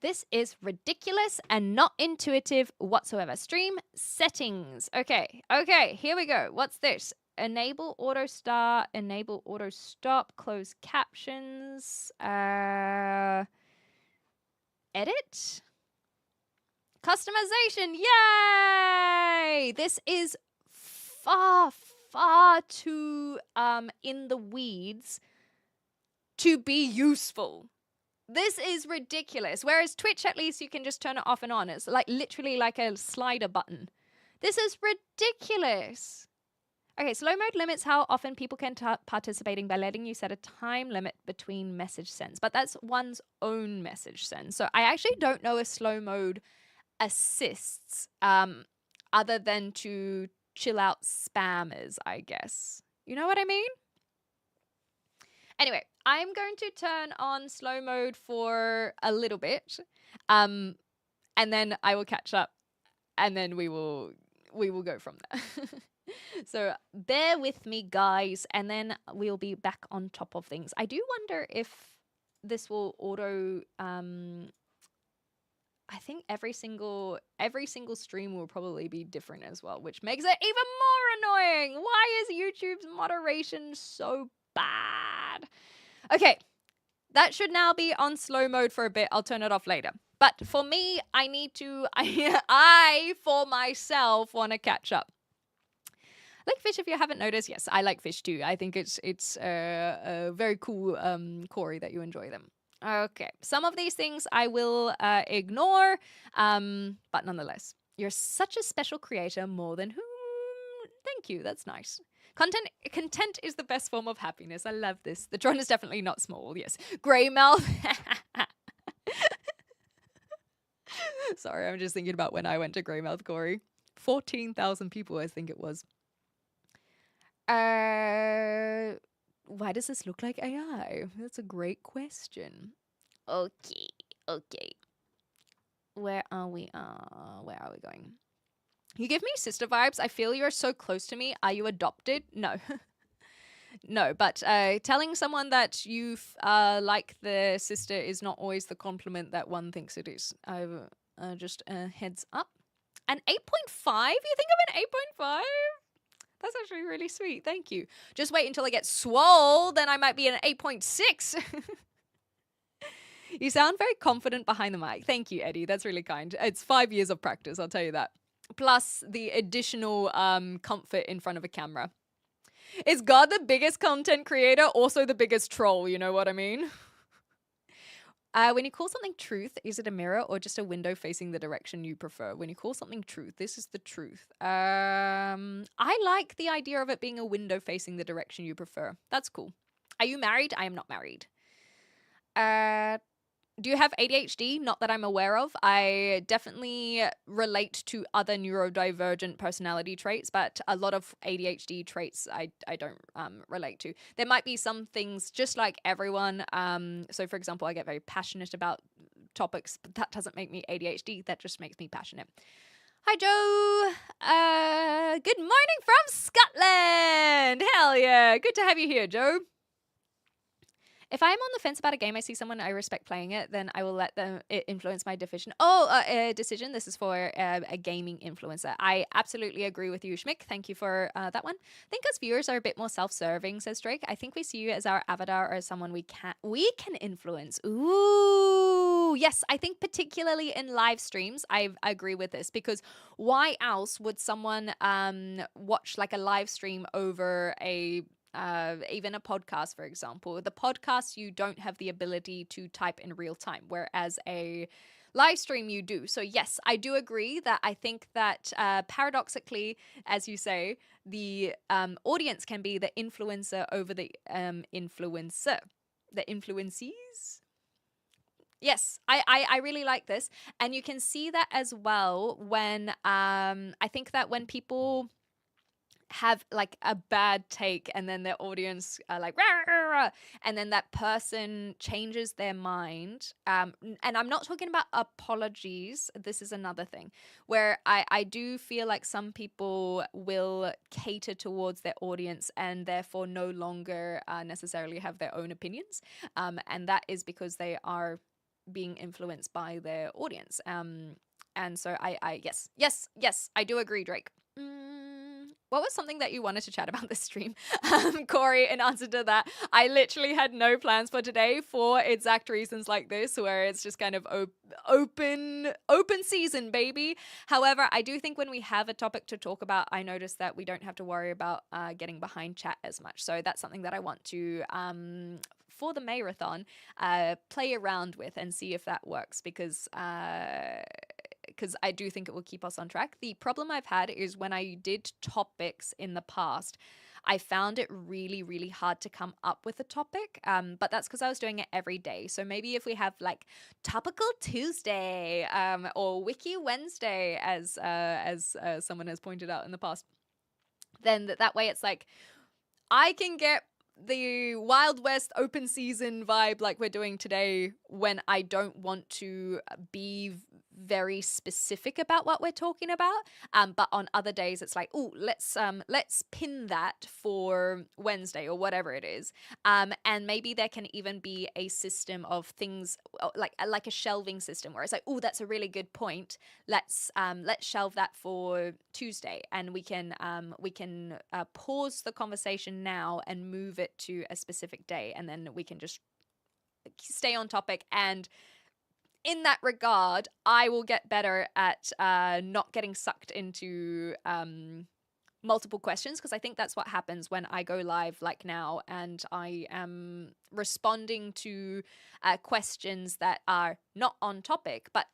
This is ridiculous and not intuitive whatsoever. Stream settings. Okay, here we go. What's this? Enable auto start, enable auto stop, close captions, edit. Customization, yay! This is far too in the weeds to be useful. This is ridiculous. Whereas Twitch, at least you can just turn it off and on. It's like literally like a slider button. This is ridiculous. Okay, slow mode limits how often people can participating by letting you set a time limit between message sends. But that's one's own message send. So I actually don't know if slow mode assists other than to chill out spammers, I guess. You know what I mean? Anyway, I'm going to turn on slow mode for a little bit, and then I will catch up, and then we will go from there. So bear with me, guys, and then we'll be back on top of things. I do wonder if this will auto. I think every single stream will probably be different as well, which makes it even more annoying. Why is YouTube's moderation so bad? Okay, that should now be on slow mode for a bit. I'll turn it off later. But for me, I need to, I for myself want to catch up. Like fish, if you haven't noticed, yes, I like fish too. I think it's very cool, Corey, that you enjoy them. Okay, some of these things I will ignore, but nonetheless, you're such a special creator, more than whom. Thank you, that's nice. Content is the best form of happiness. I love this. The drone is definitely not small. Yes, Greymouth. Sorry, I'm just thinking about when I went to Greymouth, Corey. 14,000 people, I think it was. Why does this look like AI? That's a great question. Okay. Where are we going? You give me sister vibes. I feel you're so close to me. Are you adopted? No. No, but telling someone that you like the sister is not always the compliment that one thinks it is. Just heads up. An 8.5? You think I'm an 8.5? That's actually really sweet. Thank you. Just wait until I get swole, then I might be an 8.6. You sound very confident behind the mic. Thank you, Eddie. That's really kind. It's 5 years of practice, I'll tell you that. Plus the additional comfort in front of a camera. Is God the biggest content creator, also the biggest troll? You know what I mean? When you call something truth, is it a mirror or just a window facing the direction you prefer? When you call something truth, this is the truth. I like the idea of it being a window facing the direction you prefer. That's cool. Are you married? I am not married. Do you have ADHD? Not that I'm aware of. I definitely relate to other neurodivergent personality traits, but a lot of ADHD traits I don't relate to. There might be some things just like everyone. So, for example, I get very passionate about topics, but that doesn't make me ADHD. That just makes me passionate. Hi, Joe. Good morning from Scotland. Hell yeah. Good to have you here, Joe. If I'm on the fence about a game, I see someone I respect playing it, then I will let it influence my decision. Decision. This is for a gaming influencer. I absolutely agree with you, Schmick. Thank you for that one. I think us viewers are a bit more self-serving, says Drake. I think we see you as our avatar or as someone we can influence. Ooh, yes. I think particularly in live streams, I agree with this, because why else would someone watch like a live stream over even a podcast, for example? The podcast, you don't have the ability to type in real time, whereas a live stream you do. So yes, I do agree that I think that paradoxically, as you say, the audience can be the influencer over the influencer. The influencees? Yes, I really like this. And you can see that as well when I think that when people have like a bad take and then their audience are like rah, rah, rah, and then that person changes their mind, and I'm not talking about apologies, this is another thing where I do feel like some people will cater towards their audience and therefore no longer necessarily have their own opinions, and that is because they are being influenced by their audience, and so I yes I do agree, Drake. What was something that you wanted to chat about this stream? Corey, in answer to that, I literally had no plans for today for exact reasons like this, where it's just kind of open season, baby. However, I do think when we have a topic to talk about, I notice that we don't have to worry about getting behind chat as much. So that's something that I want to, for the MAYrathon, play around with and see if that works, because I do think it will keep us on track. The problem I've had is when I did topics in the past, I found it really, really hard to come up with a topic. But that's because I was doing it every day. So maybe if we have like Topical Tuesday or Wiki Wednesday, as someone has pointed out in the past, then that way it's like I can get the Wild West open season vibe like we're doing today, when I don't want to be very specific about what we're talking about, but on other days it's like, oh, let's pin that for Wednesday or whatever it is, and maybe there can even be a system of things like a shelving system where it's like, oh, that's a really good point, let's shelve that for Tuesday, and we can pause the conversation now and move it to a specific day, and then we can just stay on topic. And in that regard, I will get better at not getting sucked into multiple questions, because I think that's what happens when I go live like now and I am responding to questions that are not on topic. But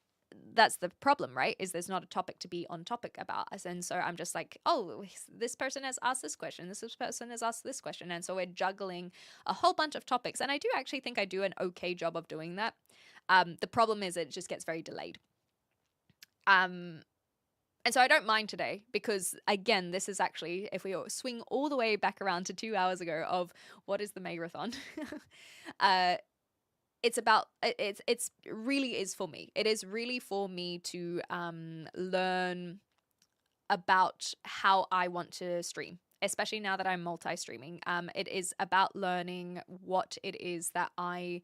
that's the problem, right? Is there's not a topic to be on topic about us. And so I'm just like, oh, this person has asked this question, this person has asked this question. And so we're juggling a whole bunch of topics. And I do actually think I do an okay job of doing that. The problem is it just gets very delayed. And so I don't mind today, because again, this is actually, if we swing all the way back around to 2 hours ago of what is the MAYrathon, it's really is for me. It is really for me to learn about how I want to stream, especially now that I'm multi-streaming. It is about learning what it is that I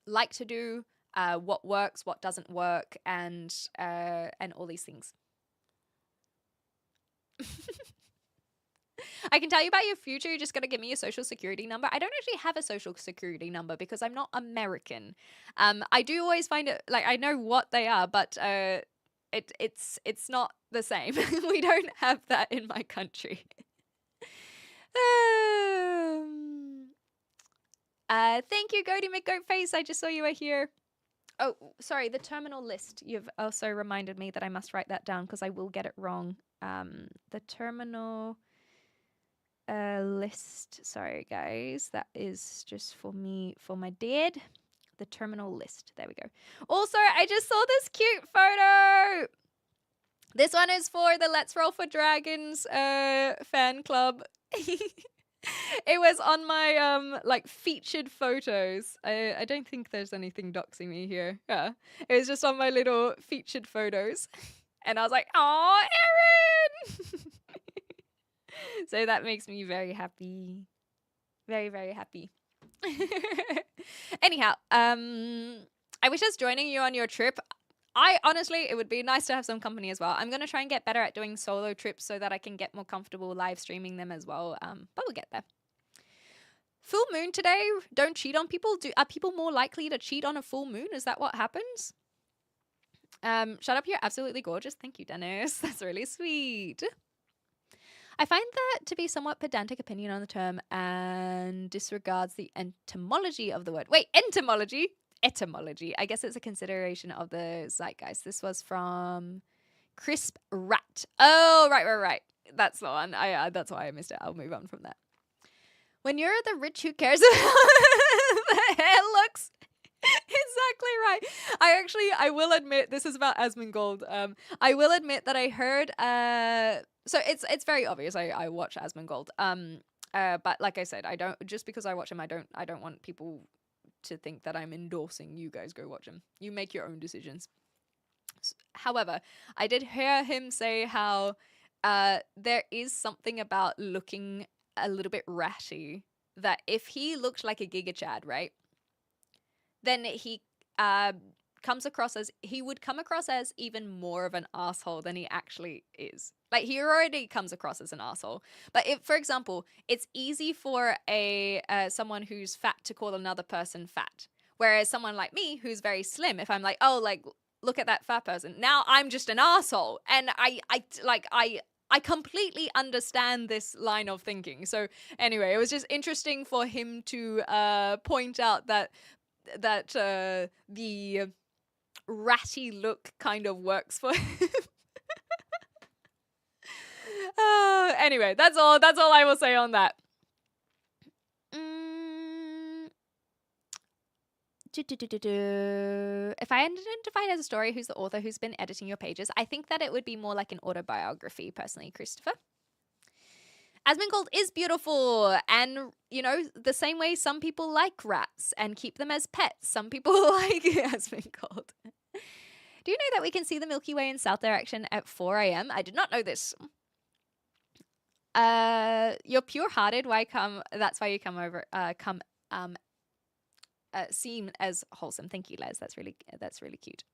like to do, what works, what doesn't work, and all these things. I can tell you about your future. You're just going to give me your social security number. I don't actually have a social security number because I'm not American. I do always find it, like, I know what they are, but it's not the same. We don't have that in my country. Thank you, Goaty McGoatface. I just saw you were here. Oh, sorry, the terminal list. You've also reminded me that I must write that down because I will get it wrong. The terminal list. Sorry, guys. That is just for me, for my dad. The terminal list. There we go. Also, I just saw this cute photo. This one is for the Let's Roll for Dragons fan club. It was on my like featured photos. I don't think there's anything doxing me here. Yeah, it was just on my little featured photos, and I was like, "Oh, Erin!" So that makes me very happy, very, very happy. Anyhow, I wish I was joining you on your trip. I honestly, it would be nice to have some company as well. I'm going to try and get better at doing solo trips so that I can get more comfortable live streaming them as well. But we'll get there. Full moon today. Don't cheat on people. Are people more likely to cheat on a full moon? Is that what happens? Shut up, you're absolutely gorgeous. Thank you, Dennis. That's really sweet. I find that to be somewhat pedantic opinion on the term and disregards the etymology of the word. Wait, entomology? Etymology. I guess it's a consideration of the zeitgeist. This was from Crisp Rat. Oh, right. That's the one. That's why I missed it. I'll move on from that. When you're the rich, who cares about the hair looks? Exactly right. I will admit, this is about Asmongold. I will admit that I heard. So it's very obvious. I watch Asmongold. But like I said, I don't, just because I watch him, I don't want people to think that I'm endorsing you guys go watch him. You make your own decisions. However, I did hear him say how there is something about looking a little bit ratty, that if he looked like a Giga Chad, right, then he would come across as even more of an asshole than he actually is. Like, he already comes across as an asshole. But if, for example, it's easy for someone who's fat to call another person fat, whereas someone like me who's very slim, if I'm like, oh, like, look at that fat person, now I'm just an asshole. And I completely understand this line of thinking. So anyway, it was just interesting for him to point out that the ratty look kind of works for him. Anyway, that's all I will say on that. If I identified as a story, who's the author who's been editing your pages? I think that it would be more like an autobiography, personally, Christopher. Asmongold is beautiful, and you know, the same way some people like rats and keep them as pets, some people like Asmongold. Do you know that we can see the Milky Way in south direction at 4 a.m.? I did not know this. You're pure-hearted. That's why you come over. Seem as wholesome. Thank you, Les. That's really cute.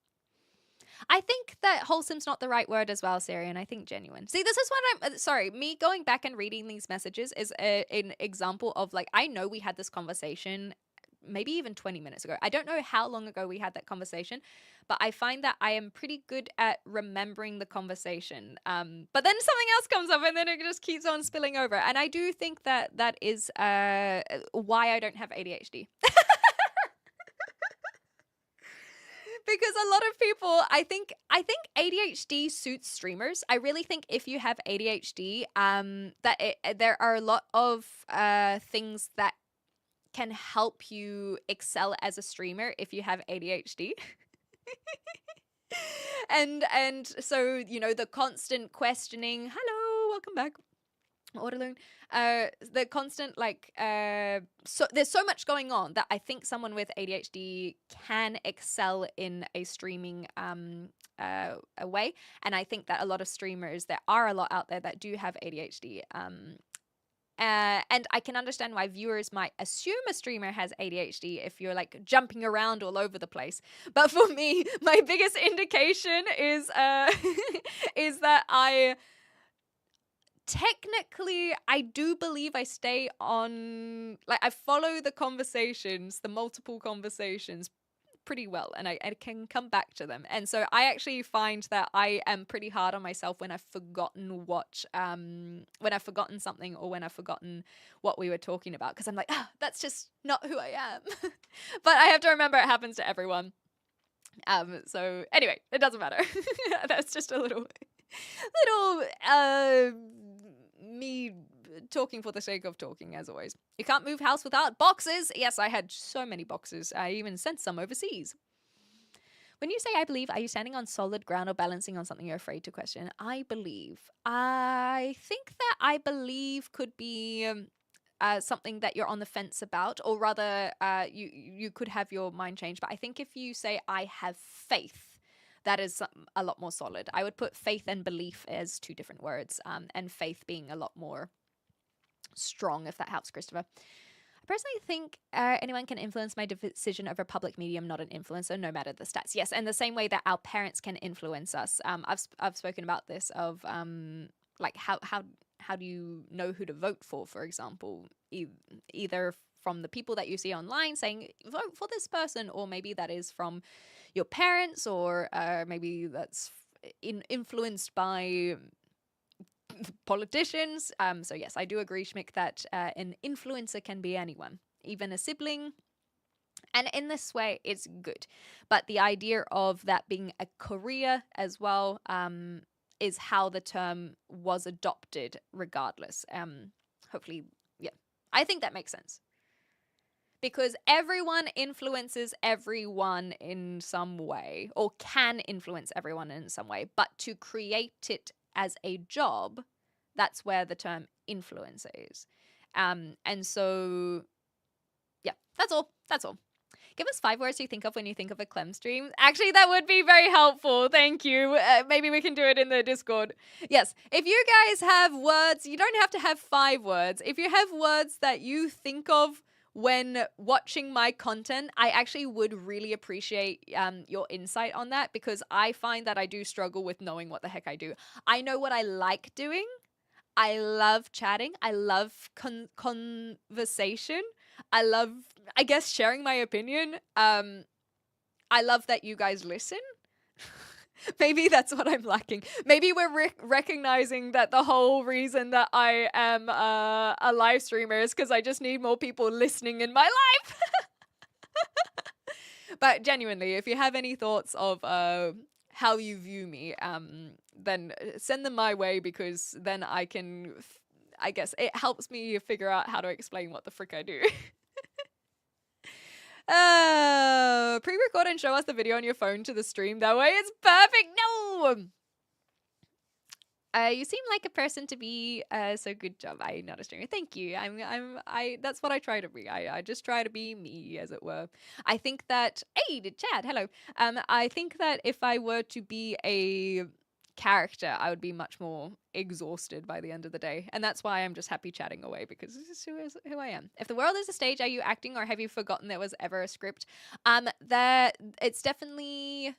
I think that wholesome's not the right word as well, Siri, and I think genuine. See, this is what sorry, me going back and reading these messages is an example of, like, I know we had this conversation maybe even 20 minutes ago. I don't know how long ago we had that conversation, but I find that I am pretty good at remembering the conversation. But then something else comes up and then it just keeps on spilling over. And I do think that that is why I don't have ADHD. Because a lot of people, I think ADHD suits streamers. I really think if you have ADHD, there are a lot of things that can help you excel as a streamer if you have ADHD. and so, you know, the constant questioning, hello, welcome back, Autoloon. The constant, like, so there's so much going on that I think someone with ADHD can excel in a streaming a way. And I think that a lot of streamers, there are a lot out there that do have ADHD. And I can understand why viewers might assume a streamer has ADHD if you're, like, jumping around all over the place. But for me, my biggest indication is is that technically, I do believe I stay on, like, I follow the conversations, the multiple conversations pretty well, and I can come back to them. And so I actually find that I am pretty hard on myself when I've forgotten something, or when I've forgotten what we were talking about, because I'm like, that's just not who I am. But I have to remember it happens to everyone. So anyway, it doesn't matter. That's just a little me talking for the sake of talking, as always. You can't move house without boxes. Yes, I had so many boxes. I even sent some overseas. When you say I believe, are you standing on solid ground or balancing on something you're afraid to question? I believe. I think that I believe could be something that you're on the fence about, or rather you could have your mind changed. But I think if you say I have faith, that is a lot more solid. I would put faith and belief as two different words, and faith being a lot more strong, if that helps, Christopher. I personally think anyone can influence my decision over public medium, not an influencer, no matter the stats. Yes, and the same way that our parents can influence us. I've spoken about this of like how do you know who to vote for example, either from the people that you see online saying vote for this person, or maybe that is from your parents, or maybe that's influenced by politicians. So yes, I do agree, Schmick, that an influencer can be anyone, even a sibling. And in this way, it's good. But the idea of that being a career as well is how the term was adopted regardless. Hopefully, yeah. I think that makes sense. Because everyone influences everyone in some way, or can influence everyone in some way. But to create it as a job, that's where the term influencer is. And so, yeah, that's all. That's all. Give us 5 words you think of when you think of a Clem stream. Actually, that would be very helpful. Thank you. Maybe we can do it in the Discord. Yes, if you guys have words, you don't have to have 5 words. If you have words that you think of when watching my content, I actually would really appreciate your insight on that, because I find that I do struggle with knowing what the heck I do. I know what I like doing. I love chatting. I love conversation. I love, I guess, sharing my opinion. I love that you guys listen. Maybe that's what I'm lacking. Maybe we're recognizing that the whole reason that I am a live streamer is because I just need more people listening in my life. But genuinely, if you have any thoughts of how you view me, then send them my way, because then I can, I guess, it helps me figure out how to explain what the frick I do. Pre-record and show us the video on your phone to the stream. That way it's perfect. No! You seem like a person to be. So good job. I'm not a streamer. Thank you. I. That's what I try to be. I just try to be me, as it were. I think that. Hey, Chad. Hello. I think that if I were to be a character, I would be much more exhausted by the end of the day, and that's why I'm just happy chatting away because this is who I am. If the world is a stage, are you acting, or have you forgotten there was ever a script? That it's definitely.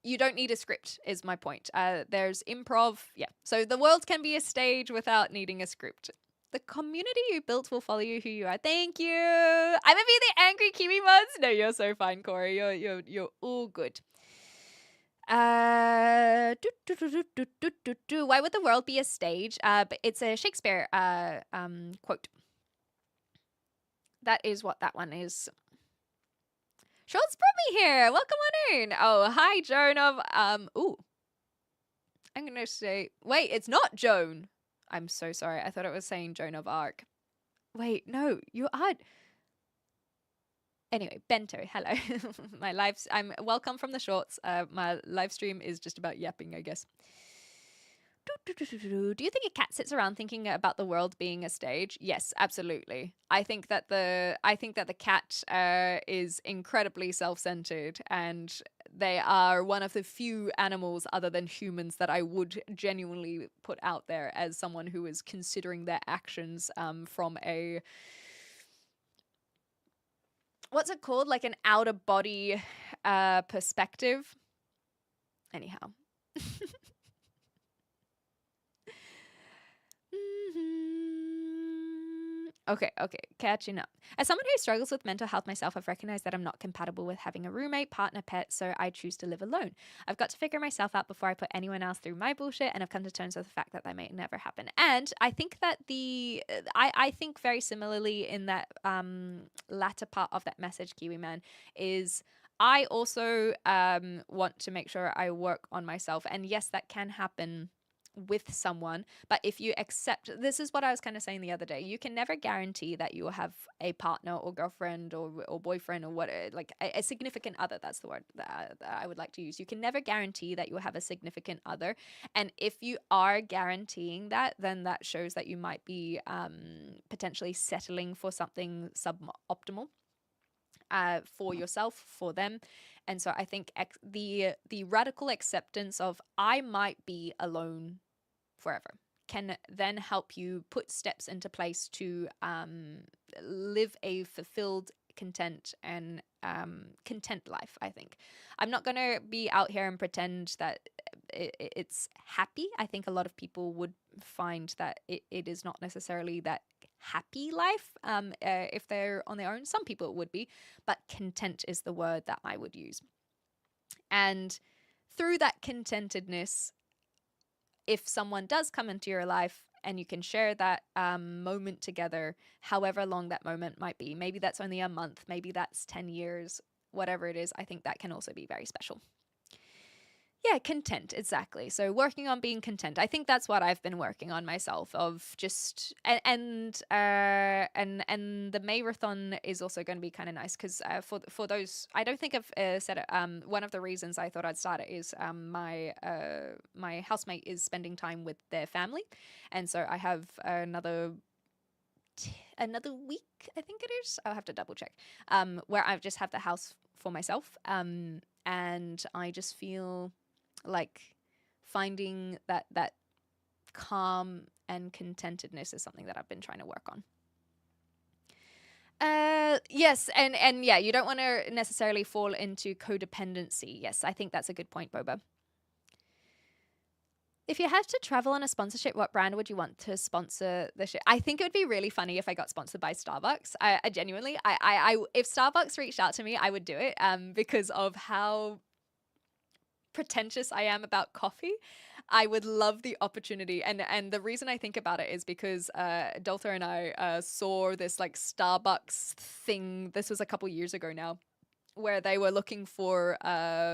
You don't need a script is my point. There's improv. Yeah. So the world can be a stage without needing a script. The community you built will follow you who you are. Thank you. I'm gonna be the angry Kiwi mods. No, you're so fine, Corey. You're all good. Why would the world be a stage? But it's a Shakespeare quote. That is what that one is. Schultz brought me here. Welcome on in. Oh, hi, Joan of ooh. I'm gonna say wait, it's not Joan. I'm so sorry. I thought it was saying Joan of Arc. Wait, no, you are. Anyway, Bento, hello. I'm welcome from the shorts. My live stream is just about yapping, I guess. Do you think a cat sits around thinking about the world being a stage? Yes, absolutely. I think that the cat is incredibly self-centered, and they are one of the few animals other than humans that I would genuinely put out there as someone who is considering their actions from a what's it called? Like an outer body perspective. Anyhow. Okay, catching up. As someone who struggles with mental health myself, I've recognized that I'm not compatible with having a roommate, partner, pet, so I choose to live alone. I've got to figure myself out before I put anyone else through my bullshit, and I've come to terms with the fact that may never happen. And I think that I think very similarly in that latter part of that message, Kiwi Man, is I also want to make sure I work on myself. And yes, that can happen with someone, but if you accept, this is what I was kind of saying the other day, you can never guarantee that you will have a partner or girlfriend or boyfriend or what, like a significant other. That's the word that I would like to use. You can never guarantee that you'll have a significant other, and if you are guaranteeing that, then that shows that you might be potentially settling for something suboptimal for yourself, for them. And so I think the radical acceptance of I might be alone forever can then help you put steps into place to live a fulfilled, content and content life. I think I'm not going to be out here and pretend that it's happy. I think a lot of people would find that it is not necessarily that happy life if they're on their own. Some people it would be, but content is the word that I would use. And through that contentedness, if someone does come into your life and you can share that moment together, however long that moment might be, maybe that's only a month, maybe that's 10 years, whatever it is, I think that can also be very special. Yeah, content, exactly. So working on being content. I think that's what I've been working on myself, of just and the MAYrathon is also going to be kind of nice because for those, I don't think I've said it. One of the reasons I thought I'd start it is my housemate is spending time with their family, and so I have another week, I think it is. I'll have to double check. Where I just have the house for myself. And I just feel like finding that calm and contentedness is something that I've been trying to work on. Yes, and yeah, you don't want to necessarily fall into codependency. Yes, I think that's a good point, Boba. If you had to travel on a sponsorship, what brand would you want to sponsor the shit? I think it would be really funny if I got sponsored by Starbucks. I genuinely, if Starbucks reached out to me, I would do it because of how pretentious I am about coffee. I would love the opportunity. And the reason I think about it is because Doltha and I saw this like Starbucks thing. This was a couple years ago now, where they were looking for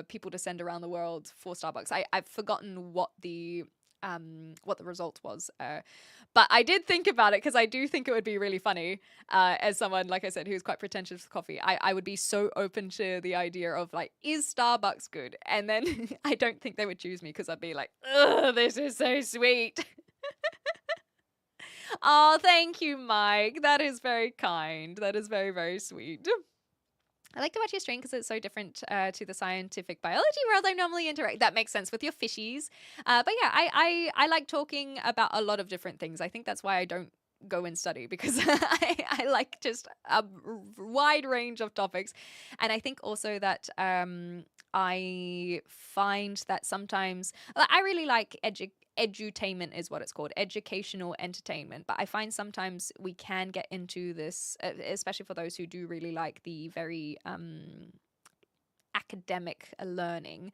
people to send around the world for Starbucks. I've forgotten what the what the result was. But I did think about it because I do think it would be really funny as someone, like I said, who's quite pretentious with coffee. I would be so open to the idea of like, is Starbucks good? And then I don't think they would choose me because I'd be like, ugh, this is so sweet. Oh, thank you, Mike. That is very kind. That is very, very sweet. I like to watch your stream because it's so different to the scientific biology world I normally interact. That makes sense with your fishies. But yeah, I like talking about a lot of different things. I think that's why I don't go and study, because I like just a wide range of topics. And I think also that I find that sometimes I really like edutainment is what it's called, educational entertainment. But I find sometimes we can get into this, especially for those who do really like the very academic learning.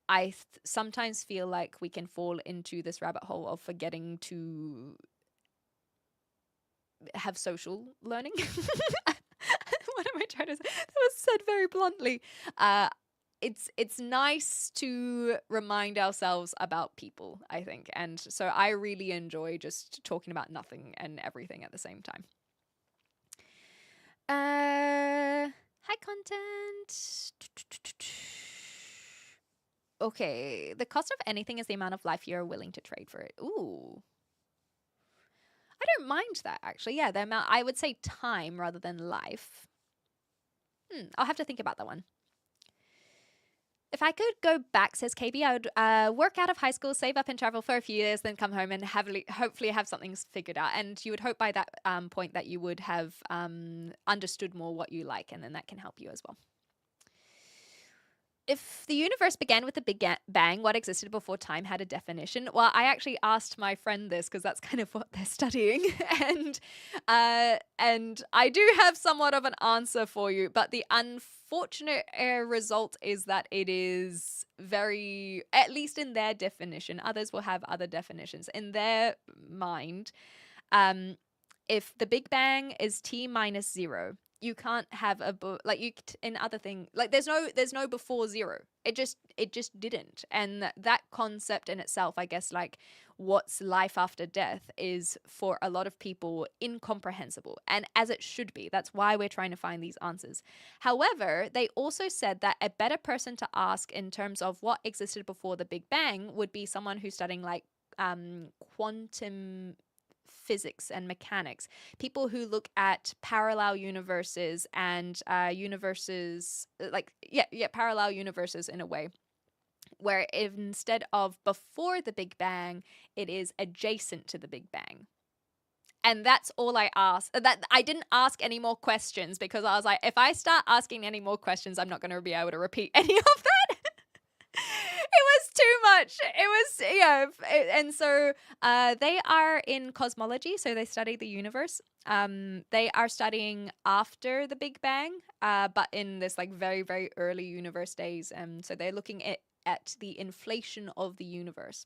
I sometimes feel like we can fall into this rabbit hole of forgetting to have social learning. What am I trying to say? That was said very bluntly. It's nice to remind ourselves about people, I think. And so I really enjoy just talking about nothing and everything at the same time. Hi, content. Okay, the cost of anything is the amount of life you're willing to trade for it. Ooh. I don't mind that, actually. Yeah, the amount, I would say time rather than life. I'll have to think about that one. If I could go back, says KB, I would work out of high school, save up and travel for a few years, then come home and hopefully have something figured out. And you would hope by that point that you would have understood more what you like, and then that can help you as well. If the universe began with a big bang, what existed before time had a definition? Well, I actually asked my friend this because that's kind of what they're studying. And I do have somewhat of an answer for you, but the unfortunate result is that it is very, at least in their definition, others will have other definitions. In their mind, if the Big Bang is T minus 0, you can't have in other thing, like there's no before 0. It just didn't. And that concept in itself, I guess, like what's life after death, is for a lot of people incomprehensible, and as it should be. That's why we're trying to find these answers. However, they also said that a better person to ask in terms of what existed before the Big Bang would be someone who's studying like quantum physics and mechanics, people who look at parallel universes and universes parallel universes in a way where instead of before the Big Bang, it is adjacent to the Big Bang. And that's all I asked. That I didn't ask any more questions because I was like, if I start asking any more questions, I'm not going to be able to repeat any of that. It was too much. It was, yeah. And so they are in cosmology, so they study the universe. They are studying after the Big Bang, but in this like very, very early universe days. So they're looking at the inflation of the universe,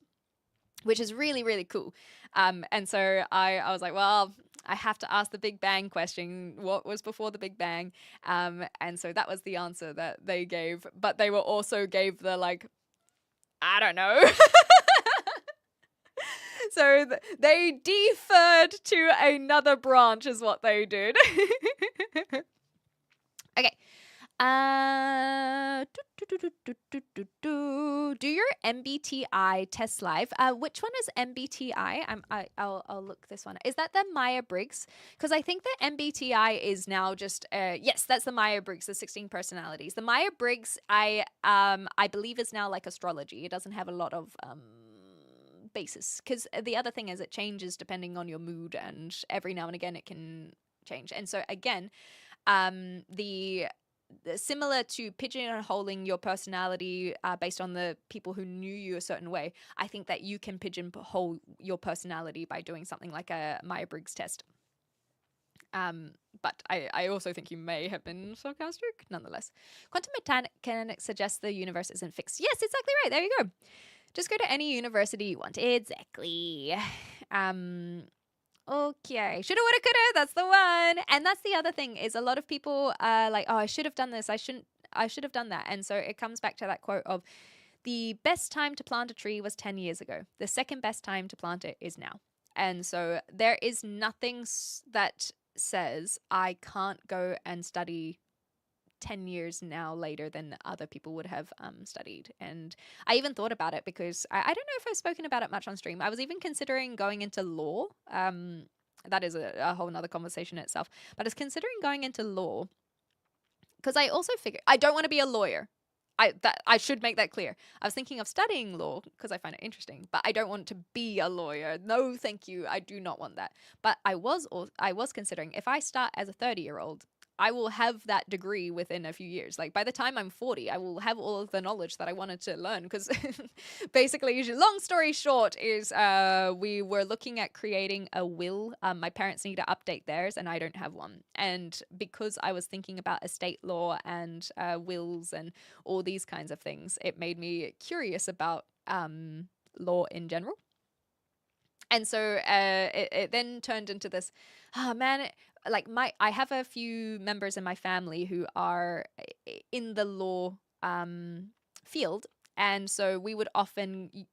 which is really, really cool. And so I was like, well, I have to ask the Big Bang question. What was before the Big Bang? And so that was the answer that they gave. But they were also gave the like, I don't know. So they deferred to another branch is what they did. Okay. Do your MBTI test live. Which one is MBTI? I'll look this one. Is that the Myers-Briggs? Because I think that MBTI is now just yes, that's the Myers-Briggs, the 16 personalities. The Myers-Briggs I believe is now like astrology. It doesn't have a lot of basis, because the other thing is it changes depending on your mood, and every now and again it can change. And so again, similar to pigeonholing your personality based on the people who knew you a certain way, I think that you can pigeonhole your personality by doing something like a Myers-Briggs test. But I also think you may have been sarcastic nonetheless. Quantum mechanics suggests the universe isn't fixed. Yes, exactly right. There you go. Just go to any university you want. Exactly. Okay, shoulda, woulda, coulda, that's the one. And that's the other thing, is a lot of people are like, oh, I should have done this, I should have done that. And so it comes back to that quote of, the best time to plant a tree was 10 years ago. The second best time to plant it is now. And so there is nothing that says I can't go and study 10 years now later than other people would have studied. And I even thought about it because I don't know if I've spoken about it much on stream. I was even considering going into law. That is a whole nother conversation itself. But I was considering going into law because I also figured I don't want to be a lawyer. I should make that clear. I was thinking of studying law because I find it interesting, but I don't want to be a lawyer. No, thank you. I do not want that. But I was considering if I start as a 30-year-old, I will have that degree within a few years. Like by the time I'm 40, I will have all of the knowledge that I wanted to learn. Because basically, long story short, is we were looking at creating a will. My parents need to update theirs, and I don't have one. And because I was thinking about estate law and wills and all these kinds of things, it made me curious about law in general. And so it then turned into this, I have a few members in my family who are in the law field. And so we would often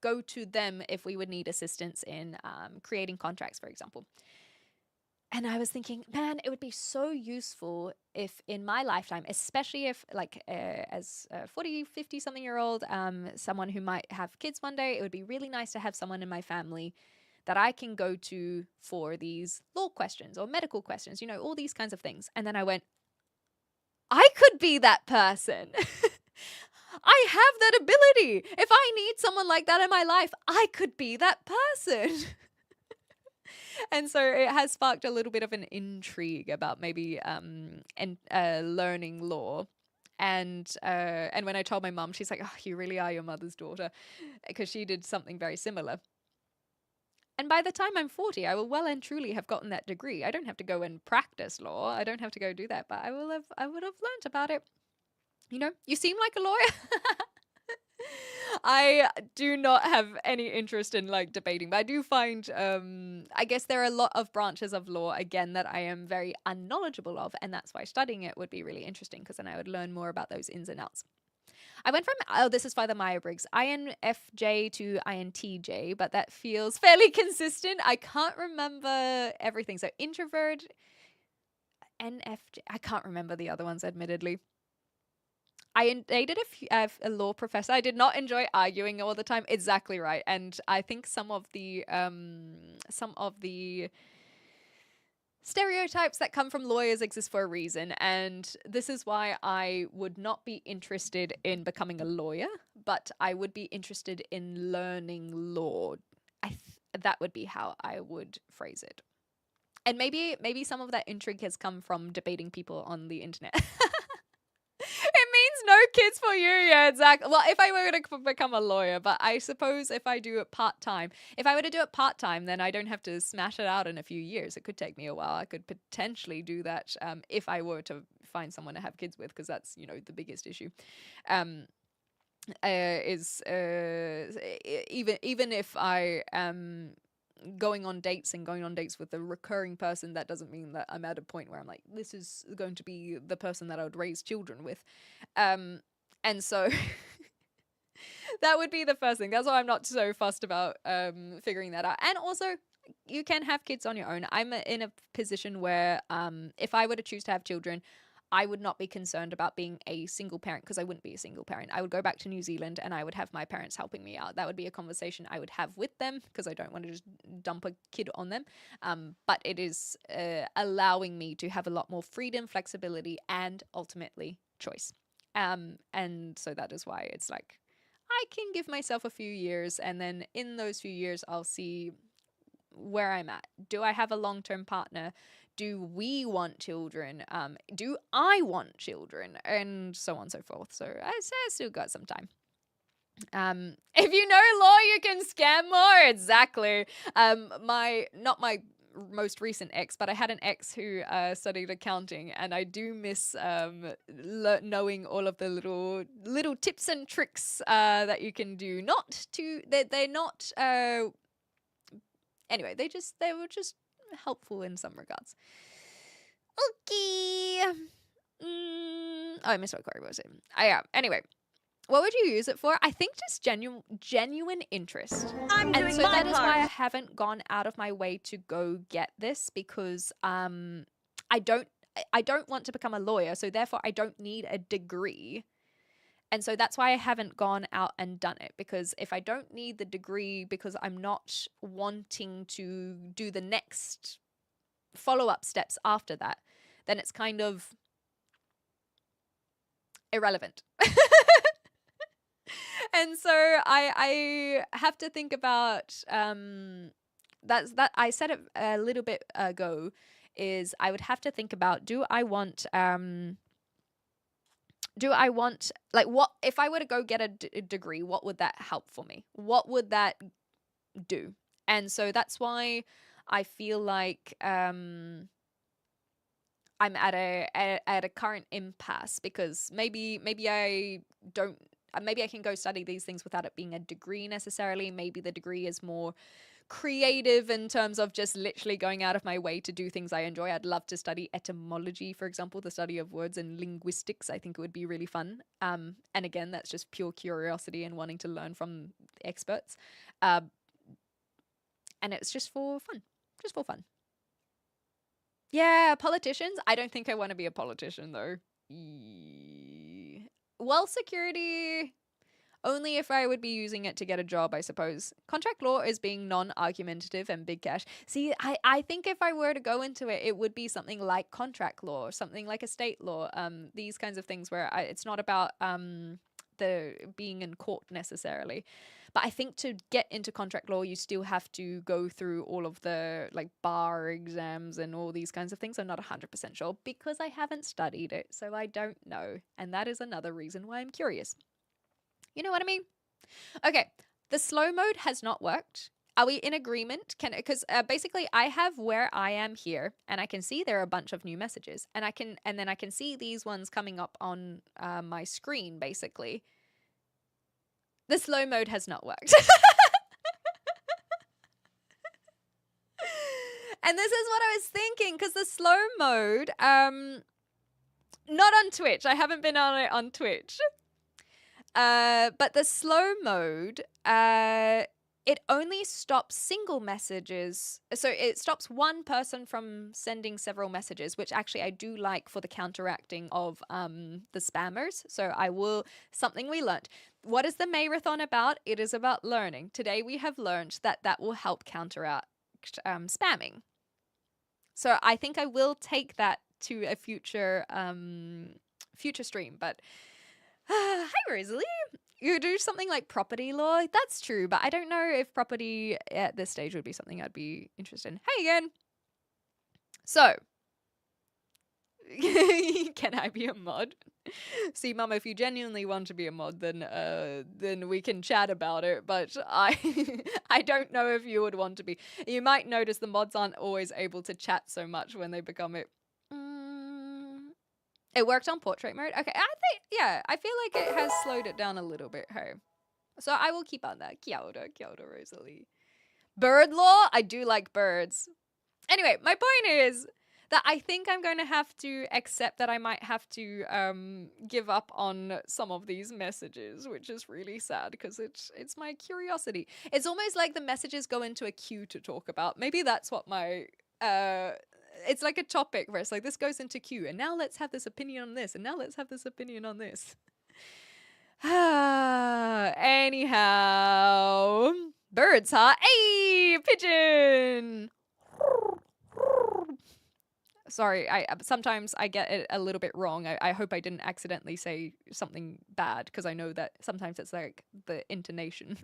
go to them if we would need assistance in creating contracts, for example. And I was thinking, man, it would be so useful if in my lifetime, especially if as a 40, 50 something year old, someone who might have kids one day, it would be really nice to have someone in my family that I can go to for these law questions or medical questions, all these kinds of things. And then I went, I could be that person. I have that ability. If I need someone like that in my life, I could be that person. And so it has sparked a little bit of an intrigue about maybe learning law. And when I told my mum, she's like, "Oh, you really are your mother's daughter," because she did something very similar. And by the time I'm 40, I will well and truly have gotten that degree. I don't have to go and practice law. I don't have to go do that, but I would have learnt about it. You seem like a lawyer. I do not have any interest in debating, but I do find, I guess there are a lot of branches of law, again, that I am very unknowledgeable of. And that's why studying it would be really interesting, because then I would learn more about those ins and outs. I went from, this is by the Myers-Briggs, INFJ to INTJ, but that feels fairly consistent. I can't remember everything. So introvert, NFJ, I can't remember the other ones, admittedly. I dated a law professor. I did not enjoy arguing all the time. Exactly right. And I think some of the stereotypes that come from lawyers exist for a reason. And this is why I would not be interested in becoming a lawyer, but I would be interested in learning law. That would be how I would phrase it. And maybe some of that intrigue has come from debating people on the internet. No kids for you. Yeah, exactly. Well, if I were to become a lawyer, but I suppose if I do it part-time, if I were to do it part-time, then I don't have to smash it out in a few years. It could take me a while. I could potentially do that if I were to find someone to have kids with, because that's, the biggest issue. Even if I am going on dates with a recurring person, that doesn't mean that I'm at a point where I'm like, this is going to be the person that I would raise children with. And so that would be the first thing. That's why I'm not so fussed about figuring that out. And also, you can have kids on your own. I'm in a position where if I were to choose to have children, I would not be concerned about being a single parent, because I wouldn't be a single parent. I would go back to New Zealand and I would have my parents helping me out. That would be a conversation I would have with them, because I don't want to just dump a kid on them. But it is allowing me to have a lot more freedom, flexibility, and ultimately choice. And so that is why it's like, I can give myself a few years, and then in those few years, I'll see where I'm at. Do I have a long-term partner? Do we want children? Do I want children? And so on and so forth. So I still got some time. If you know law, you can scam more. Exactly. Not my most recent ex, but I had an ex who studied accounting, and I do miss knowing all of the little tips and tricks that you can do. They're not. Anyway, they were just helpful in some regards. Okay. I missed what Corey was saying. Anyway, What would you use it for? I think just genuine interest. I'm doing And so my that is why I part. haven't gone out of my way to go get this, because I don't want to become a lawyer, so therefore I don't need a degree. And so that's why I haven't gone out and done it, because if I don't need the degree because I'm not wanting to do the next follow-up steps after that, then it's kind of irrelevant. And so I have to think about that I said it a little bit ago, is I would have to think about, do I want like, what if I were to go get a degree, what would that help for me? What would that do? And so that's why I feel like I'm at a current impasse, because maybe I don't maybe I can go study these things without it being a degree necessarily. Maybe the degree is more creative in terms of just literally going out of my way to do things I enjoy. I'd love to study etymology, for example, the study of words, and linguistics. I think it would be really fun. And again, that's just pure curiosity and wanting to learn from the experts. And it's just for fun. Just for fun. Yeah, politicians. I don't think I want to be a politician, though. Well, security, only if I would be using it to get a job, I suppose. Contract law is being non-argumentative and big cash. See, I think if I were to go into it, it would be something like contract law, something like estate law, these kinds of things where it's not about the being in court necessarily. But I think to get into contract law, you still have to go through all of the like bar exams and all these kinds of things. I'm not 100% sure because I haven't studied it, so I don't know. And that is another reason why I'm curious. You know what I mean? Okay, the slow mode has not worked. Are we in agreement? Because basically I have where I am here, and I can see there are a bunch of new messages, and then I can see these ones coming up on my screen. Basically, the slow mode has not worked. And this is what I was thinking, because the slow mode, not on Twitch. I haven't been on it on Twitch. But the slow mode, it only stops single messages. So it stops one person from sending several messages, which actually I do like for the counteracting of the spammers. So something we learned. What is the MAYrathon about? It is about learning. Today we have learned that will help counteract spamming. So I think I will take that to a future stream. But hi, Rosalie. You do something like property law. That's true, but I don't know if property at this stage would be something I'd be interested in. Hey again. So, can I be a mod? See, Mum, if you genuinely want to be a mod, then we can chat about it. But I don't know if you would want to be. You might notice the mods aren't always able to chat so much when they become it. It worked on portrait mode. Okay, I feel like it has slowed it down a little bit. Hey, so I will keep on that. Kia ora, Rosalie. Bird law. I do like birds. Anyway, my point is that I think I'm going to have to accept that I might have to give up on some of these messages, which is really sad because it's my curiosity. It's almost like the messages go into a queue to talk about. Maybe that's what my it's like a topic where it's like, this goes into queue, and now let's have this opinion on this, and now let's have this opinion on this. Anyhow, birds, huh? Hey, pigeon! Sorry, sometimes I get it a little bit wrong. I hope I didn't accidentally say something bad, because I know that sometimes it's like the intonation.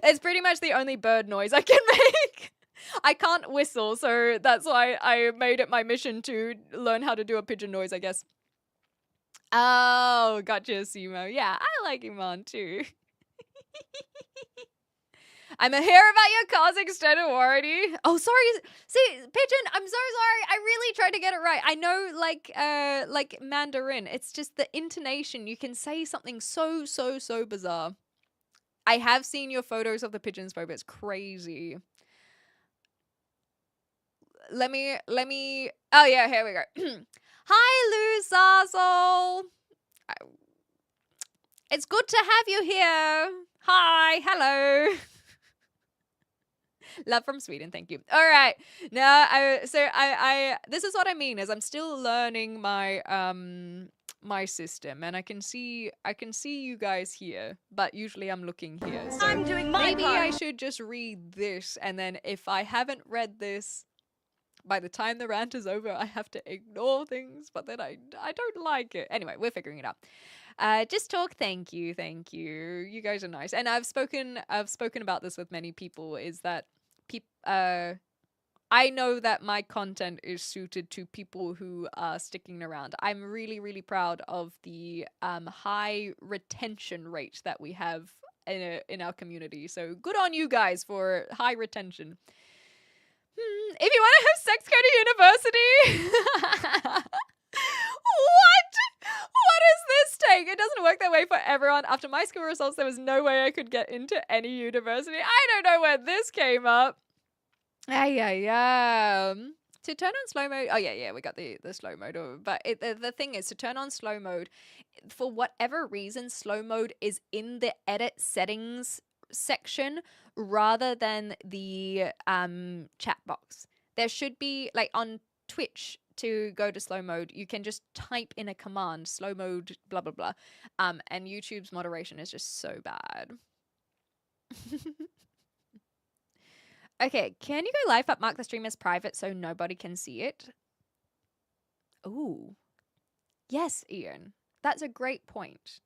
It's pretty much the only bird noise I can make. I can't whistle, so that's why I made it my mission to learn how to do a pigeon noise, I guess. Oh, gotcha, Simo. Yeah, I like Iman too. I'm a hear about your car's extended warranty. Oh, sorry. See, Pigeon, I'm so sorry. I really tried to get it right. I know, like Mandarin. It's just the intonation. You can say something so bizarre. I have seen your photos of the pigeons, but it's crazy. Let me. Oh yeah, here we go. Hi, Lou Zazzle. It's good to have you here. Hi, hello. Love from Sweden, thank you. All right, now I this is what I mean is I'm still learning my my system, and I can see you guys here, but usually I'm looking here. So I'm doing my maybe part. I should just read this, and then if I haven't read this by the time the rant is over, I have to ignore things, but then I don't like it. Anyway, we're figuring it out. Just talk. Thank you. You guys are nice, and I've spoken about this with many people. Is that I know that my content is suited to people who are sticking around. I'm really, really proud of the high retention rate that we have in our community. So good on you guys for high retention. If you want to have sex, go to university. What? What is this take? It doesn't work that way for everyone. After my school results, there was no way I could get into any university. I don't know where this came up. To turn on slow mode. Oh yeah, we got the slow mode. But the thing is, to turn on slow mode, for whatever reason, slow mode is in the edit settings section rather than the chat box. There should be, like on Twitch, to go to slow mode, you can just type in a command, slow mode, blah blah blah. And YouTube's moderation is just so bad. Okay, can you go live but mark the stream as private so nobody can see it? Ooh. Yes, Ian. That's a great point.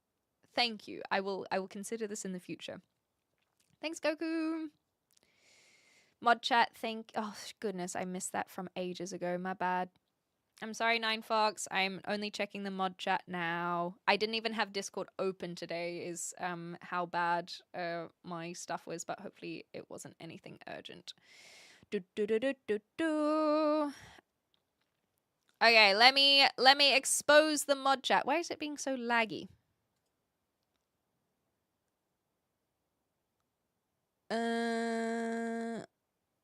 Thank you. I will consider this in the future. Thanks, Goku. Mod chat, oh goodness, I missed that from ages ago. My bad. I'm sorry, 9Fox. I'm only checking the mod chat now. I didn't even have Discord open today, is how bad my stuff was, but hopefully it wasn't anything urgent. Okay, let me expose the mod chat. Why is it being so laggy?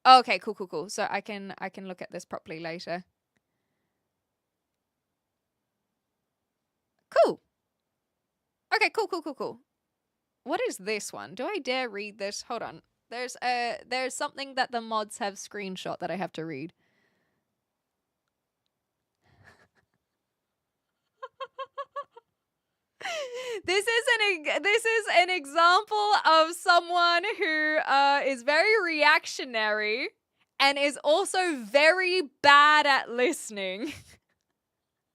Okay, cool. So I can look at this properly later. Cool. Okay, cool. What is this one? Do I dare read this? Hold on. There's something that the mods have screenshot that I have to read. This is an example of someone who is very reactionary and is also very bad at listening.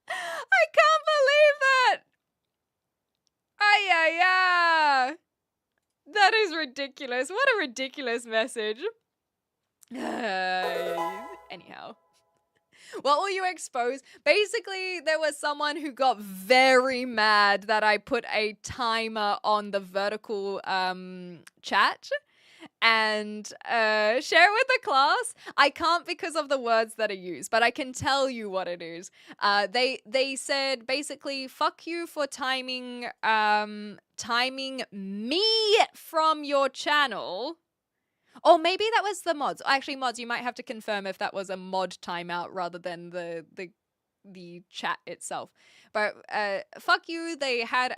I can't believe that. Yeah. That is ridiculous. What a ridiculous message. Anyhow. What will you expose? Basically, there was someone who got very mad that I put a timer on the vertical chat and share it with the class. I can't because of the words that are used, but I can tell you what it is. They said basically, fuck you for timing me from your channel. Or maybe that was the mods. Actually, mods, you might have to confirm if that was a mod timeout rather than the chat itself. But fuck you. They had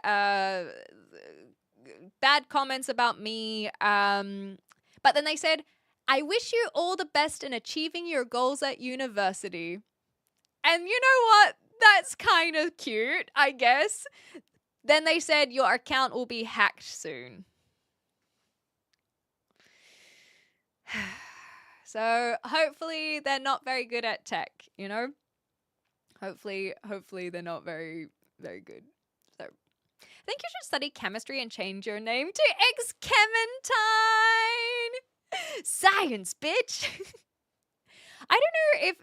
bad comments about me. But then they said, I wish you all the best in achieving your goals at university. And you know what? That's kind of cute, I guess. Then they said your account will be hacked soon. So hopefully they're not very good at tech, you know? Hopefully they're not very, very good. So I think you should study chemistry and change your name to X-Kementine. Science, bitch. I don't know if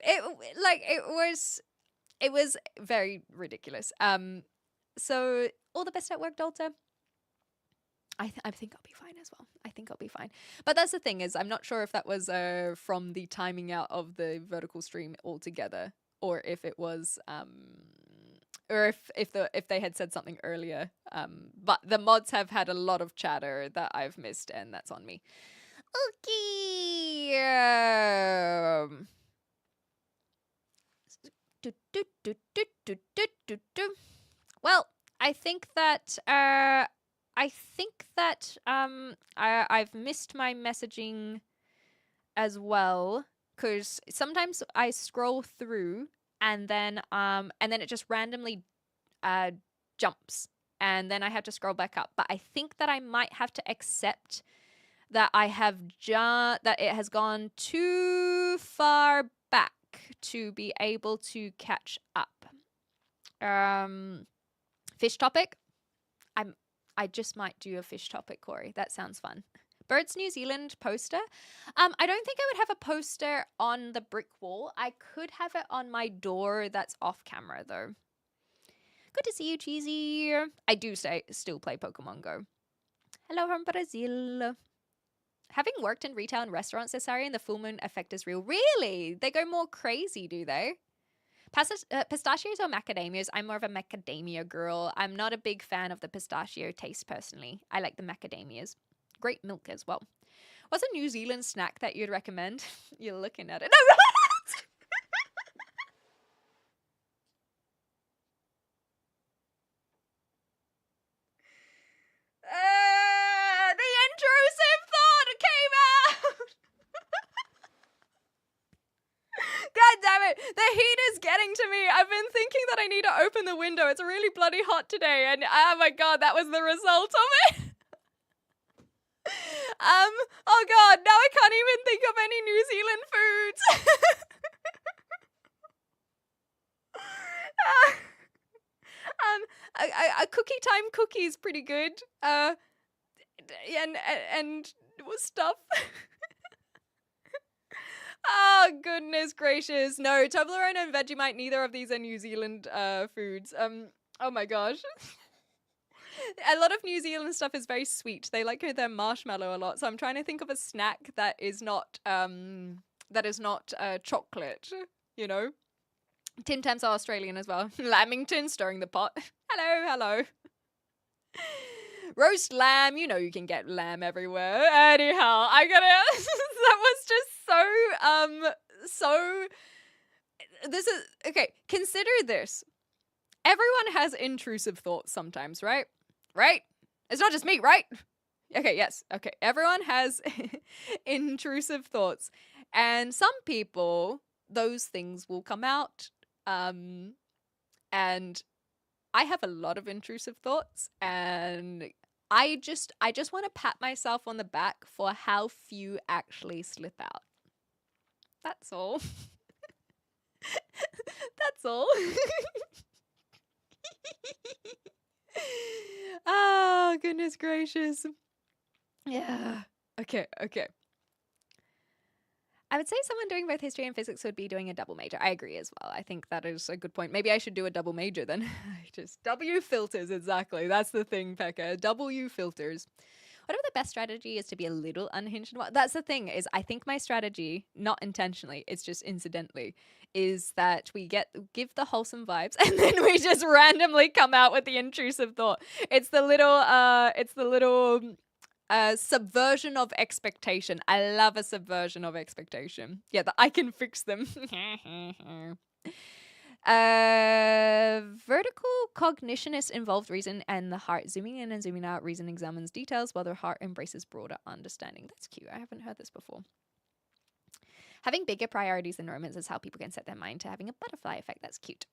it was very ridiculous. So all the best at work, Dolta. I think I'll be fine as well. I think I'll be fine. But that's the thing is, I'm not sure if that was from the timing out of the vertical stream altogether, or if it was, or if they had said something earlier. But the mods have had a lot of chatter that I've missed, and that's on me. Okay. Well, I think that I think that I've missed my messaging as well, because sometimes I scroll through and then it just randomly jumps, and then I have to scroll back up. But I think that I might have to accept that that it has gone too far back to be able to catch up. Fish topic. I just might do a fish topic, Corey. That sounds fun. Birds New Zealand poster. I don't think I would have a poster on the brick wall. I could have it on my door that's off camera, though. Good to see you, Cheesy. I do still play Pokemon Go. Hello from Brazil. Having worked in retail and restaurants this area, the full moon effect is real. Really? They go more crazy, do they? Pistachios or macadamias? I'm more of a macadamia girl. I'm not a big fan of the pistachio taste personally. I like the macadamias. Great milk as well. What's a New Zealand snack that you'd recommend? You're looking at it. No, the intrusive thought came out. God damn it. The heat is getting to me. I've been thinking that I need to open the window. It's really bloody hot today. And oh my God, that was the result of it. Oh God, now I can't even think of any New Zealand foods. A cookie time cookie is pretty good. And stuff. Oh goodness gracious! No, Toblerone and Vegemite. Neither of these are New Zealand foods. Oh my gosh. A lot of New Zealand stuff is very sweet. They like their marshmallow a lot. So I'm trying to think of a snack that is not chocolate. You know. Tim Tams are Australian as well. Lamington stirring the pot. Hello. Roast lamb. You know you can get lamb everywhere. Anyhow, I gotta. That was just so. This is okay. Consider this. Everyone has intrusive thoughts sometimes, right? Right? It's not just me, right? Okay, yes. Okay. Everyone has intrusive thoughts. And some people, those things will come out. And I have a lot of intrusive thoughts, and I just want to pat myself on the back for how few actually slip out. That's all. That's all. Oh, goodness gracious. Yeah. Okay. I would say someone doing both history and physics would be doing a double major. I agree as well. I think that is a good point. Maybe I should do a double major then. Just W filters, exactly. That's the thing, Pekka. W filters. Whatever the best strategy is to be a little unhinged. That's the thing, is I think my strategy, not intentionally, it's just incidentally, is that we give the wholesome vibes and then we just randomly come out with the intrusive thought. It's the little subversion of expectation. I love a subversion of expectation. Yeah, I can fix them. Vertical cognitionists involved reason and the heart. Zooming in and zooming out, reason examines details while the heart embraces broader understanding. That's cute. I haven't heard this before. Having bigger priorities than romance is how people can set their mind to having a butterfly effect. That's cute.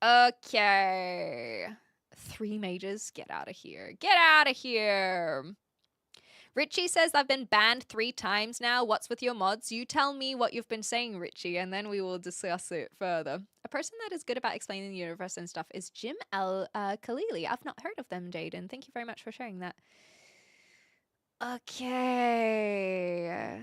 Okay. 3 majors. Get out of here. Get out of here. Richie says, I've been banned 3 times now. What's with your mods? You tell me what you've been saying, Richie, and then we will discuss it further. A person that is good about explaining the universe and stuff is Jim L. Khalili. I've not heard of them, Jaden. Thank you very much for sharing that. Okay.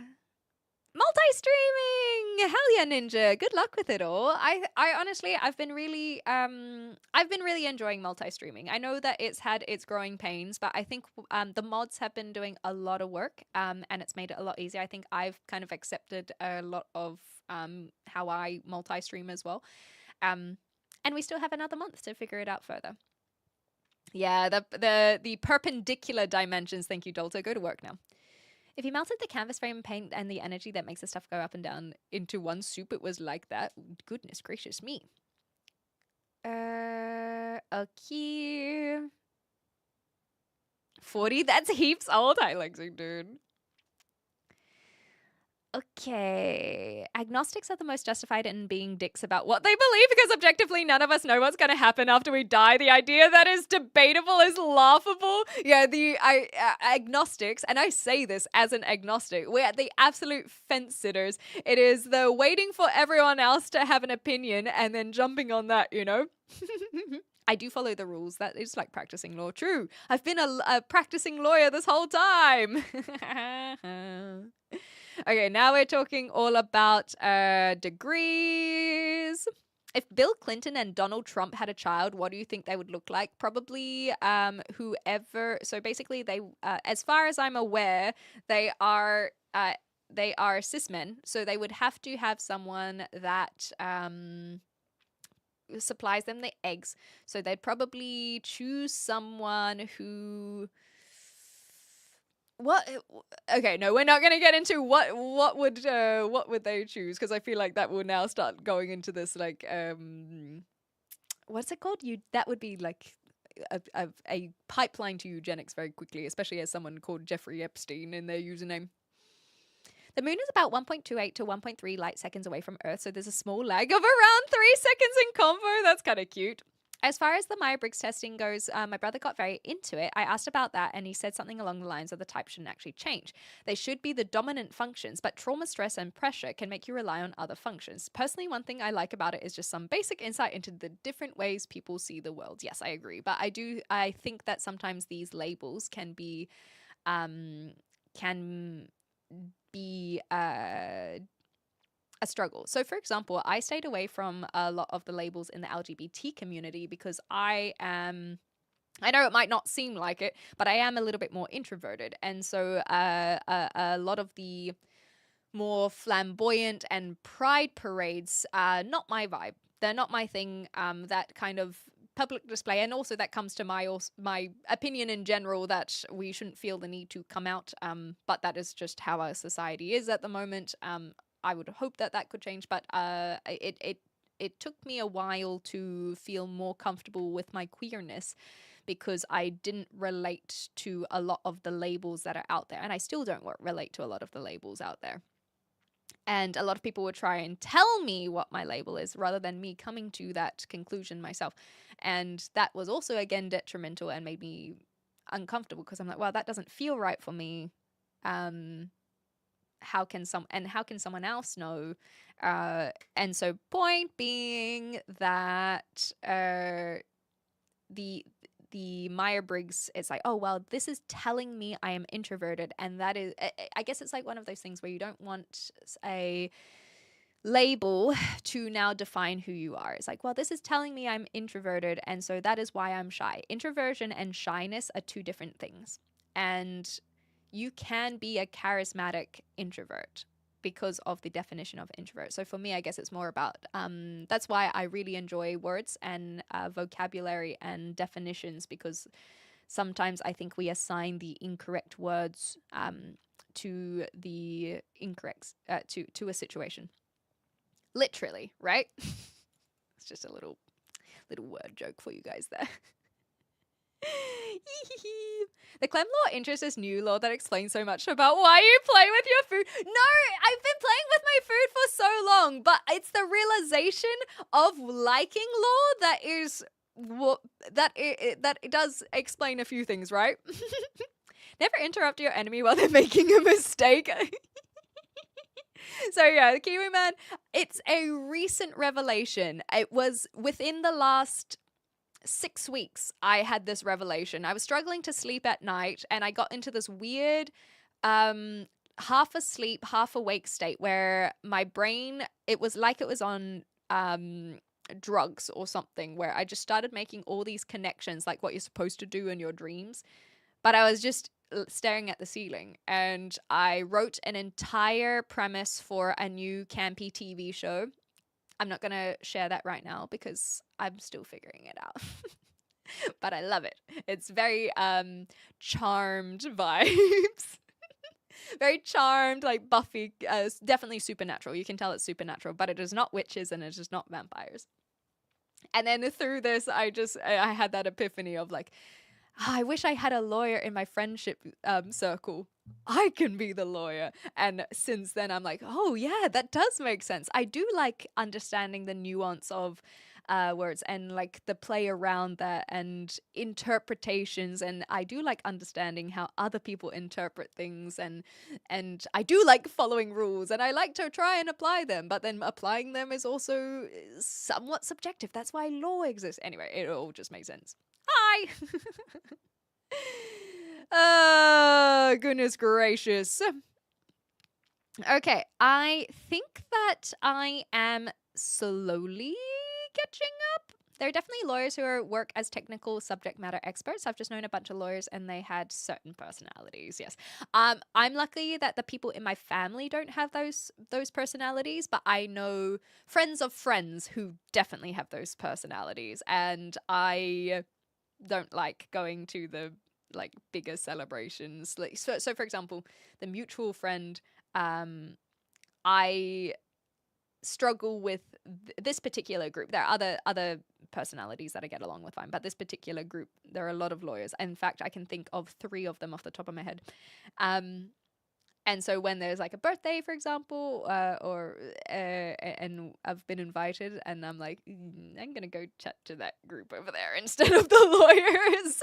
Multi-streaming! Hell yeah, Ninja. Good luck with it all. I honestly, I've been really enjoying multi-streaming. I know that it's had its growing pains, but I think the mods have been doing a lot of work, and it's made it a lot easier. I think I've kind of accepted a lot of how I multi-stream as well. And we still have another month to figure it out further. Yeah, the perpendicular dimensions. Thank you, Dolta. Go to work now. If you melted the canvas frame paint and the energy that makes the stuff go up and down into one soup, it was like that. Goodness gracious me. Okay. 40? That's heaps old, Hi Lexi, dude. Okay. Agnostics are the most justified in being dicks about what they believe because objectively none of us know what's going to happen after we die. The idea that is debatable is laughable. Yeah, agnostics, and I say this as an agnostic, we're the absolute fence sitters. It is the waiting for everyone else to have an opinion and then jumping on that, you know? I do follow the rules. That is like practicing law. True. I've been a practicing lawyer this whole time. Okay, now we're talking all about degrees. If Bill Clinton and Donald Trump had a child, what do you think they would look like? Probably whoever. So basically, they, as far as I'm aware, they are cis men. So they would have to have someone that supplies them the eggs. So they'd probably choose someone who. What? Okay, no, we're not going to get into what would they choose, because I feel like that will now start going into this like what's it called? That would be like a pipeline to eugenics very quickly, especially as someone called Jeffrey Epstein in their username. The moon is about 1.28 to 1.3 light seconds away from Earth, so there's a small lag of around 3 seconds in convo. That's kind of cute. As far as the Myers-Briggs testing goes, my brother got very into it. I asked about that, and he said something along the lines of the type shouldn't actually change. They should be the dominant functions, but trauma, stress, and pressure can make you rely on other functions. Personally, one thing I like about it is just some basic insight into the different ways people see the world. Yes, I agree. But I think that sometimes these labels can be a struggle. So, for example, I stayed away from a lot of the labels in the LGBT community because I know it might not seem like it, but I am a little bit more introverted. And so a lot of the more flamboyant and pride parades are not my vibe. They're not my thing. That kind of public display, and also that comes to my opinion in general that we shouldn't feel the need to come out. But that is just how our society is at the moment. I would hope that could change, but it took me a while to feel more comfortable with my queerness because I didn't relate to a lot of the labels that are out there, and I still don't relate to a lot of the labels out there. And a lot of people would try and tell me what my label is rather than me coming to that conclusion myself. And that was also, again, detrimental and made me uncomfortable because I'm like, well, that doesn't feel right for me. How can someone else know? And so point being that the Myers-Briggs, it's like, oh, well, this is telling me I am introverted. And that is, I guess it's like one of those things where you don't want a label to now define who you are. It's like, well, this is telling me I'm introverted, and so that is why I'm shy. Introversion and shyness are two different things. And you can be a charismatic introvert because of the definition of introvert. So for me, I guess it's more about, that's why I really enjoy words and vocabulary and definitions, because sometimes I think we assign the incorrect words to the incorrect, to a situation. Literally, right? It's just a little word joke for you guys there. The Clem law interest is new law that explains so much about why you play with your food. No, I've been playing with my food for so long, but it's the realization of liking law that is what that it does explain a few things, right? Never interrupt your enemy while they're making a mistake. So yeah, the Kiwi Man, it's a recent revelation. It was within the last 6 weeks I had this revelation. I was struggling to sleep at night, and I got into this weird half asleep, half awake state where my brain, it was like it was on drugs or something, where I just started making all these connections like what you're supposed to do in your dreams. But I was just staring at the ceiling, and I wrote an entire premise for a new campy TV show. I'm not going to share that right now because I'm still figuring it out. But I love it. It's very charmed vibes. Very charmed, like Buffy. Definitely supernatural. You can tell it's supernatural, but it is not witches and it is not vampires. And then through this, I had that epiphany of like, I wish I had a lawyer in my friendship circle. I can be the lawyer. And since then, I'm like, oh, yeah, that does make sense. I do like understanding the nuance of words and like the play around that and interpretations. And I do like understanding how other people interpret things. And I do like following rules and I like to try and apply them. But then applying them is also somewhat subjective. That's why law exists. Anyway, it all just makes sense. Hi! Oh, goodness gracious. Okay, I think that I am slowly catching up. There are definitely lawyers who work as technical subject matter experts. I've just known a bunch of lawyers and they had certain personalities, yes. I'm lucky that the people in my family don't have those personalities, but I know friends of friends who definitely have those personalities, and I don't like going to the like bigger celebrations. Like so for example, the mutual friend, I struggle with this particular group. There are other personalities that I get along with fine, but this particular group, there are a lot of lawyers. In fact, I can think of 3 of them off the top of my head. And so when there's like a birthday, for example, and I've been invited, and I'm like, I'm gonna go chat to that group over there instead of the lawyers.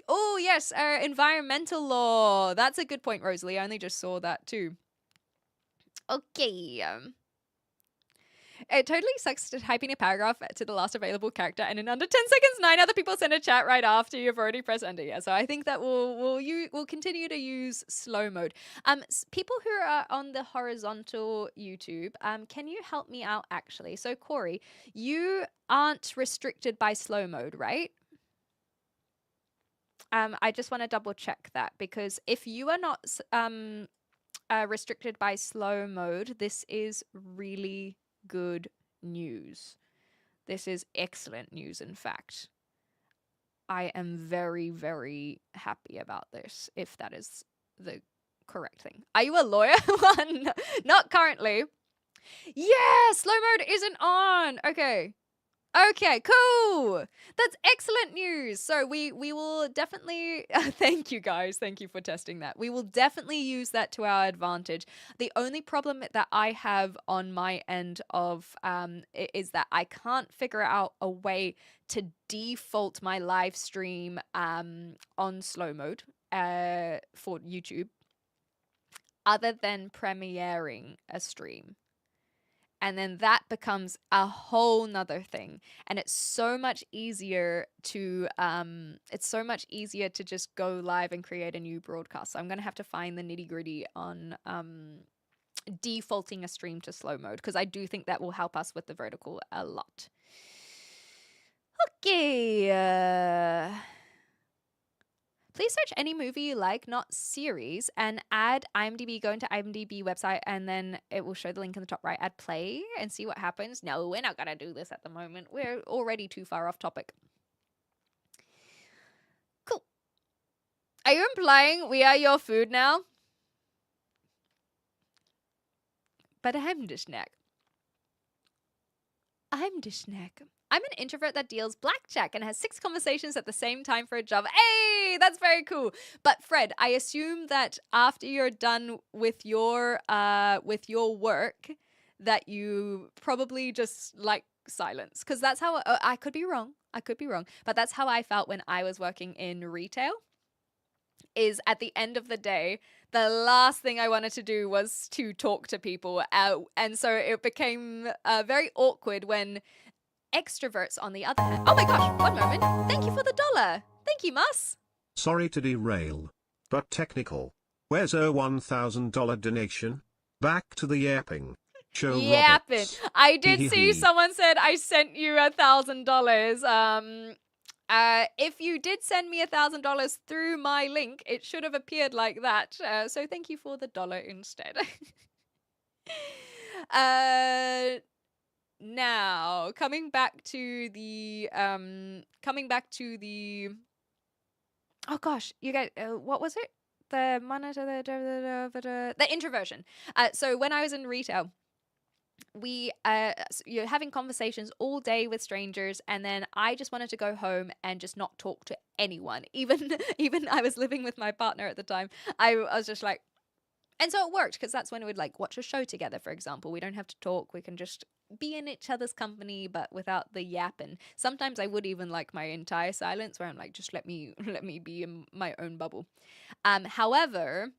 Oh yes, environmental law. That's a good point, Rosalie. I only just saw that too. Okay. It totally sucks to typing a paragraph to the last available character, and in under 10 seconds, 9 other people send a chat right after you've already pressed enter. Yeah, so I think that we'll continue to use slow mode. People who are on the horizontal YouTube, can you help me out actually? So Corey, you aren't restricted by slow mode, right? I just want to double check that, because if you are not restricted by slow mode, this is really good news. This is excellent news, in fact. I am very, very happy about this, if that is the correct thing. Are you a lawyer? Not currently. Yeah, slow mode isn't on. Okay. Okay, cool. That's excellent news. So we will definitely thank you guys. Thank you for testing that. We will definitely use that to our advantage. The only problem that I have on my end of is that I can't figure out a way to default my live stream on slow mode for YouTube other than premiering a stream. And then that becomes a whole nother thing. And it's so much easier to just go live and create a new broadcast. So I'm going to have to find the nitty-gritty on defaulting a stream to slow mode, because I do think that will help us with the vertical a lot. Okay. Please search any movie you like, not series, and add IMDb. Go into IMDb website, and then it will show the link in the top right. Add play and see what happens. No, we're not going to do this at the moment. We're already too far off topic. Cool. Are you implying we are your food now? But I'm the snack. I'm the snack. I'm an introvert that deals blackjack and has 6 conversations at the same time for a job. Hey, that's very cool. But Fred, I assume that after you're done with your work, that you probably just like silence, because that's how I could be wrong. I could be wrong, but that's how I felt when I was working in retail. Is at the end of the day, the last thing I wanted to do was to talk to people, and so it became very awkward when extroverts, on the other hand. Oh my gosh, one moment. Thank you for the $1. Thank you, Mus. Sorry to derail, but technical. Where's a $1,000 donation? Back to the yapping. Show Yapping. Roberts. I did see someone said I sent you $1,000. If you did send me $1,000 through my link, it should have appeared like that. So thank you for the $1 instead. Now, coming back to the oh gosh, you guys, what was it? The introversion. So when I was in retail, you're having conversations all day with strangers, and then I just wanted to go home and just not talk to anyone. Even I was living with my partner at the time. I was just like, and so it worked because that's when we'd like watch a show together, for example. We don't have to talk. We can just be in each other's company, but without the yap. And sometimes I would even like my entire silence, where I'm like, just let me be in my own bubble. However,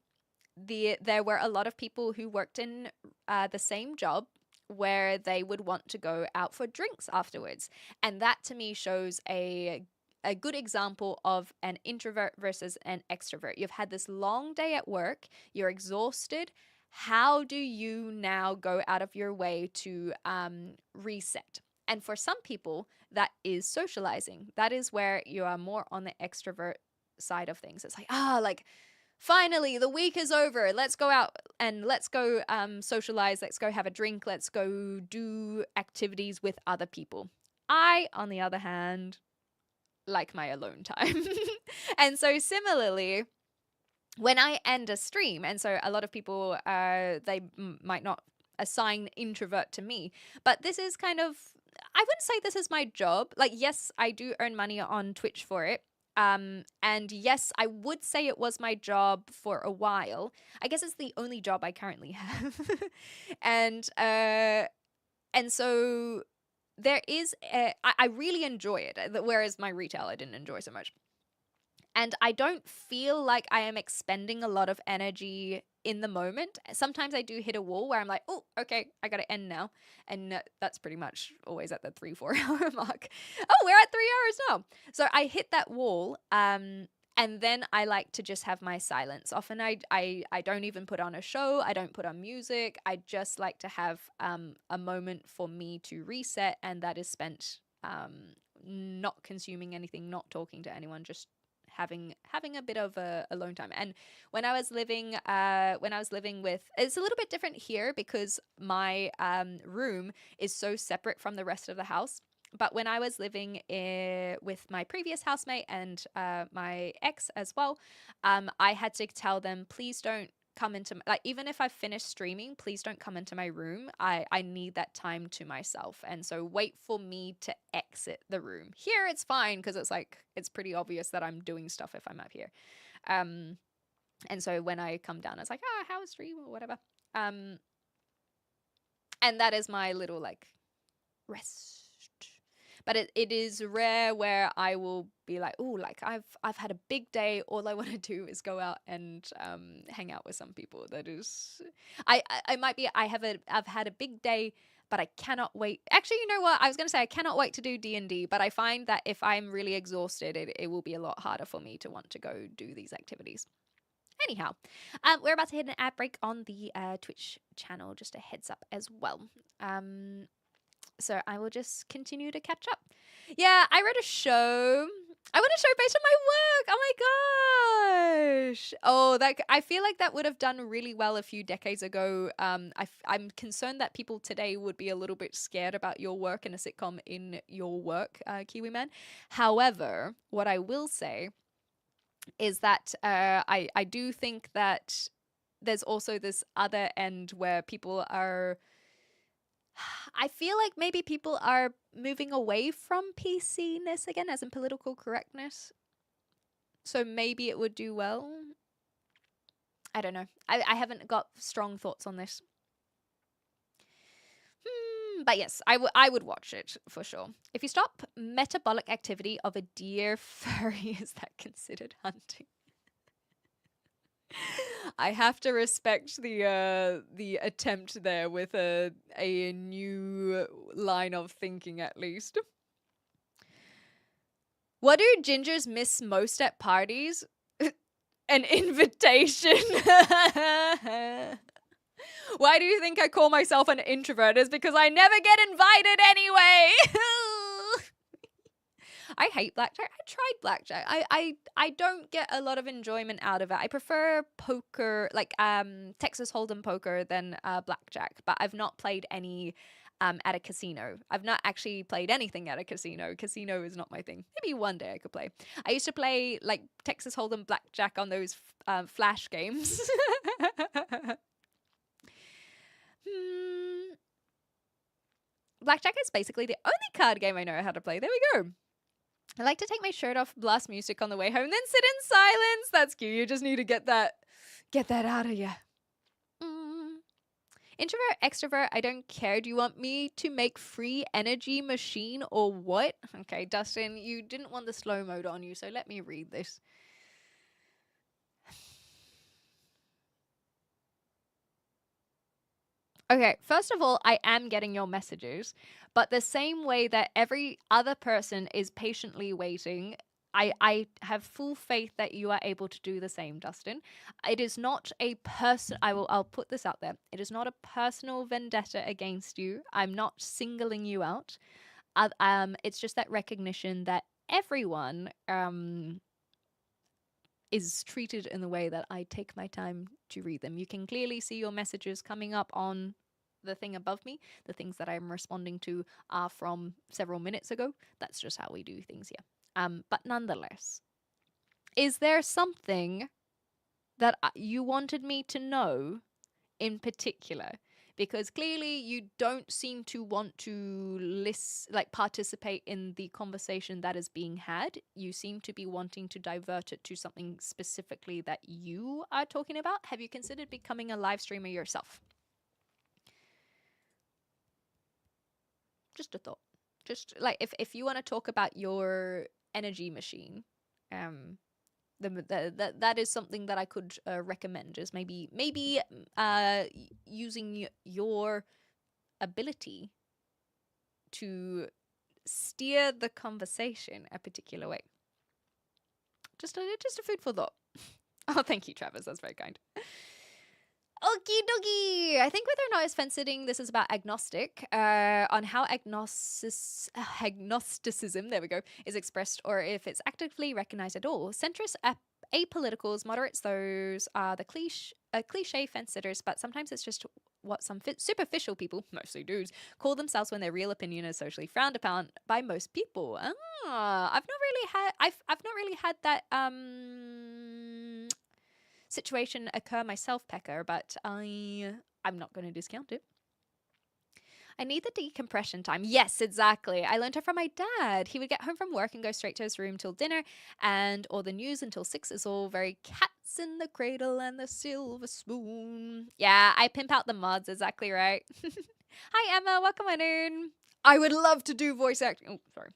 there were a lot of people who worked in the same job where they would want to go out for drinks afterwards, and that to me shows a good example of an introvert versus an extrovert. You've had this long day at work, you're exhausted. How do you now go out of your way to reset? And for some people, that is socializing. That is where you are more on the extrovert side of things. It's like, like, finally, the week is over. Let's go out and let's go socialize. Let's go have a drink. Let's go do activities with other people. I, on the other hand, like my alone time. And so similarly, when I end a stream, and so a lot of people, they might not assign introvert to me, but this is kind of, I wouldn't say this is my job. Like, yes, I do earn money on Twitch for it. And yes, I would say it was my job for a while. I guess it's the only job I currently have. and so there is, I really enjoy it, whereas my retail I didn't enjoy so much. And I don't feel like I am expending a lot of energy in the moment. Sometimes I do hit a wall where I'm like, oh, okay, I got to end now. And that's pretty much always at the 3-4 hour mark. Oh, we're at 3 hours now. So I hit that wall. And then I like to just have my silence. Often I don't even put on a show. I don't put on music. I just like to have a moment for me to reset. And that is spent not consuming anything, not talking to anyone, just having a bit of a alone time. And when I was living with, it's a little bit different here because my room is so separate from the rest of the house. But when I was living with my previous housemate and my ex as well, I had to tell them, please don't come into like, even if I finish streaming, please don't come into my room. I need that time to myself, and so wait for me to exit the room. Here it's fine because it's like it's pretty obvious that I'm doing stuff if I'm up here, and so when I come down, it's like, how was stream or whatever, and that is my little like rest. But it is rare where I will be like, oh, like I've had a big day. All I want to do is go out and hang out with some people. That is, I might be. I've had a big day, but I cannot wait. Actually, you know what? I was going to say I cannot wait to do D&D, but I find that if I'm really exhausted, it will be a lot harder for me to want to go do these activities. Anyhow, we're about to hit an ad break on the Twitch channel. Just a heads up as well. So I will just continue to catch up. Yeah, I wrote a show. I want a show based on my work. Oh my gosh. Oh, I feel like that would have done really well a few decades ago. I'm concerned that people today would be a little bit scared about your work in a sitcom in your work, Kiwi Man. However, what I will say is that I do think that there's also this other end where people are... I feel like maybe people are moving away from PC-ness again, as in political correctness. So maybe it would do well. I don't know. I haven't got strong thoughts on this. But yes, I would watch it for sure. If you stop metabolic activity of a deer furry, is that considered hunting? I have to respect the attempt there with a new line of thinking, at least. What do gingers miss most at parties? An invitation. Why do you think I call myself an introvert? Is because I never get invited anyway. I hate blackjack. I tried blackjack. I don't get a lot of enjoyment out of it. I prefer poker, like Texas Hold'em poker than blackjack. But I've not played any at a casino. I've not actually played anything at a casino. Casino is not my thing. Maybe one day I could play. I used to play like Texas Hold'em blackjack on those flash games. Blackjack is basically the only card game I know how to play. There we go. I like to take my shirt off, blast music on the way home, then sit in silence. That's cute. You just need to get that out of you. Introvert, extrovert, I don't care. Do you want me to make free energy machine or what? Okay, Dustin, you didn't want the slow mode on you, so let me read this. Okay, first of all, I am getting your messages, but the same way that every other person is patiently waiting, I have full faith that you are able to do the same, Dustin. It is not a I'll put this out there. It is not a personal vendetta against you. I'm not singling you out. It's just that recognition that everyone is treated in the way that I take my time to read them. You can clearly see your messages coming up on the thing above me. The things that I'm responding to are from several minutes ago. That's just how we do things here. But nonetheless, is there something that you wanted me to know in particular? Because clearly you don't seem to want to participate in the conversation that is being had. You seem to be wanting to divert it to something specifically that you are talking about. Have you considered becoming a live streamer yourself? Just a thought. Just like if you want to talk about your energy machine, that is something that I could recommend. Is maybe using your ability to steer the conversation a particular way. Just a food for thought. Oh, thank you, Travis. That's very kind. Okie dokie. I think whether or not it's fence sitting, this is about agnostic, on how agnosticism, there we go, is expressed, or if it's actively recognized at all. Centrists, apoliticals, moderates, those are the cliche fence sitters, but sometimes it's just what some superficial people, mostly dudes, call themselves when their real opinion is socially frowned upon by most people. I've not really had that situation occur myself, Pecker, but I'm not going to discount it. I need the decompression time. Yes, exactly. I learned it from my dad. He would get home from work and go straight to his room till dinner, or the news until 6 is all very cats in the cradle and the silver spoon. Yeah, I pimp out the mods, exactly right. Hi, Emma. Welcome on in. I would love to do voice acting. Oh, sorry.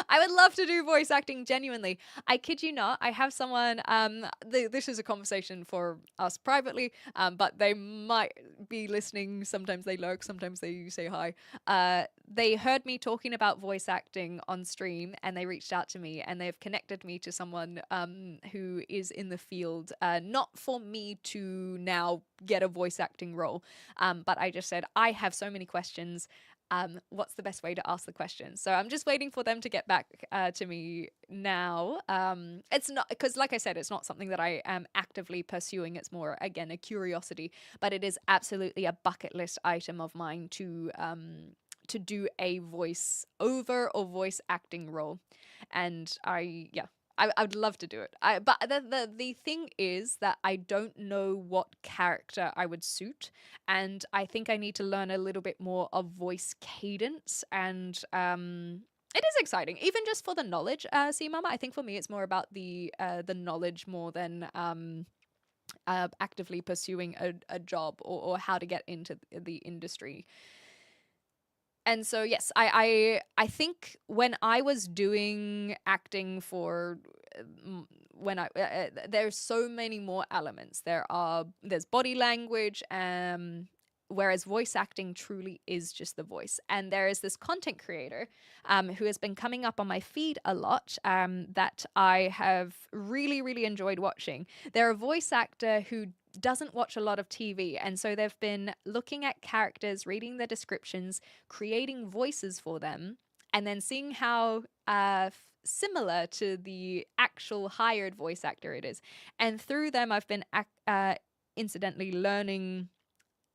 I would love to do voice acting, genuinely. I kid you not. I have someone, this is a conversation for us privately, but they might be listening. Sometimes they lurk, sometimes they say hi. They heard me talking about voice acting on stream, and they reached out to me, and they've connected me to someone who is in the field, not for me to now get a voice acting role, but I just said, I have so many questions. What's the best way to ask the question? So I'm just waiting for them to get back to me now. It's not, because like I said, it's not something that I am actively pursuing. It's more, again, a curiosity, but it is absolutely a bucket list item of mine to do a voice over or voice acting role. And I would love to do it. But the thing is that I don't know what character I would suit, and I think I need to learn a little bit more of voice cadence, and it is exciting, even just for the knowledge. See, Mama, I think for me it's more about the knowledge more than actively pursuing a job or how to get into the industry. And so, yes, I think when I was doing acting for there's so many more elements. There's body language, whereas voice acting truly is just the voice. And there is this content creator who has been coming up on my feed a lot that I have really, really enjoyed watching. They're a voice actor who doesn't watch a lot of TV, and so they've been looking at characters, reading their descriptions, creating voices for them, and then seeing how similar to the actual hired voice actor it is. And through them, I've been incidentally learning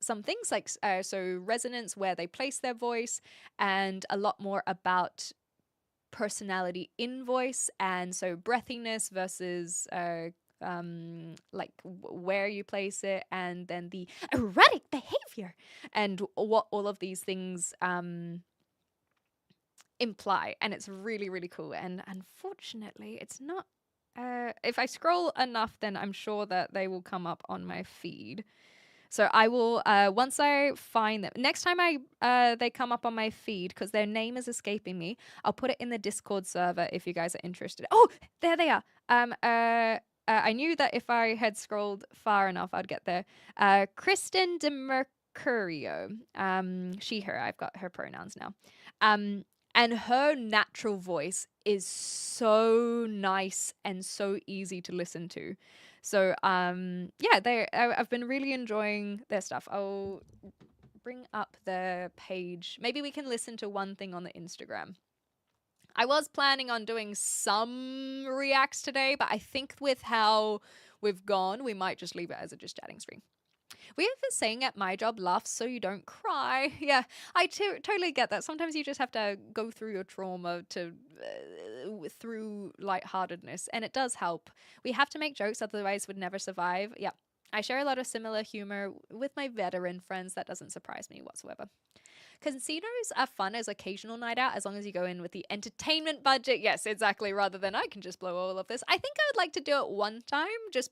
some things like so resonance, where they place their voice, and a lot more about personality in voice, and so breathiness versus like where you place it, and then the erotic behavior, and what all of these things imply. And it's really, really cool. And unfortunately, it's not. If I scroll enough, then I'm sure that they will come up on my feed. So I will, once I find them, next time they come up on my feed, because their name is escaping me, I'll put it in the Discord server if you guys are interested. Oh, there they are. I knew that if I had scrolled far enough, I'd get there. Kristen de Mercurio, she, her, I've got her pronouns now. And her natural voice is so nice and so easy to listen to. So, yeah, I've been really enjoying their stuff. I'll bring up their page. Maybe we can listen to one thing on the Instagram. I was planning on doing some reacts today, but I think with how we've gone, we might just leave it as a just chatting stream. We have this saying at my job, laugh so you don't cry. Yeah, I totally get that. Sometimes you just have to go through your trauma through lightheartedness, and it does help. We have to make jokes, otherwise we'd never survive. Yeah, I share a lot of similar humor with my veteran friends. That doesn't surprise me whatsoever. Casinos are fun as occasional night out, as long as you go in with the entertainment budget. Yes, exactly. Rather than I can just blow all of this. I think I would like to do it one time, just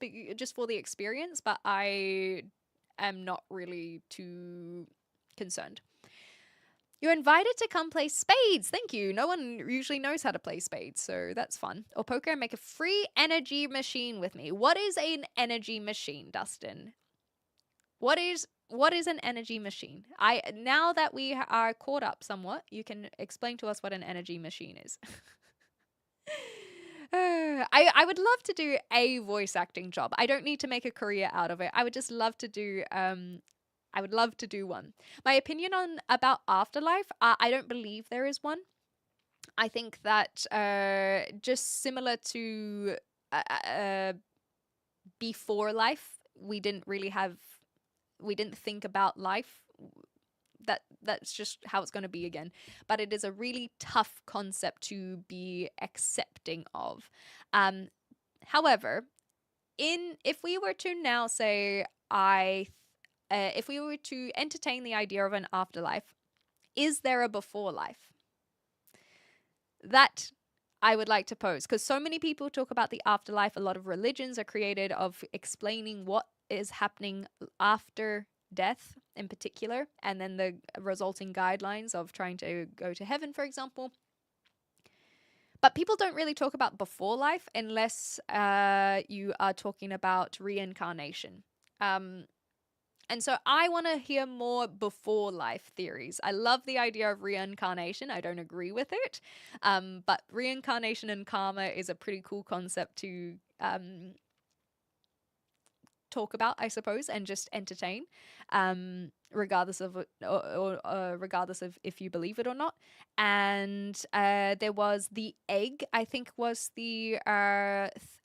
for the experience, but I am not really too concerned. You're invited to come play spades. Thank you. No one usually knows how to play spades, so that's fun. Or poker, and make a free energy machine with me. What is an energy machine, Dustin? What is an energy machine? Now that we are caught up somewhat, you can explain to us what an energy machine is. I would love to do a voice acting job. I don't need to make a career out of it. I would just love to do I would love to do one. My opinion about afterlife, I don't believe there is one. I think that just similar to before life, we didn't think about life. That's just how it's going to be again. But it is a really tough concept to be accepting of. However, if we were to now say if we were to entertain the idea of an afterlife, is there a before life? That I would like to pose, because so many people talk about the afterlife. A lot of religions are created of explaining what is happening after death in particular, and then the resulting guidelines of trying to go to heaven, for example. But people don't really talk about before life unless you are talking about reincarnation. And so I want to hear more before life theories. I love the idea of reincarnation. I don't agree with it. But reincarnation and karma is a pretty cool concept to talk about, I suppose, and just entertain, regardless of regardless of if you believe it or not. And there was the egg, I think, was the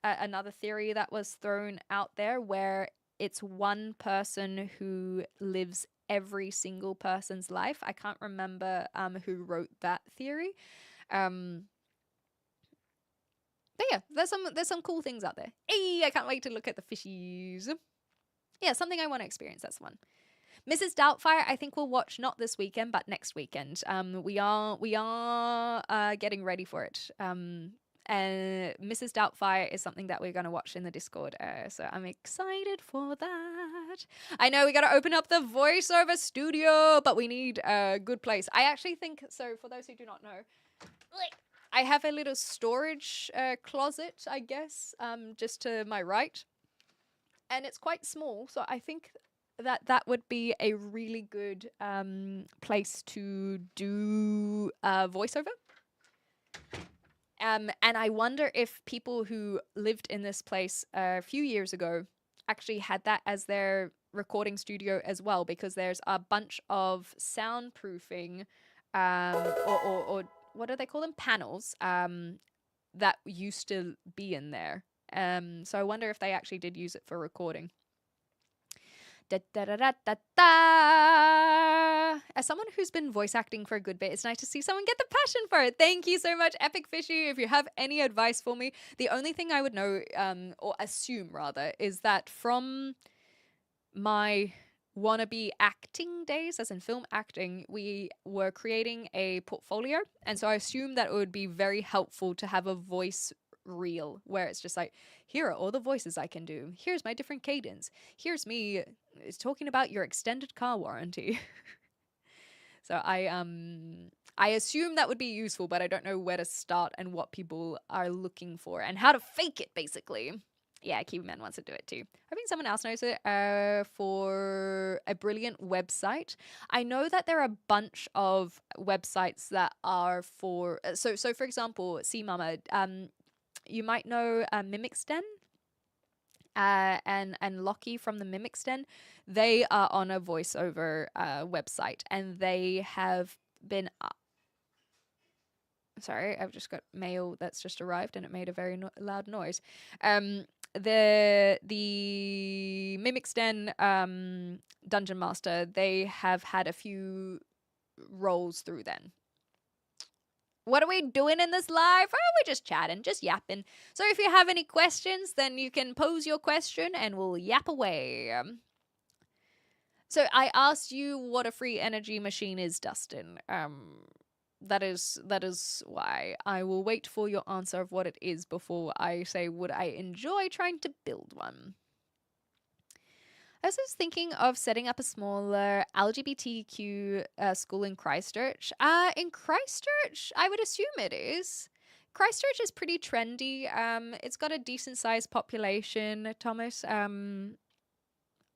another theory that was thrown out there, where it's one person who lives every single person's life. I can't remember who wrote that theory. But yeah, there's some cool things out there. Hey, I can't wait to look at the fishies. Yeah, something I want to experience. That's one. Mrs. Doubtfire, I think we'll watch not this weekend, but next weekend. We are getting ready for it. And Mrs. Doubtfire is something that we're going to watch in the Discord. So I'm excited for that. I know we got to open up the voiceover studio, but we need a good place. I actually think, so for those who do not know, I have a little storage closet, I guess, just to my right. And it's quite small, so I think that would be a really good place to do voiceover. And I wonder if people who lived in this place a few years ago actually had that as their recording studio as well, because there's a bunch of soundproofing or what do they call them? Panels that used to be in there. So I wonder if they actually did use it for recording. Da, da, da, da, da, da. as someone who's been voice acting for a good bit, it's nice to see someone get the passion for it. Thank you so much, Epic Fishy. If you have any advice for me, the only thing I would know, or assume rather, is that from my wannabe acting days, as in film acting, we were creating a portfolio, and so I assume that it would be very helpful to have a voice reel where it's just like, here are all the voices I can do, here's my different cadence, here's me talking about your extended car warranty. So I assume that would be useful, but I don't know where to start and what people are looking for and how to fake it, basically. Yeah, Kiwiman wants to do it too. Hoping someone else knows it for a brilliant website. I know that there are a bunch of websites that are for... So for example, C Mama, you might know Mimicsten and Lockie from the Mimicsten. They are on a voiceover website, and they have been... Sorry, I've just got mail that's just arrived, and it made a very loud noise. The Mimicsten Dungeon Master, they have had a few roles through then. What are we doing in this live? Oh, we're just chatting, just yapping. So if you have any questions, then you can pose your question and we'll yap away. So I asked you what a free energy machine is, Dustin. That is why. I will wait for your answer of what it is before I say, would I enjoy trying to build one? I was just thinking of setting up a smaller LGBTQ school in Christchurch. In Christchurch, I would assume it is. Christchurch is pretty trendy. It's got a decent sized population, Thomas.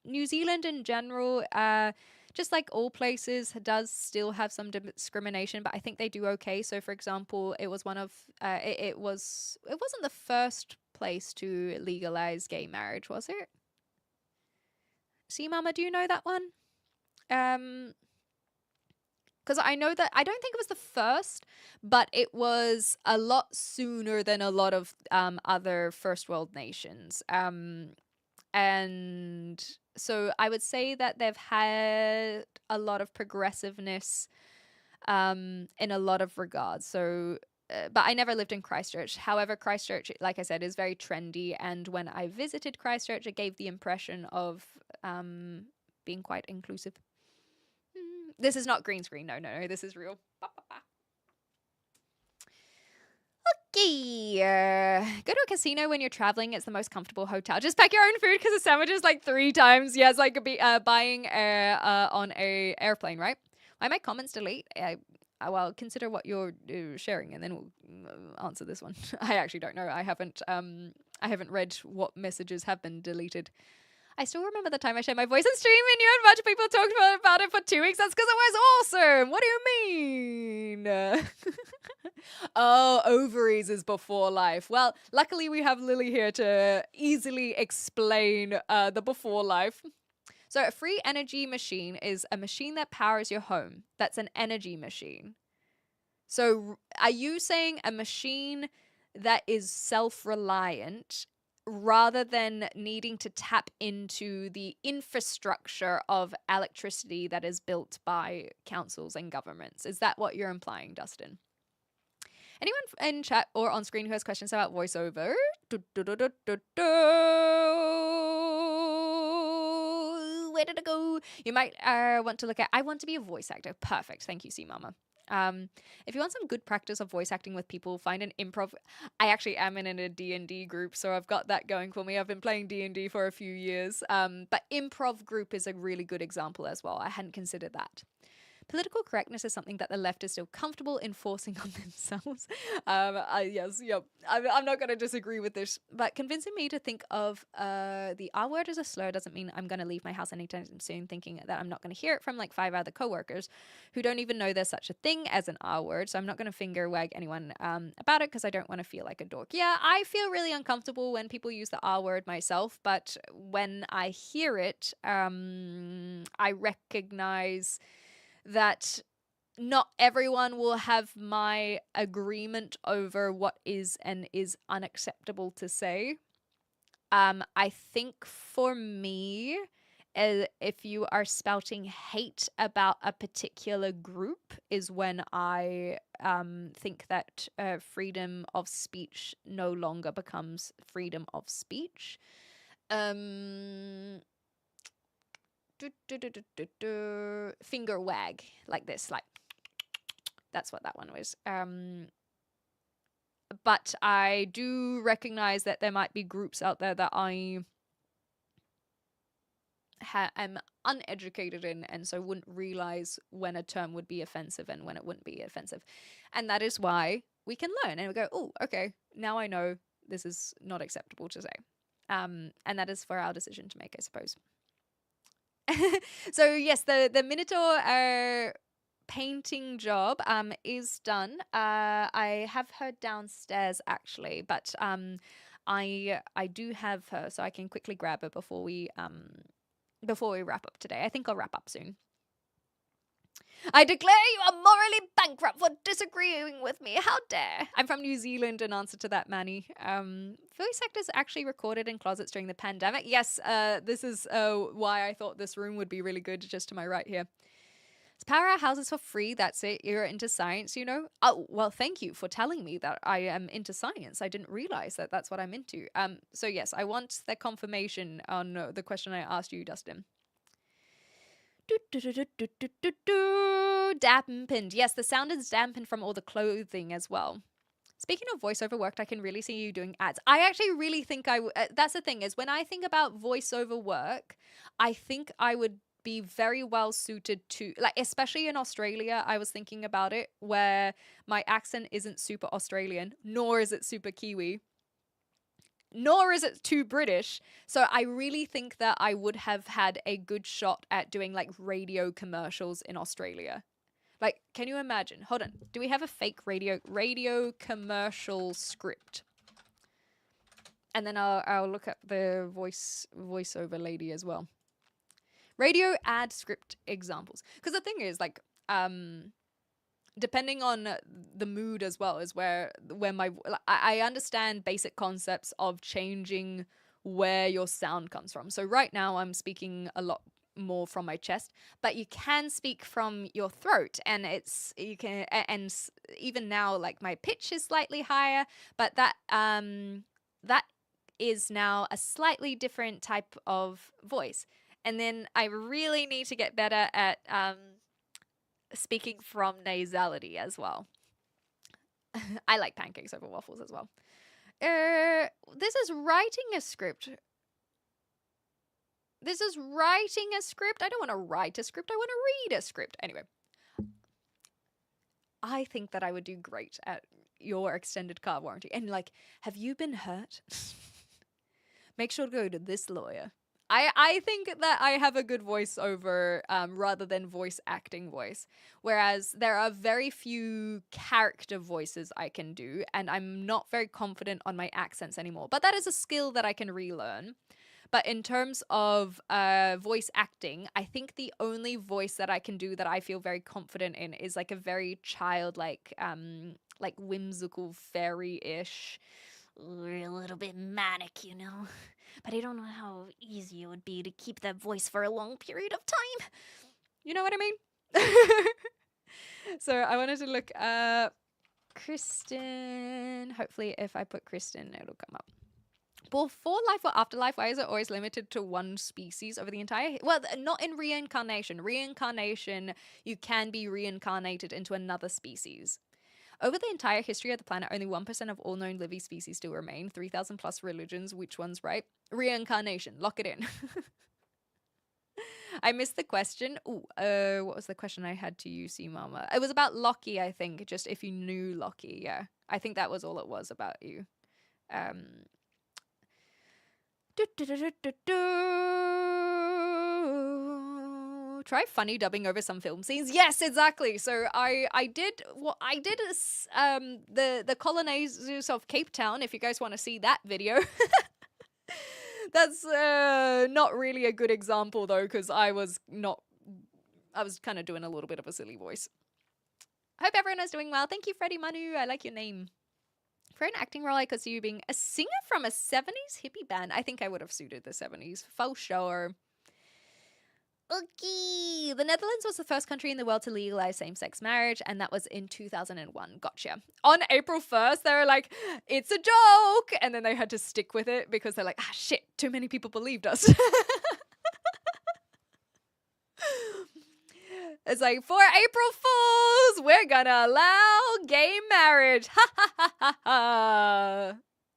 New Zealand in general, just like all places, does still have some discrimination, but I think they do okay. So, for example, it was one of it wasn't the first place to legalize gay marriage, was it? See, Mama, do you know that one? Because I know that I don't think it was the first, but it was a lot sooner than a lot of other first world nations. And so I would say that they've had a lot of progressiveness in a lot of regards. So, but I never lived in Christchurch. However, Christchurch, like I said, is very trendy. And when I visited Christchurch, it gave the impression of being quite inclusive. This is not green screen. No, this is real. Okay. Go to a casino when you're traveling. It's the most comfortable hotel. Just pack your own food because the sandwich is like 3 times. Yeah, it's like buying on a airplane, right? Why my comments delete? Well, consider what you're sharing, and then we'll answer this one. I actually don't know. I haven't read what messages have been deleted. I still remember the time I shared my voice on stream and you and a bunch of people talked about it for 2 weeks. That's because it was awesome. What do you mean? Oh, ovaries is before life. Well, luckily we have Lily here to easily explain the before life. So a free energy machine is a machine that powers your home. That's an energy machine. So are you saying a machine that is self-reliant rather than needing to tap into the infrastructure of electricity that is built by councils and governments? Is that what you're implying, Dustin? Anyone in chat or on screen who has questions about voiceover? Where did it go? You might want to look at... I want to be a voice actor. Perfect. Thank you, C Mama. If you want some good practice of voice acting with people, find an improv. I actually am in a D&D group, so I've got that going for me. I've been playing D&D for a few years. But improv group is a really good example as well. I hadn't considered that. Political correctness is something that the left is still comfortable enforcing on themselves. Yes, yep. I'm not going to disagree with this, but convincing me to think of the R word as a slur doesn't mean I'm going to leave my house anytime soon thinking that I'm not going to hear it from like 5 other coworkers who don't even know there's such a thing as an R word. So I'm not going to finger wag anyone about it because I don't want to feel like a dork. Yeah, I feel really uncomfortable when people use the R word myself, but when I hear it, I recognize that not everyone will have my agreement over what is and is unacceptable to say. I think for me, if you are spouting hate about a particular group is when I think that freedom of speech no longer becomes freedom of speech. Finger wag like this, like that's what that one was. But I do recognize that there might be groups out there that I am uneducated in, and so wouldn't realize when a term would be offensive and when it wouldn't be offensive. And that is why we can learn and we go, oh, okay, now I know this is not acceptable to say. And that is for our decision to make, I suppose. So yes, the Minotaur painting job is done. I have her downstairs actually, but I do have her, so I can quickly grab her before we wrap up today. I think I'll wrap up soon. I declare you are morally bankrupt for disagreeing with me. How dare! I'm from New Zealand in answer to that, Manny. Voice actors actually recorded in closets during the pandemic. Yes, this is why I thought this room would be really good, just to my right here. It's powerhouses for free, that's it. You're into science, you know? Oh, well, thank you for telling me that I am into science. I didn't realize that that's what I'm into. So yes, I want the confirmation on the question I asked you, Dustin. Dampened. Yes, the sound is dampened from all the clothing as well. Speaking of voiceover work, I can really see you doing ads. I actually really think that's the thing is when I think about voiceover work, I think I would be very well suited to, like, especially in Australia, I was thinking about it, where my accent isn't super Australian, nor is it super Kiwi, nor is it too British. So I really think that I would have had a good shot at doing like radio commercials in Australia. Like, can you imagine? Hold on. Do we have a fake radio commercial script? And then I'll look up the voiceover lady as well. Radio ad script examples. Because the thing is, like, depending on the mood as well, is where I understand basic concepts of changing where your sound comes from. So right now I'm speaking a lot more from my chest, but you can speak from your throat, and and even now, like, my pitch is slightly higher, but that is now a slightly different type of voice. And then I really need to get better at speaking from nasality as well. I like pancakes over waffles as well. This is writing a script. This is writing a script. I don't want to write a script. I want to read a script. Anyway, I think that I would do great at your extended car warranty. And like, have you been hurt? Make sure to go to this lawyer. I think that I have a good voiceover rather than voice acting voice. Whereas there are very few character voices I can do, and I'm not very confident on my accents anymore. But that is a skill that I can relearn. But in terms of voice acting, I think the only voice that I can do that I feel very confident in is like a very childlike, like whimsical fairy-ish, a little bit manic, you know. But I don't know how easy it would be to keep that voice for a long period of time. You know what I mean? So I wanted to look up Kristen. Hopefully if I put Kristen, it'll come up. Before life or afterlife, why is it always limited to one species over the entire... Well, not in reincarnation. Reincarnation, you can be reincarnated into another species. Over the entire history of the planet, only 1% of all known living species still remain. 3,000 plus religions. Which one's right? Reincarnation. Lock it in. I missed the question. Ooh, what was the question I had to you, C Mama? It was about Lockie, I think. Just if you knew Lockie, yeah. I think that was all it was about you. Try funny dubbing over some film scenes. Yes, exactly. So I did the colonizers of Cape Town. If you guys want to see that video. That's not really a good example though, because I was kind of doing a little bit of a silly voice. Hope everyone is doing well. Thank you, Freddie Manu. I like your name. For an acting role, I could see you being a singer from a 70s hippie band. I think I would have suited the 70s. For sure. Okay. The Netherlands was the first country in the world to legalize same-sex marriage, and that was in 2001. Gotcha. On April 1st, they were like, it's a joke! And then they had to stick with it because they're like, shit, too many people believed us. It's like, for April Fools, we're gonna allow gay marriage. Ha ha ha ha ha.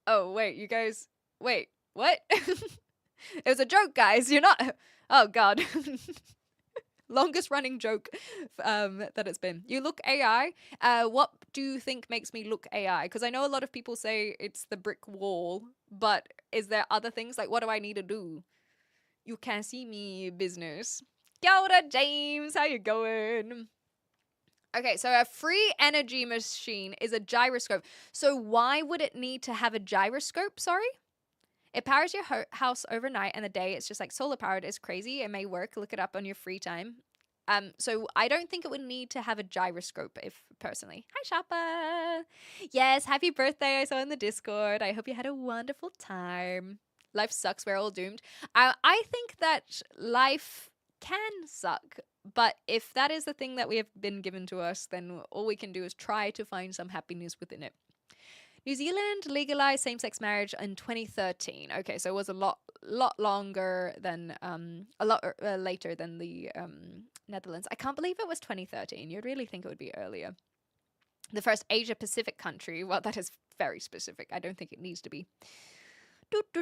Oh, wait, you guys, wait, what? It was a joke, guys. You're not, oh God. Longest running joke that it's been. You look AI. What do you think makes me look AI? Because I know a lot of people say it's the brick wall, but is there other things? Like, what do I need to do? You can't see me business. Kia ora, James. How you going? Okay, so a free energy machine is a gyroscope. So why would it need to have a gyroscope? Sorry? It powers your house overnight, and the day it's just like solar powered. It's crazy. It may work. Look it up on your free time. So I don't think it would need to have a gyroscope, if personally. Hi, Shoppa. Yes, happy birthday. I saw in the Discord. I hope you had a wonderful time. Life sucks. We're all doomed. I think that life can suck, but if that is the thing that we have been given to us, then all we can do is try to find some happiness within it. New Zealand legalized same-sex marriage in 2013. Okay, so it was a lot longer than later than the Netherlands. I can't believe it was 2013. You'd really think it would be earlier. The first Asia Pacific country. Well, that is very specific. I don't think it needs to be.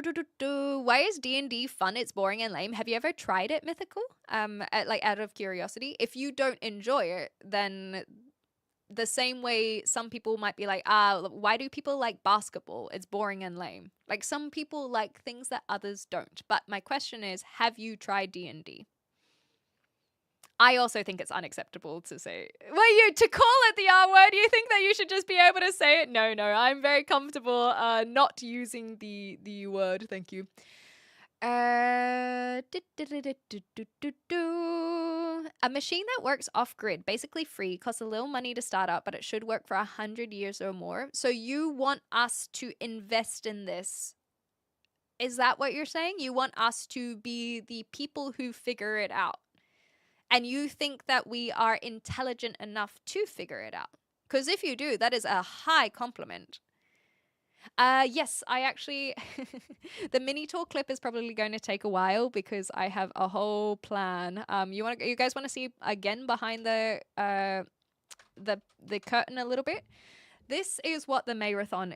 Why is D&D fun? It's boring and lame. Have you ever tried it, Mythical? Out of curiosity. If you don't enjoy it, then the same way some people might be like, why do people like basketball? It's boring and lame. Like, some people like things that others don't. But my question is, have you tried D&D? I also think it's unacceptable to say, to call it the R word. You think that you should just be able to say it? No, I'm very comfortable not using the word. Thank you. A machine that works off-grid, basically free, costs a little money to start up, but it should work for 100 years or more. So you want us to invest in this. Is that what you're saying? You want us to be the people who figure it out. And you think that we are intelligent enough to figure it out. Because if you do, that is a high compliment. Yes, I actually... the mini tour clip is probably going to take a while because I have a whole plan. You guys want to see again behind the curtain a little bit? This is what the MAYrathon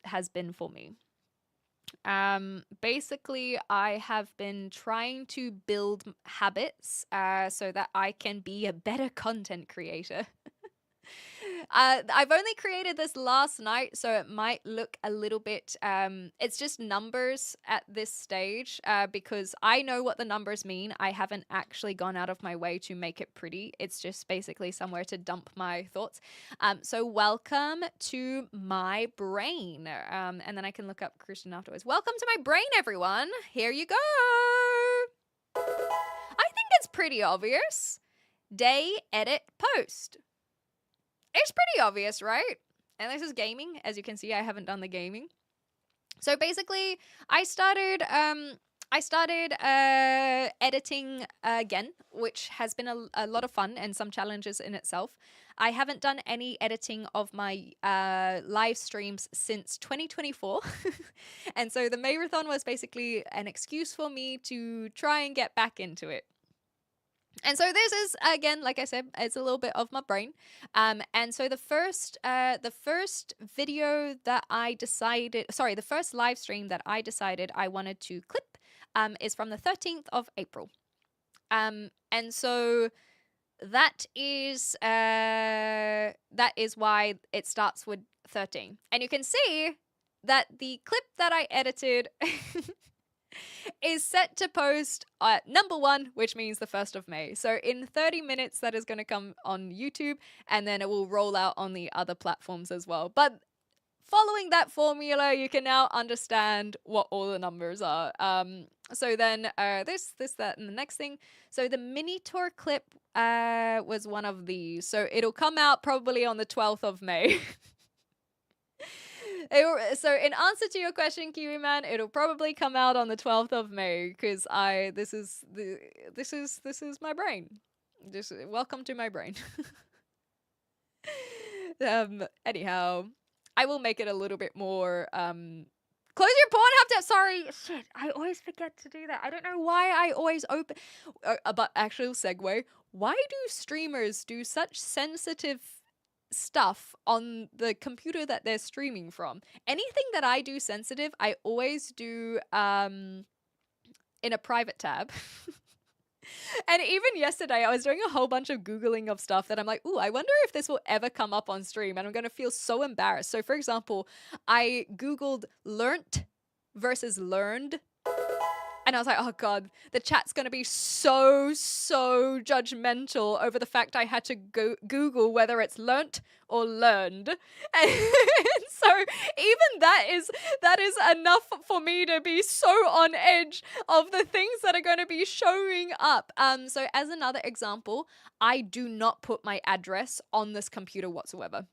has been for me. Basically, I have been trying to build habits so that I can be a better content creator. I've only created this last night, so it might look a little bit, it's just numbers at this stage, because I know what the numbers mean. I haven't actually gone out of my way to make it pretty. It's just basically somewhere to dump my thoughts. So welcome to my brain. And then I can look up Christian afterwards. Welcome to my brain, everyone. Here you go. I think it's pretty obvious. Day, edit, post. It's pretty obvious, right? And this is gaming. As you can see, I haven't done the gaming. So basically, I started editing again, which has been a lot of fun and some challenges in itself. I haven't done any editing of my live streams since 2024. And so the MAYrathon was basically an excuse for me to try and get back into it. And so this is, again, like I said, it's a little bit of my brain. And so the first video that I decided, the first live stream that I decided I wanted to clip is from the 13th of April. And so that is why it starts with 13. And you can see that the clip that I edited is set to post number 1, which means the 1st of May. So in 30 minutes, that is going to come on YouTube, and then it will roll out on the other platforms as well. But following that formula, you can now understand what all the numbers are. So then this, that, and the next thing. So the mini tour clip was one of these. So it'll come out probably on the 12th of May. So in answer to your question, Kiwi Man, it'll probably come out on the 12th of May because this is my brain. Just welcome to my brain. Anyhow, I will make it a little bit more close your Pornhub tab. Sorry, shit, I always forget to do that. I don't know why I always open. But actual segue. Why do streamers do such sensitive stuff on the computer that they're streaming from? Anything that I do sensitive, I always do in a private tab. And even yesterday, I was doing a whole bunch of Googling of stuff that I'm like, ooh, I wonder if this will ever come up on stream. And I'm going to feel so embarrassed. So, for example, I Googled learnt versus learned. And I was like, oh God, the chat's going to be so judgmental over the fact I had to Google whether it's learnt or learned. And so even that is enough for me to be so on edge of the things that are going to be showing up. So as another example, I do not put my address on this computer whatsoever.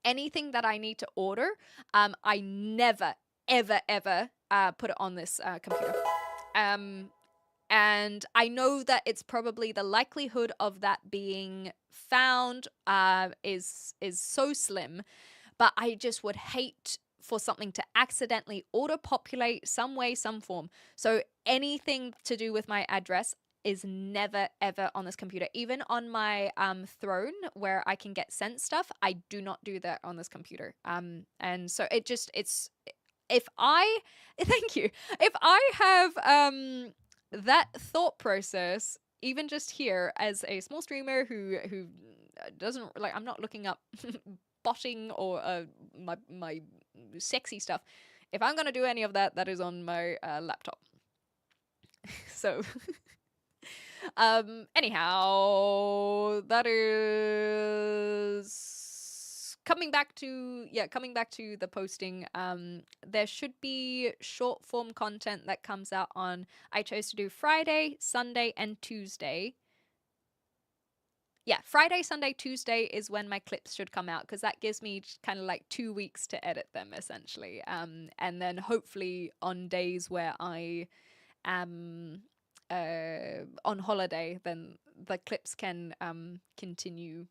Anything that I need to order, I never, ever put it on this computer. And I know that it's probably the likelihood of that being found is so slim, but I just would hate for something to accidentally auto-populate some way, some form. So anything to do with my address is never, ever on this computer. Even on my throne where I can get sent stuff, I do not do that on this computer. And so if I have that thought process, even just here as a small streamer who doesn't like, I'm not looking up botting or my sexy stuff. If I'm gonna do any of that, that is on my laptop. So anyhow, that is coming back to the posting. There should be short form content that comes out on, I chose to do Friday, Sunday, and Tuesday. Yeah, Friday, Sunday, Tuesday is when my clips should come out, because that gives me kind of like 2 weeks to edit them, essentially. And then hopefully on days where I am on holiday, then the clips can continue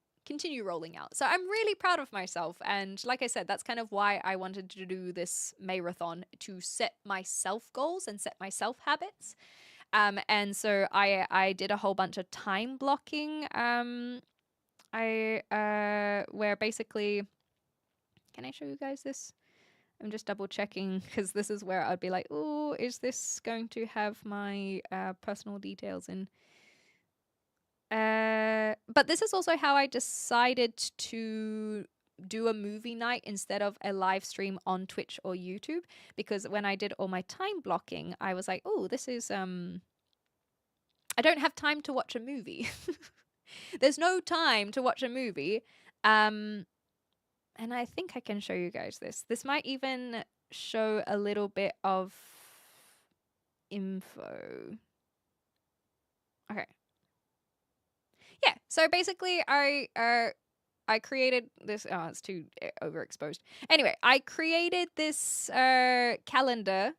rolling out. So I'm really proud of myself, and like I said, that's kind of why I wanted to do this MAYrathon, to set myself goals and set myself habits. And so I did a whole bunch of time blocking. Where basically, can I show you guys this? I'm just double checking, because this is where I'd be like, oh, is this going to have my personal details in? But this is also how I decided to do a movie night instead of a live stream on Twitch or YouTube, because when I did all my time blocking, I was like, oh, this is I don't have time to watch a movie. There's no time to watch a movie. And I think I can show you guys this. This might even show a little bit of info. Okay. Yeah, so basically I created this, oh, it's too overexposed. Anyway, I created this calendar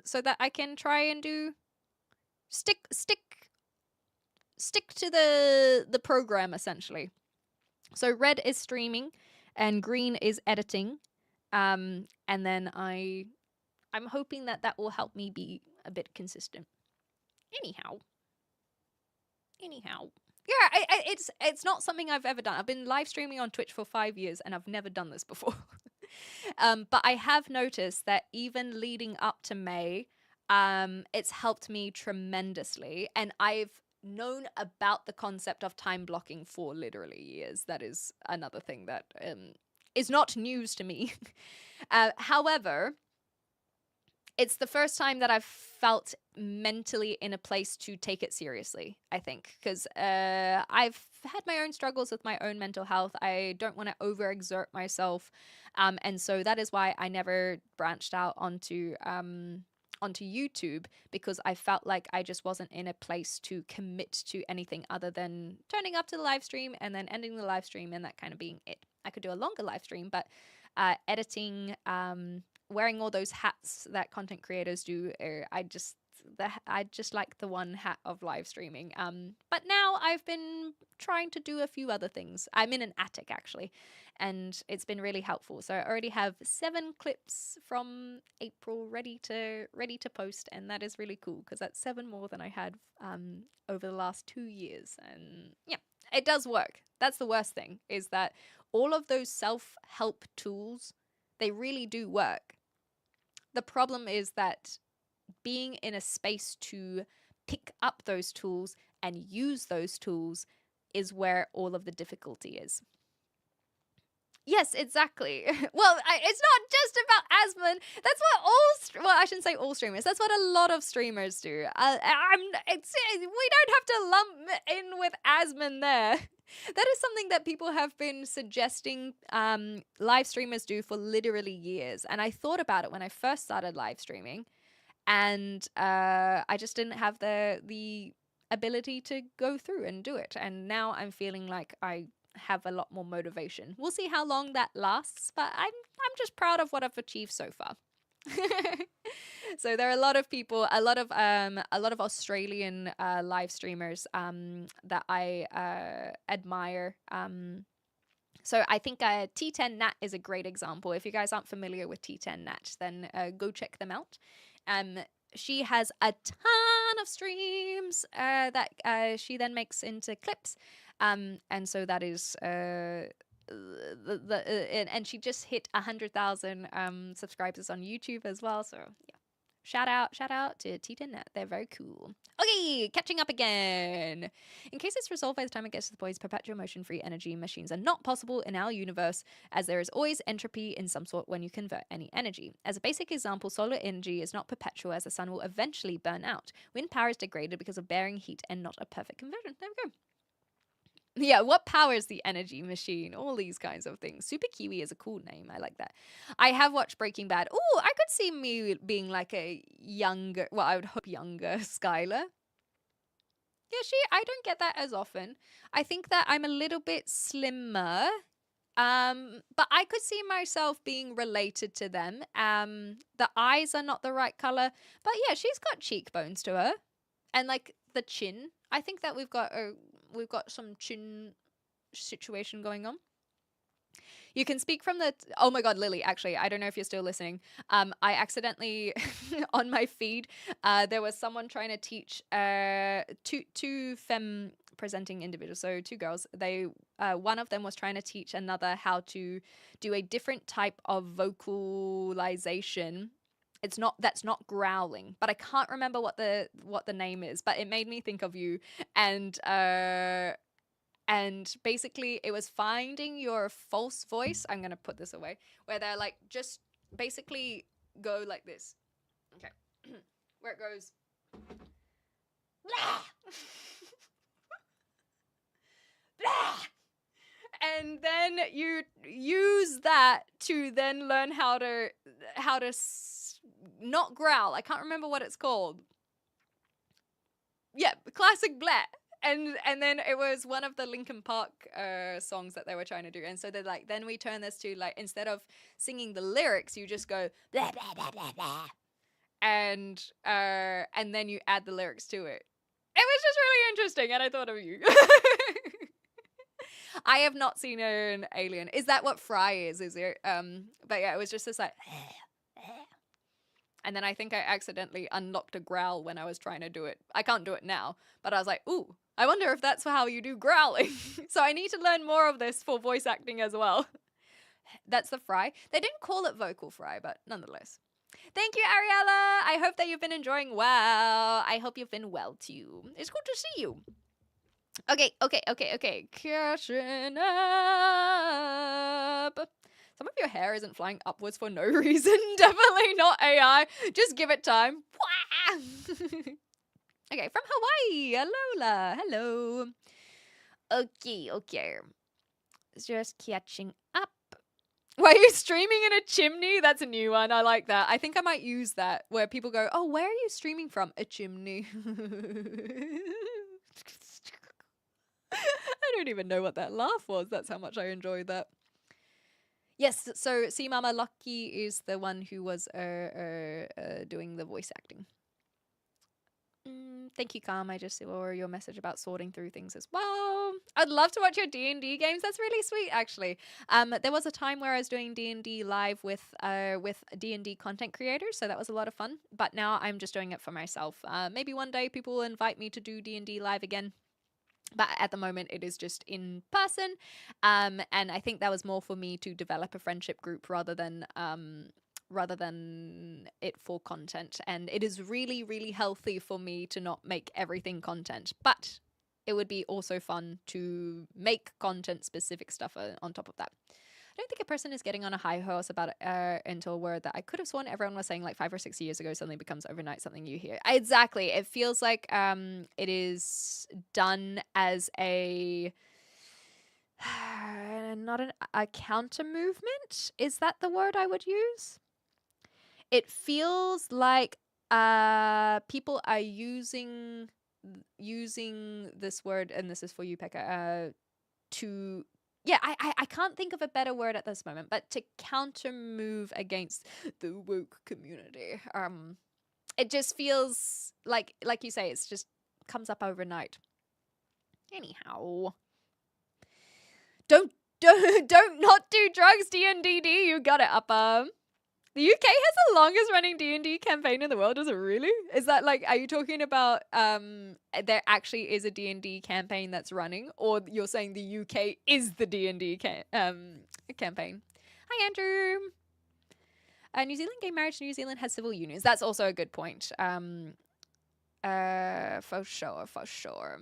so that I can try and do stick to the program, essentially. So red is streaming and green is editing. And then I'm hoping that will help me be a bit consistent. Anyhow. Yeah, it's not something I've ever done. I've been live streaming on Twitch for 5 years and I've never done this before. But I have noticed that even leading up to May, it's helped me tremendously. And I've known about the concept of time blocking for literally years. That is another thing that is not news to me. However, it's the first time that I've felt mentally in a place to take it seriously, I think, because I've had my own struggles with my own mental health. I don't want to overexert myself. And so that is why I never branched out onto YouTube, because I felt like I just wasn't in a place to commit to anything other than turning up to the live stream and then ending the live stream and that kind of being it. I could do a longer live stream, but editing, wearing all those hats that content creators do. I just like the one hat of live streaming. But now I've been trying to do a few other things. I'm in an attic actually, and it's been really helpful. So I already have 7 clips from April ready to post, and that is really cool because that's 7 more than I had over the last 2 years. And yeah, it does work. That's the worst thing, is that all of those self-help tools, they really do work. The problem is that being in a space to pick up those tools and use those tools is where all of the difficulty is. Yes, exactly. Well, it's not just about Asmon. That's what I shouldn't say all streamers. That's what a lot of streamers do. We don't have to lump in with Asmon there. That is something that people have been suggesting live streamers do for literally years. And I thought about it when I first started live streaming, and I just didn't have the ability to go through and do it. And now I'm feeling like I have a lot more motivation. We'll see how long that lasts, but I'm just proud of what I've achieved so far. So there are a lot of people, a lot of Australian live streamers that I admire. So I think T10 Nat is a great example. If you guys aren't familiar with T10 Nat, then go check them out. She has a ton of streams that she then makes into clips. And so that is and she just hit 100,000 subscribers on YouTube as well. So yeah, shout out to T10Net. They're very cool. Okay, catching up again. In case it's resolved by the time it gets to the point, perpetual motion-free energy machines are not possible in our universe, as there is always entropy in some sort when you convert any energy. As a basic example, solar energy is not perpetual, as the sun will eventually burn out. Wind power is degraded because of bearing heat and not a perfect conversion. There we go. Yeah, what powers the energy machine? All these kinds of things. Super Kiwi is a cool name. I like that. I have watched Breaking Bad. Oh, I could see me being like a younger, well, I would hope younger Skylar. Yeah, I don't get that as often. I think that I'm a little bit slimmer. But I could see myself being related to them. The eyes are not the right color. But yeah, she's got cheekbones to her. And like the chin. I think that we've got some chin situation going on. You can speak from the... Oh my god, Lily, actually, I don't know if you're still listening. I accidentally, on my feed, there was someone trying to teach two femme presenting individuals, so 2 girls. One of them was trying to teach another how to do a different type of vocalization. That's not growling, but I can't remember what the name is, but it made me think of you. And basically it was finding your false voice. I'm gonna put this away, where they're like just basically go like this. Okay. Where it goes blah. Blah. And then you use that to then learn how to not growl. I can't remember what it's called. Yeah, classic blah. And then it was one of the Linkin Park songs that they were trying to do. And so they're like, then we turn this to like, instead of singing the lyrics, you just go blah blah blah blah blah. And then you add the lyrics to it. It was just really interesting, and I thought of you. I have not seen an alien. Is that what Fry is it? But yeah, it was just this like... And then I think I accidentally unlocked a growl when I was trying to do it. I can't do it now, but I was like, ooh, I wonder if that's how you do growling. So I need to learn more of this for voice acting as well. That's the Fry. They didn't call it vocal fry, but nonetheless. Thank you, Ariella. I hope that you've been enjoying well. I hope you've been well too. It's good to see you. Okay. Catching up. Some of your hair isn't flying upwards for no reason. Definitely not AI. Just give it time. Okay, from Hawaii. Alola. Hello. Okay. Just catching up. Why are you streaming in a chimney? That's a new one. I like that. I think I might use that, where people go, oh, where are you streaming from? A chimney. I don't even know what that laugh was. That's how much I enjoyed that. Yes, so see Mama Lucky is the one who was doing the voice acting. Thank you, Calm. I just saw your message about sorting through things as well. I'd love to watch your D&D games. That's really sweet, actually. There was a time where I was doing D&D live with D&D content creators, so that was a lot of fun. But now I'm just doing it for myself. Maybe one day people will invite me to do D&D live again. But at the moment, it is just in person. And I think that was more for me to develop a friendship group rather than it for content. And it is really, really healthy for me to not make everything content. But it would be also fun to make content specific stuff on top of that. I don't think a person is getting on a high horse about it into a word that I could have sworn everyone was saying like 5 or 6 years ago. Something becomes overnight something you hear. Exactly. It feels like it is done as a not a counter movement. Is that the word I would use? It feels like people are using this word, and this is for you, Pekka, to... Yeah, I can't think of a better word at this moment, but to counter move against the woke community. It just feels like you say, it's just comes up overnight. Anyhow, don't not do drugs, D&DD. You got it, Upper. The UK has the longest running D&D campaign in the world. Is it really? Is that like, are you talking about there actually is a D&D campaign that's running, or you're saying the UK is the D&D campaign? Hi, Andrew. New Zealand gay marriage in New Zealand has civil unions. That's also a good point. For sure.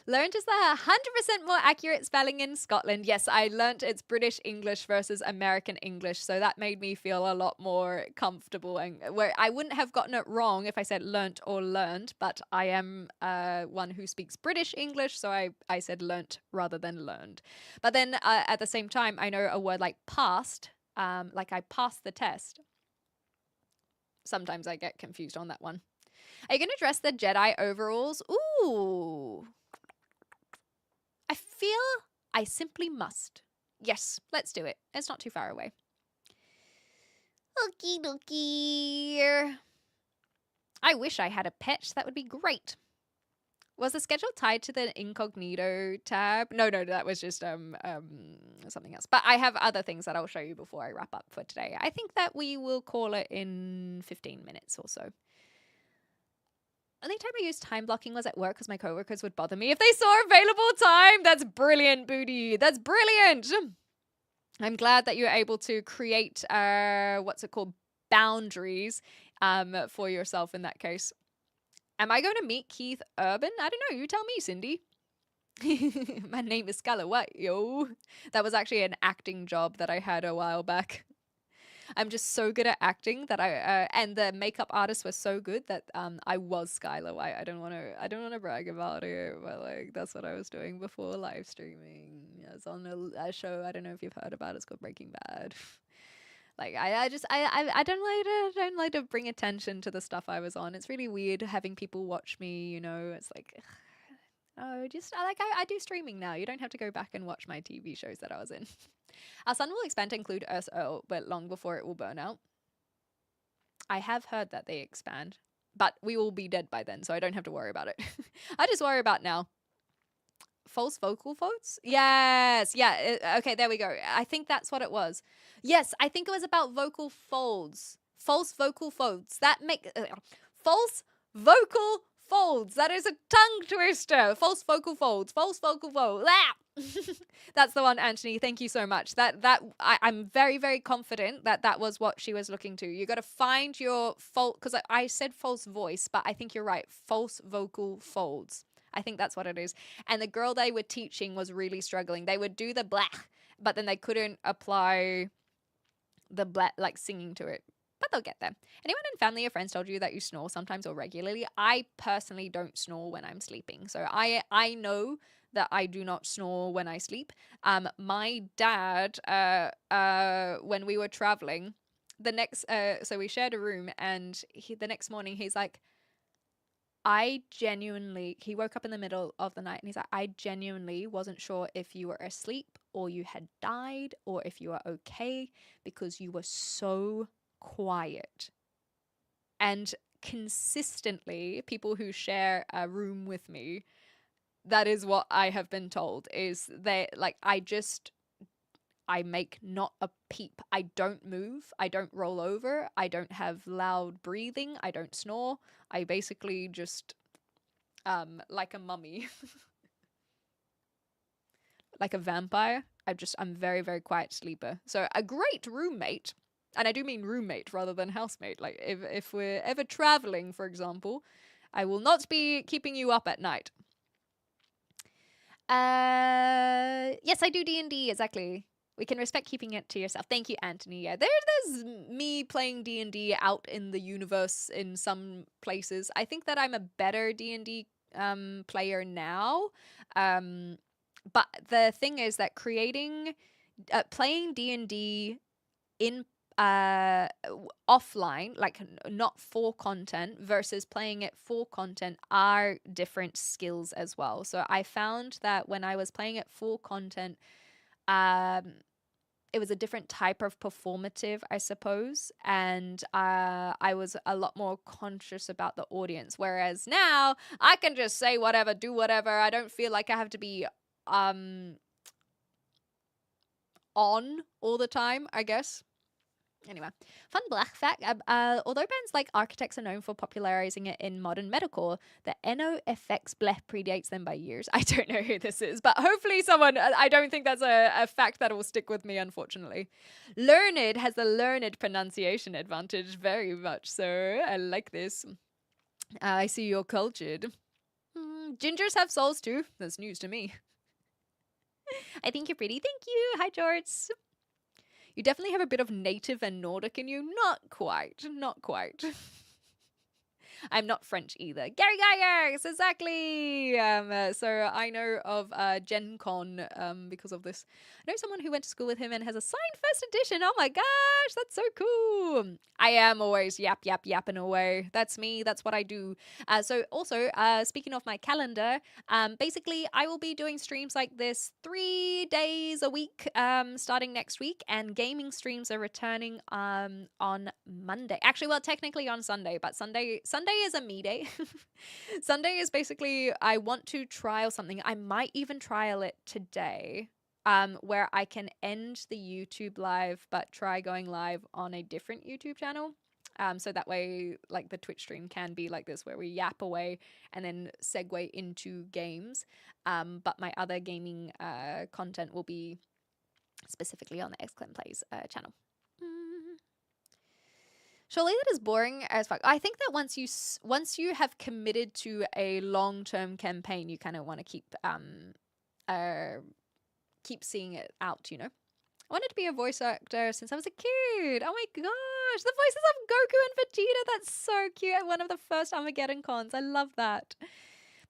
Learned is the 100% more accurate spelling in Scotland. Yes, I learnt it's British English versus American English, so that made me feel a lot more comfortable, and where I wouldn't have gotten it wrong if I said learnt or learned, but I am one who speaks British English, so I said learnt rather than learned. But then at the same time, I know a word like passed, like I passed the test. Sometimes I get confused on that one. Are you going to dress the Jedi overalls? Ooh. I feel I simply must. Yes, let's do it. It's not too far away. Okie dokie. I wish I had a pet. That would be great. Was the schedule tied to the incognito tab? No, that was just something else. But I have other things that I'll show you before I wrap up for today. I think that we will call it in 15 minutes or so. Only time I used time blocking was at work because my coworkers would bother me if they saw available time. That's brilliant, Booty. That's brilliant. I'm glad that you're able to create, boundaries for yourself in that case. Am I going to meet Keith Urban? I don't know. You tell me, Cindy. My name is Skylar White, yo. That was actually an acting job that I had a while back. I'm just so good at acting that and the makeup artist was so good that I was Skylar White. I don't want to brag about it, but like that's what I was doing before live streaming. I was on a show. I don't know if you've heard about it. It's called Breaking Bad. Like I don't like to bring attention to the stuff I was on. It's really weird having people watch me. You know, it's like. Oh, I do streaming now. You don't have to go back and watch my TV shows that I was in. Our sun will expand to include Earth's Earl, but long before it will burn out. I have heard that they expand, but we will be dead by then, so I don't have to worry about it. I just worry about now. False vocal folds? Yes. Yeah. Okay, there we go. I think that's what it was. Yes, I think it was about vocal folds. False vocal folds. False vocal folds. That is a tongue twister. False vocal folds. False vocal folds. That's the one, Anthony. Thank you so much. I'm very, very confident that was what she was looking to. You got to find your fault, because I said false voice, but I think you're right. False vocal folds. I think that's what it is. And the girl they were teaching was really struggling. They would do the blah, but then they couldn't apply the blah, like singing to it. But they'll get there. Anyone in family or friends told you that you snore sometimes or regularly? I personally don't snore when I'm sleeping. So I know that I do not snore when I sleep. My dad, when we were traveling, so we shared a room, and the next morning he's like, he woke up in the middle of the night and he's like, I genuinely wasn't sure if you were asleep or you had died or if you were okay because you were so quiet. And consistently, people who share a room with me, that is what I have been told, is they like, I make not a peep. I don't move. I don't roll over. I don't have loud breathing. I don't snore. I basically just, like a mummy, like a vampire. I'm very, very quiet sleeper. So a great roommate, and I do mean roommate rather than housemate. Like if we're ever traveling, for example, I will not be keeping you up at night. Yes, I do D&D, exactly. We can respect keeping it to yourself. Thank you, Anthony. Yeah, there's me playing D&D out in the universe in some places. I think that I'm a better D&D player now. But the thing is that playing D&D in offline, like not for content, versus playing it for content are different skills as well. So I found that when I was playing it for content, it was a different type of performative, I suppose, and I was a lot more conscious about the audience. Whereas now, I can just say whatever, do whatever. I don't feel like I have to be on all the time, I guess. Anyway, fun black fact, although bands like Architects are known for popularizing it in modern metalcore, the NoFX bleh predates them by years. I don't know who this is, but hopefully someone, I don't think that's a fact that will stick with me, unfortunately. Learned has the learned pronunciation advantage, very much so. I like this. I see you're cultured. Gingers have souls too. That's news to me. I think you're pretty. Thank you. Hi, George. You definitely have a bit of native and Nordic in you. Not quite. Not quite. I'm not French either. Gary Gyers, exactly. So I know of Gen Con because of this. I know someone who went to school with him and has a signed first edition. Oh my gosh, that's so cool. I am always yapping away. That's me. That's what I do. So also, speaking of my calendar, basically I will be doing streams like this 3 days a week starting next week, and gaming streams are returning on Monday. Actually, well, technically on Sunday, but Sunday is a me day. Sunday is basically, I want to trial something. I might even trial it today, where I can end the YouTube live, but try going live on a different YouTube channel. So that way, like, the Twitch stream can be like this, where we yap away and then segue into games. But my other gaming content will be specifically on the Exclam Plays channel. Surely that is boring as fuck. I think that once you have committed to a long-term campaign, you kind of want to keep seeing it out, you know? I wanted to be a voice actor since I was a kid. Oh my gosh, the voices of Goku and Vegeta, that's so cute. At one of the first Armageddon cons. I love that.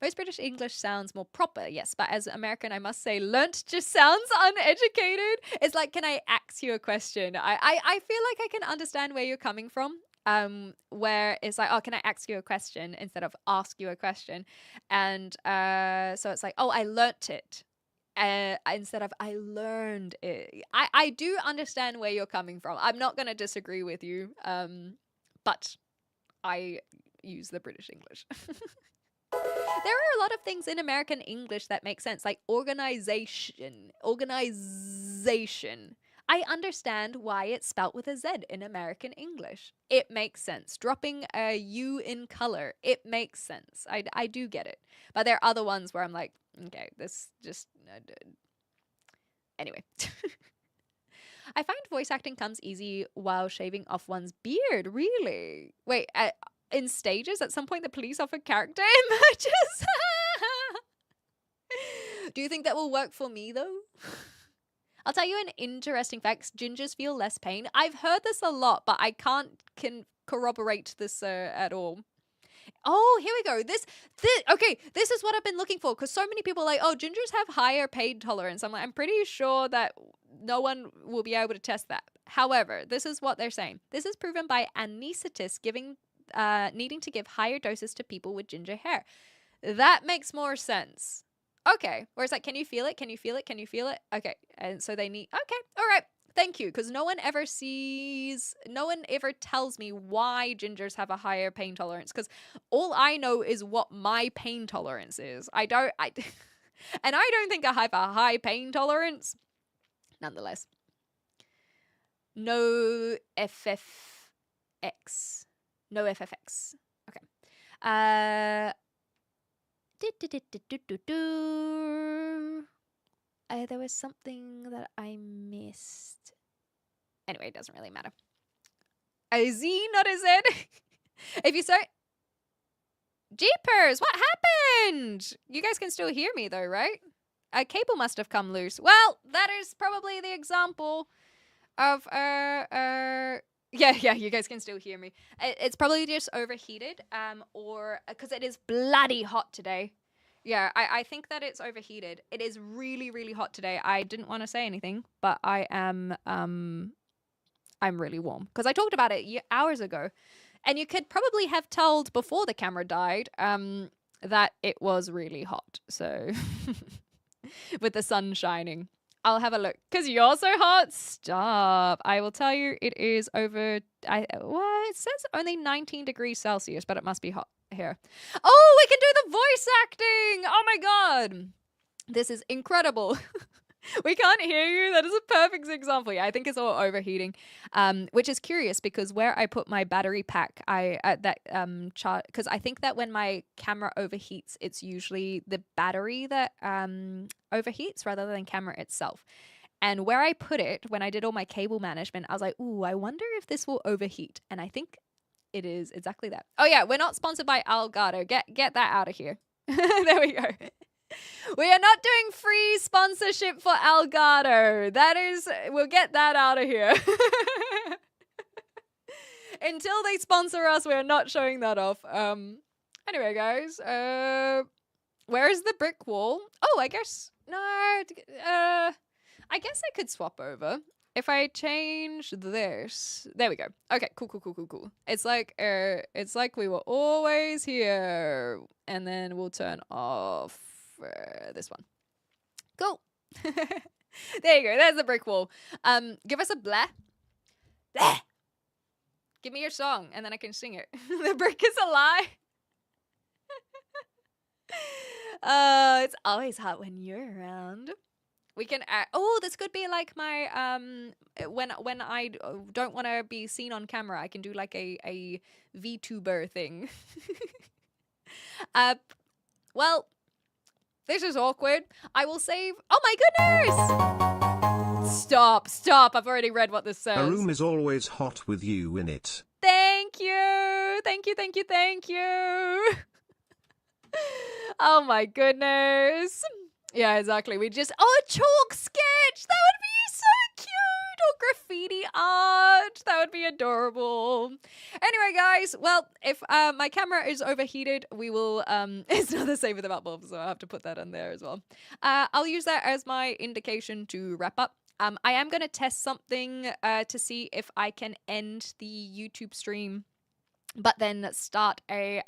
Most British English sounds more proper, yes, but as American, I must say, learnt just sounds uneducated. It's like, can I ask you a question? I feel like I can understand where you're coming from, where it's like, oh, can I ask you a question instead of ask you a question? And so it's like, oh, I learnt it. Instead of I learned it. I do understand where you're coming from. I'm not going to disagree with you, but I use the British English. There are a lot of things in American English that make sense, like organization. I understand why it's spelt with a Z in American English. It makes sense. Dropping a U in color, it makes sense. I do get it. But there are other ones where I'm like, okay, this just... Anyway. I find voice acting comes easy while shaving off one's beard. Really? Wait, in stages, at some point the police officer character emerges. Do you think that will work for me though? I'll tell you an interesting fact. Gingers feel less pain. I've heard this a lot, but I can't corroborate this at all. Oh, here we go. Okay, this is what I've been looking for, because so many people are like, oh, gingers have higher pain tolerance. I'm like, I'm pretty sure that no one will be able to test that. However, this is what they're saying. This is proven by anaesthetists giving needing to give higher doses to people with ginger hair. That makes more sense. Okay. Where it's like, can you feel it? Can you feel it? Can you feel it? Okay. And so they need, okay. All right. Thank you. Because no one ever tells me why gingers have a higher pain tolerance. Because all I know is what my pain tolerance is. And I don't think I have a high pain tolerance. Nonetheless. No FFX. No FFX. Okay. There was something that I missed. Anyway, it doesn't really matter. A Z, not a Z. If you start... Jeepers, what happened? You guys can still hear me though, right? A cable must have come loose. Well, that is probably the example of... Yeah, you guys can still hear me. It's probably just overheated, or... Because it is bloody hot today. Yeah, I think that it's overheated. It is really, really hot today. I didn't want to say anything, but I am, I'm really warm. Because I talked about it hours ago. And you could probably have told before the camera died, that it was really hot. So, with the sun shining. I'll have a look. Because you're so hot? Stop. I will tell you, it is over, it says only 19 degrees Celsius, but it must be hot here. Oh, we can do the voice acting. Oh my God. This is incredible. We can't hear you. That is a perfect example. Yeah, I think it's all overheating, which is curious because where I put my battery pack, because I think that when my camera overheats, it's usually the battery that overheats rather than camera itself. And where I put it, when I did all my cable management, I was like, ooh, I wonder if this will overheat. And I think it is exactly that. Oh yeah, we're not sponsored by Elgato. Get that out of here. There we go. We are not doing free sponsorship for Elgato. We'll get that out of here. Until they sponsor us, we're not showing that off. Anyway, guys, where is the brick wall? Oh, I guess, no, I guess I could swap over. If I change this, there we go. Okay, cool. It's like we were always here, and then we'll turn off this one. Cool. There you go. There's the brick wall. Give us a blah. Blah. Give me your song, and then I can sing it. The brick is a lie. It's always hot when you're around. We can this could be like my when I don't want to be seen on camera, I can do like a VTuber thing. Well, this is awkward. I will save. Oh my goodness! Stop. I've already read what this says. A room is always hot with you in it. Thank you. Oh my goodness. Yeah, exactly. We just... Oh, a chalk sketch! That would be so cute! Or graffiti art! That would be adorable. Anyway, guys, well, if my camera is overheated, we will... It's not the same with the map bulb, so I'll have to put that on there as well. I'll use that as my indication to wrap up. I am going to test something to see if I can end the YouTube stream, but then start a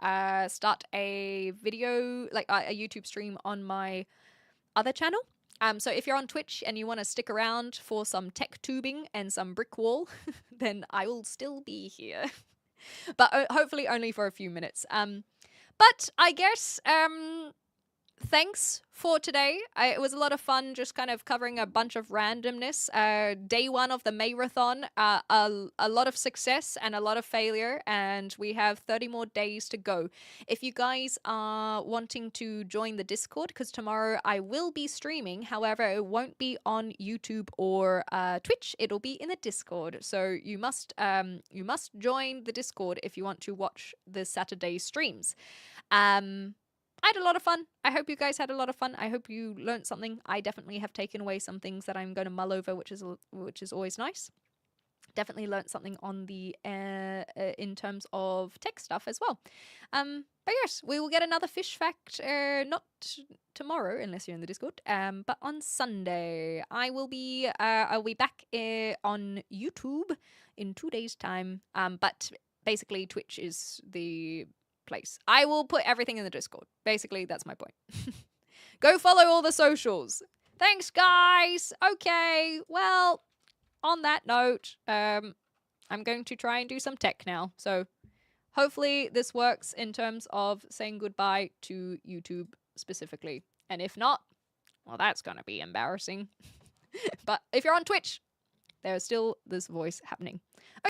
video, like a YouTube stream on my other channel. So if you're on Twitch and you want to stick around for some tech tubing and some brick wall, then I will still be here. But hopefully only for a few minutes. But I guess thanks for today. It was a lot of fun just kind of covering a bunch of randomness. Day one of the MAYrathon, a lot of success and a lot of failure, and we have 30 more days to go. If you guys are wanting to join the Discord, because tomorrow I will be streaming, however, it won't be on YouTube or Twitch. It'll be in the Discord. So you must join the Discord if you want to watch the Saturday streams. I had a lot of fun. I hope you guys had a lot of fun. I hope you learned something. I definitely have taken away some things that I'm going to mull over, which is always nice. Definitely learned something on the in terms of tech stuff as well. But yes, we will get another fish fact not tomorrow unless you're in the Discord. But on Sunday, I'll be back on YouTube in 2 days' time. But basically Twitch is the place. I will put everything in the Discord. Basically, that's my point. Go follow all the socials. Thanks, guys. Okay, well, on that note, I'm going to try and do some tech now. So hopefully this works in terms of saying goodbye to YouTube specifically. And if not, well, that's going to be embarrassing. But if you're on Twitch, there's still this voice happening.